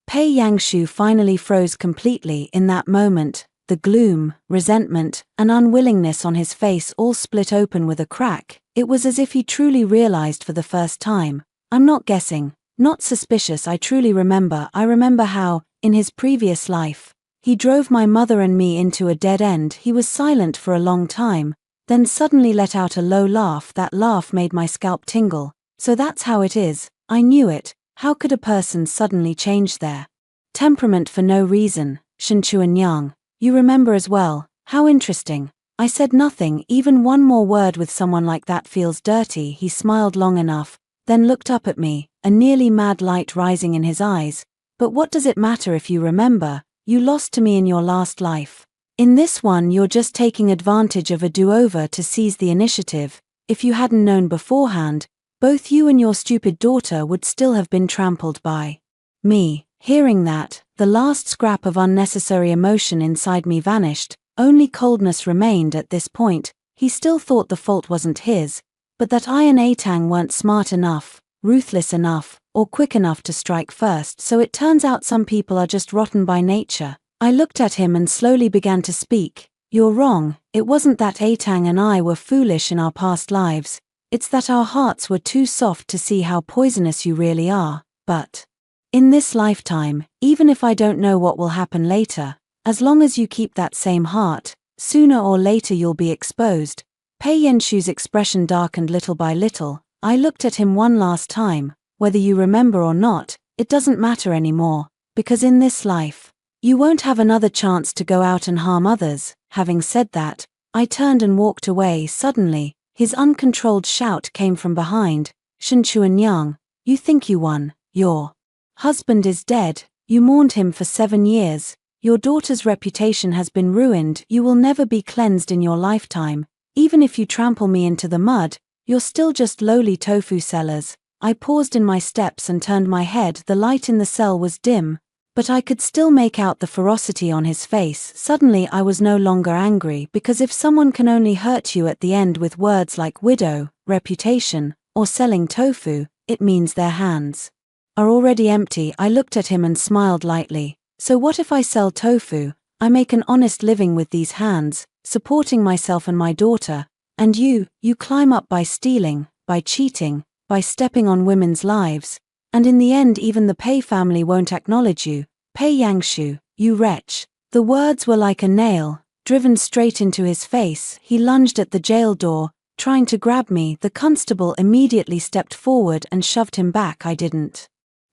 Pei Yangshu finally froze completely. In that moment, the gloom, resentment, and unwillingness on his face all split open with a crack. It was as if he truly realized for the first time. I'm not guessing, not suspicious. I truly remember. I remember how, in his previous life, he drove my mother and me into a dead end. He was silent for a long time, then suddenly let out a low laugh. That laugh made my scalp tingle. "So that's how it is." I knew it. How could a person suddenly change their temperament for no reason? "Shen Chuanyang, you remember as well. How interesting." I said nothing. Even one more word with someone like that feels dirty. He smiled long enough, then looked up at me, a nearly mad light rising in his eyes. "But what does it matter if you remember? You lost to me in your last life. In this one you're just taking advantage of a do-over to seize the initiative. If you hadn't known beforehand, Both you and your stupid daughter would still have been trampled by me. Hearing that, the last scrap of unnecessary emotion inside me vanished, only coldness remained at this point. He still thought the fault wasn't his, but that I and Atang weren't smart enough, ruthless enough, or quick enough to strike first, so it turns out some people are just rotten by nature. I looked at him and slowly began to speak. You're wrong, it wasn't that Atang and I were foolish in our past lives, it's that our hearts were too soft to see how poisonous you really are. But in this lifetime, even if I don't know what will happen later, as long as you keep that same heart, sooner or later you'll be exposed. Pei Yenshu's expression darkened little by little. I looked at him one last time. Whether you remember or not, it doesn't matter anymore, because in this life, you won't have another chance to go out and harm others. Having said that, I turned and walked away. Suddenly, his uncontrolled shout came from behind. Shen Chuanyang, you think you won. Your husband is dead. You mourned him for 7 years. Your daughter's reputation has been ruined. You will never be cleansed in your lifetime. Even if you trample me into the mud, you're still just lowly tofu sellers. I paused in my steps and turned my head. The light in the cell was dim, but I could still make out the ferocity on his face. Suddenly I was no longer angry, because if someone can only hurt you at the end with words like widow, reputation, or selling tofu, it means their hands are already empty. I looked at him and smiled lightly. So what if I sell tofu? I make an honest living with these hands, supporting myself and my daughter, and you climb up by stealing, by cheating, by stepping on women's lives, and in the end even the Pei family won't acknowledge you. Pei Yangshu, you wretch. The words were like a nail, driven straight into his face. He lunged at the jail door, trying to grab me. The constable immediately stepped forward and shoved him back. I didn't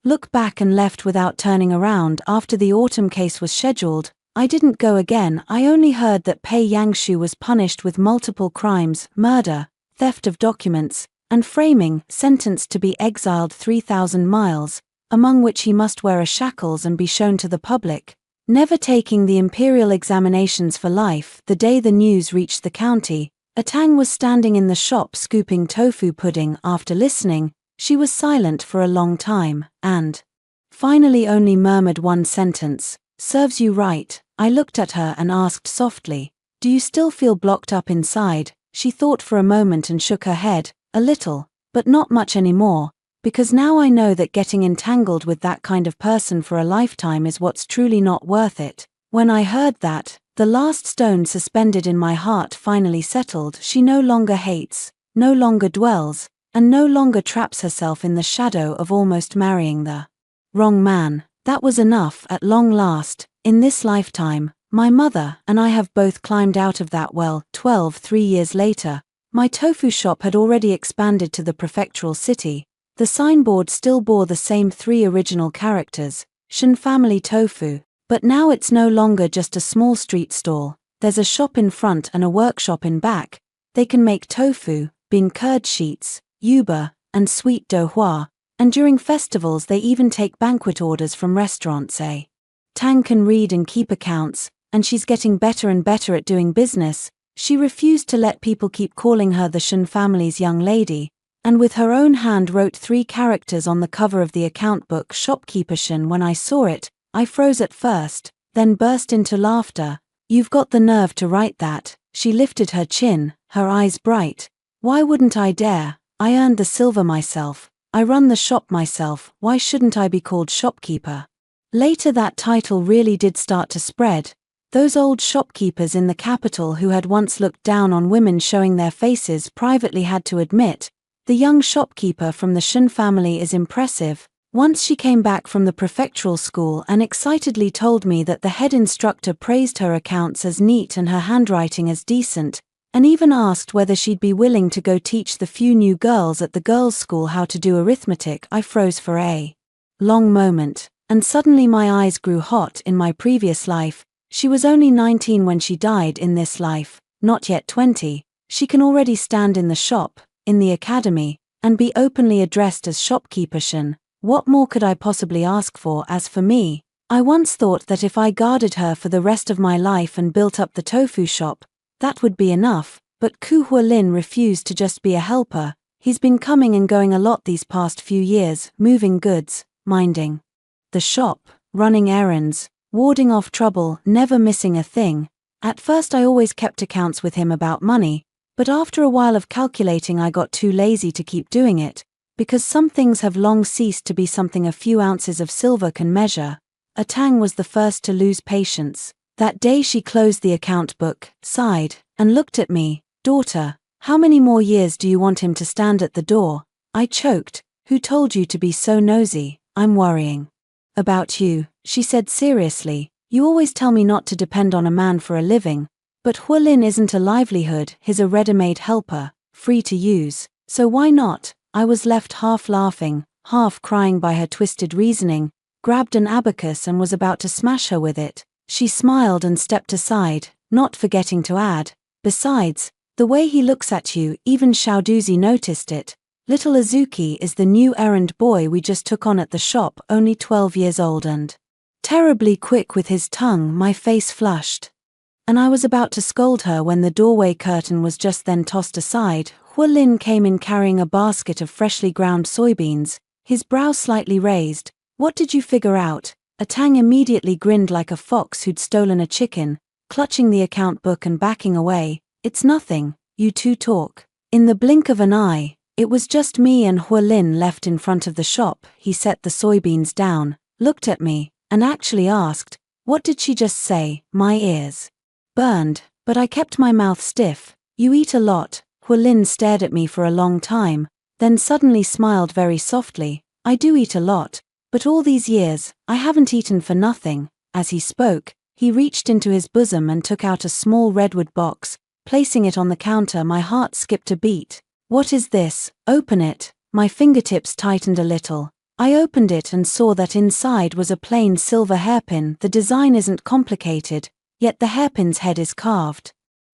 look back and left without turning around. After the autumn case was scheduled, I didn't go again. I only heard that Pei Yangshu was punished with multiple crimes, murder, theft of documents, and framing, sentenced to be exiled 3,000 miles, among which he must wear shackles and be shown to the public, never taking the imperial examinations for life. The day the news reached the county, Atang was standing in the shop scooping tofu pudding. After listening, she was silent for a long time, and finally only murmured one sentence, "Serves you right." I looked at her and asked softly, "Do you still feel blocked up inside?" She thought for a moment and shook her head. "A little, but not much anymore, because now I know that getting entangled with that kind of person for a lifetime is what's truly not worth it." When I heard that, the last stone suspended in my heart finally settled. She no longer hates, no longer dwells, and no longer traps herself in the shadow of almost marrying the wrong man. That was enough at long last. In this lifetime, my mother and I have both climbed out of that well. 3 years later, my tofu shop had already expanded to the prefectural city. The signboard still bore the same 3 original characters, Shen Family Tofu, but now it's no longer just a small street stall. There's a shop in front and a workshop in back. They can make tofu, bean curd sheets, yuba, and sweet douhua, and during festivals they even take banquet orders from restaurants. Tang can read and keep accounts, and she's getting better and better at doing business. She refused to let people keep calling her the Shen family's young lady, and with her own hand wrote 3 characters on the cover of the account book, Shopkeeper Shen. When I saw it, I froze at first, then burst into laughter. "You've got the nerve to write that." She lifted her chin, her eyes bright. "Why wouldn't I dare? I earned the silver myself. I run the shop myself. Why shouldn't I be called shopkeeper?" Later that title really did start to spread. Those old shopkeepers in the capital who had once looked down on women showing their faces privately had to admit, the young shopkeeper from the Shen family is impressive. Once she came back from the prefectural school and excitedly told me that the head instructor praised her accounts as neat and her handwriting as decent, and even asked whether she'd be willing to go teach the few new girls at the girls' school how to do arithmetic. I froze for a long moment, and suddenly my eyes grew hot. In my previous life, she was only 19 when she died. In this life, not yet 20, she can already stand in the shop, in the academy, and be openly addressed as Shopkeeper Shen. What more could I possibly ask for? As for me, I once thought that if I guarded her for the rest of my life and built up the tofu shop, that would be enough, but Ku Hualin refused to just be a helper. He's been coming and going a lot these past few years, moving goods, minding the shop, running errands, warding off trouble, never missing a thing. At first I always kept accounts with him about money, but after a while of calculating I got too lazy to keep doing it, because some things have long ceased to be something a few ounces of silver can measure. Tang was the first to lose patience. That day she closed the account book, sighed, and looked at me. Daughter, how many more years do you want him to stand at the door? I choked. Who told you to be so nosy? I'm worrying about you, she said seriously. You always tell me not to depend on a man for a living, but Hualin isn't a livelihood, he's a ready-made helper, free to use, so why not? I was left half laughing, half crying by her twisted reasoning, grabbed an abacus and was about to smash her with it. She smiled and stepped aside, not forgetting to add, besides, the way he looks at you, even Xiaoduzi noticed it. Little Azuki is the new errand boy we just took on at the shop, only 12 years old and terribly quick with his tongue. My face flushed, and I was about to scold her when the doorway curtain was just then tossed aside. Hualin came in carrying a basket of freshly ground soybeans, his brow slightly raised. What did you figure out? Tang immediately grinned like a fox who'd stolen a chicken, clutching the account book and backing away. It's nothing, you two talk. In the blink of an eye, it was just me and Hualin left in front of the shop. He set the soybeans down, looked at me, and actually asked, what did she just say? My ears burned, but I kept my mouth stiff. You eat a lot. Hualin stared at me for a long time, then suddenly smiled very softly. I do eat a lot, but all these years, I haven't eaten for nothing. As he spoke, he reached into his bosom and took out a small redwood box, placing it on the counter. My heart skipped a beat. What is this? Open it. My fingertips tightened a little. I opened it and saw that inside was a plain silver hairpin. The design isn't complicated, yet the hairpin's head is carved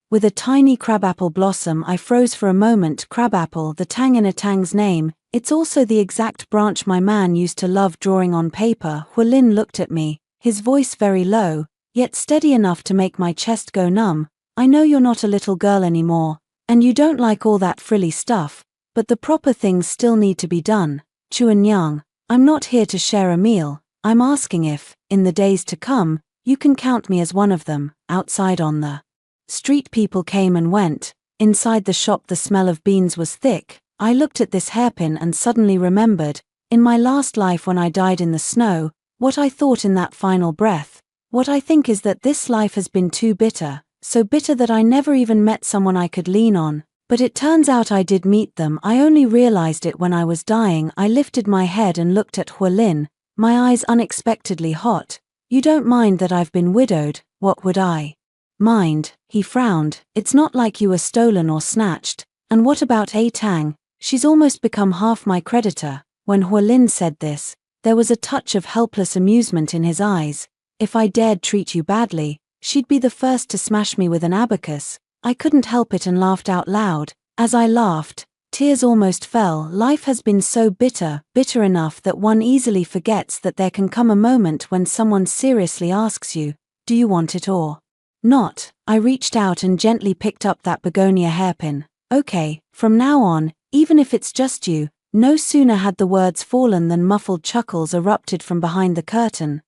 with a tiny crabapple blossom. I froze for a moment. Crabapple, the tang in a tang's name. It's also the exact branch my man used to love drawing on paper. Hualin looked at me, his voice very low, yet steady enough to make my chest go numb. I know you're not a little girl anymore, and you don't like all that frilly stuff, but the proper things still need to be done. Chuanyang, I'm not here to share a meal. I'm asking if, in the days to come, you can count me as one of them. Outside on the street people came and went. Inside the shop the smell of beans was thick. I looked at this hairpin and suddenly remembered, in my last life when I died in the snow, what I thought in that final breath. What I think is that this life has been too bitter, so bitter that I never even met someone I could lean on. But it turns out I did meet them. I only realized it when I was dying. I lifted my head and looked at Hualin, my eyes unexpectedly hot. You don't mind that I've been widowed? What would I mind? He frowned. It's not like you were stolen or snatched. And what about Tang? She's almost become half my creditor. When Hualin said this, there was a touch of helpless amusement in his eyes. If I dared treat you badly, she'd be the first to smash me with an abacus. I couldn't help it and laughed out loud. As I laughed, tears almost fell. Life has been so bitter, bitter enough that one easily forgets that there can come a moment when someone seriously asks you, do you want it or not? I reached out and gently picked up that begonia hairpin. Okay, from now on, even if it's just you. No sooner had the words fallen than muffled chuckles erupted from behind the curtain.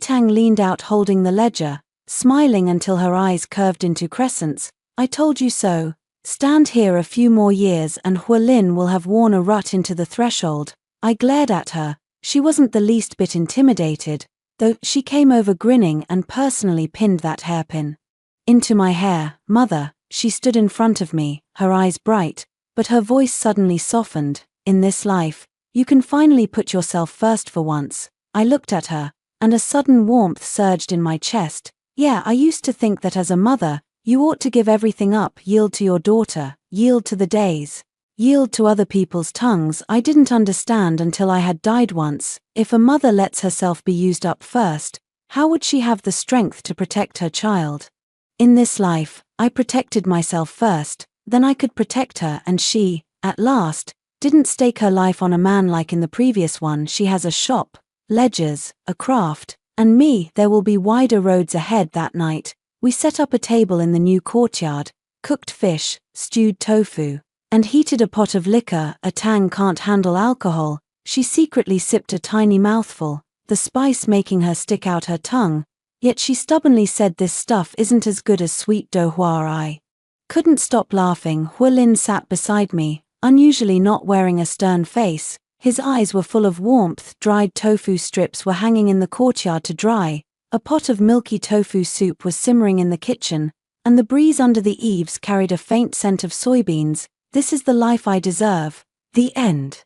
Tang leaned out holding the ledger, smiling until her eyes curved into crescents. I told you so. Stand here a few more years and Hualin will have worn a rut into the threshold. I glared at her. She wasn't the least bit intimidated, though she came over grinning and personally pinned that hairpin into my hair. Mother, she stood in front of me, her eyes bright, but her voice suddenly softened. In this life, you can finally put yourself first for once. I looked at her, and a sudden warmth surged in my chest. Yeah, I used to think that as a mother, you ought to give everything up, yield to your daughter, yield to the days, yield to other people's tongues. I didn't understand until I had died once. If a mother lets herself be used up first, how would she have the strength to protect her child? In this life, I protected myself first, then I could protect her, and she, at last, didn't stake her life on a man like in the previous one. She has a shop, ledgers, a craft, and me. There will be wider roads ahead. That night, we set up a table in the new courtyard, cooked fish, stewed tofu, and heated a pot of liquor. A tang can't handle alcohol. She secretly sipped a tiny mouthful, the spice making her stick out her tongue, yet she stubbornly said this stuff isn't as good as sweet daughte. I couldn't stop laughing. Hu Lin sat beside me, unusually not wearing a stern face. His eyes were full of warmth. Dried tofu strips were hanging in the courtyard to dry, a pot of milky tofu soup was simmering in the kitchen, and the breeze under the eaves carried a faint scent of soybeans. This is the life I deserve. The end.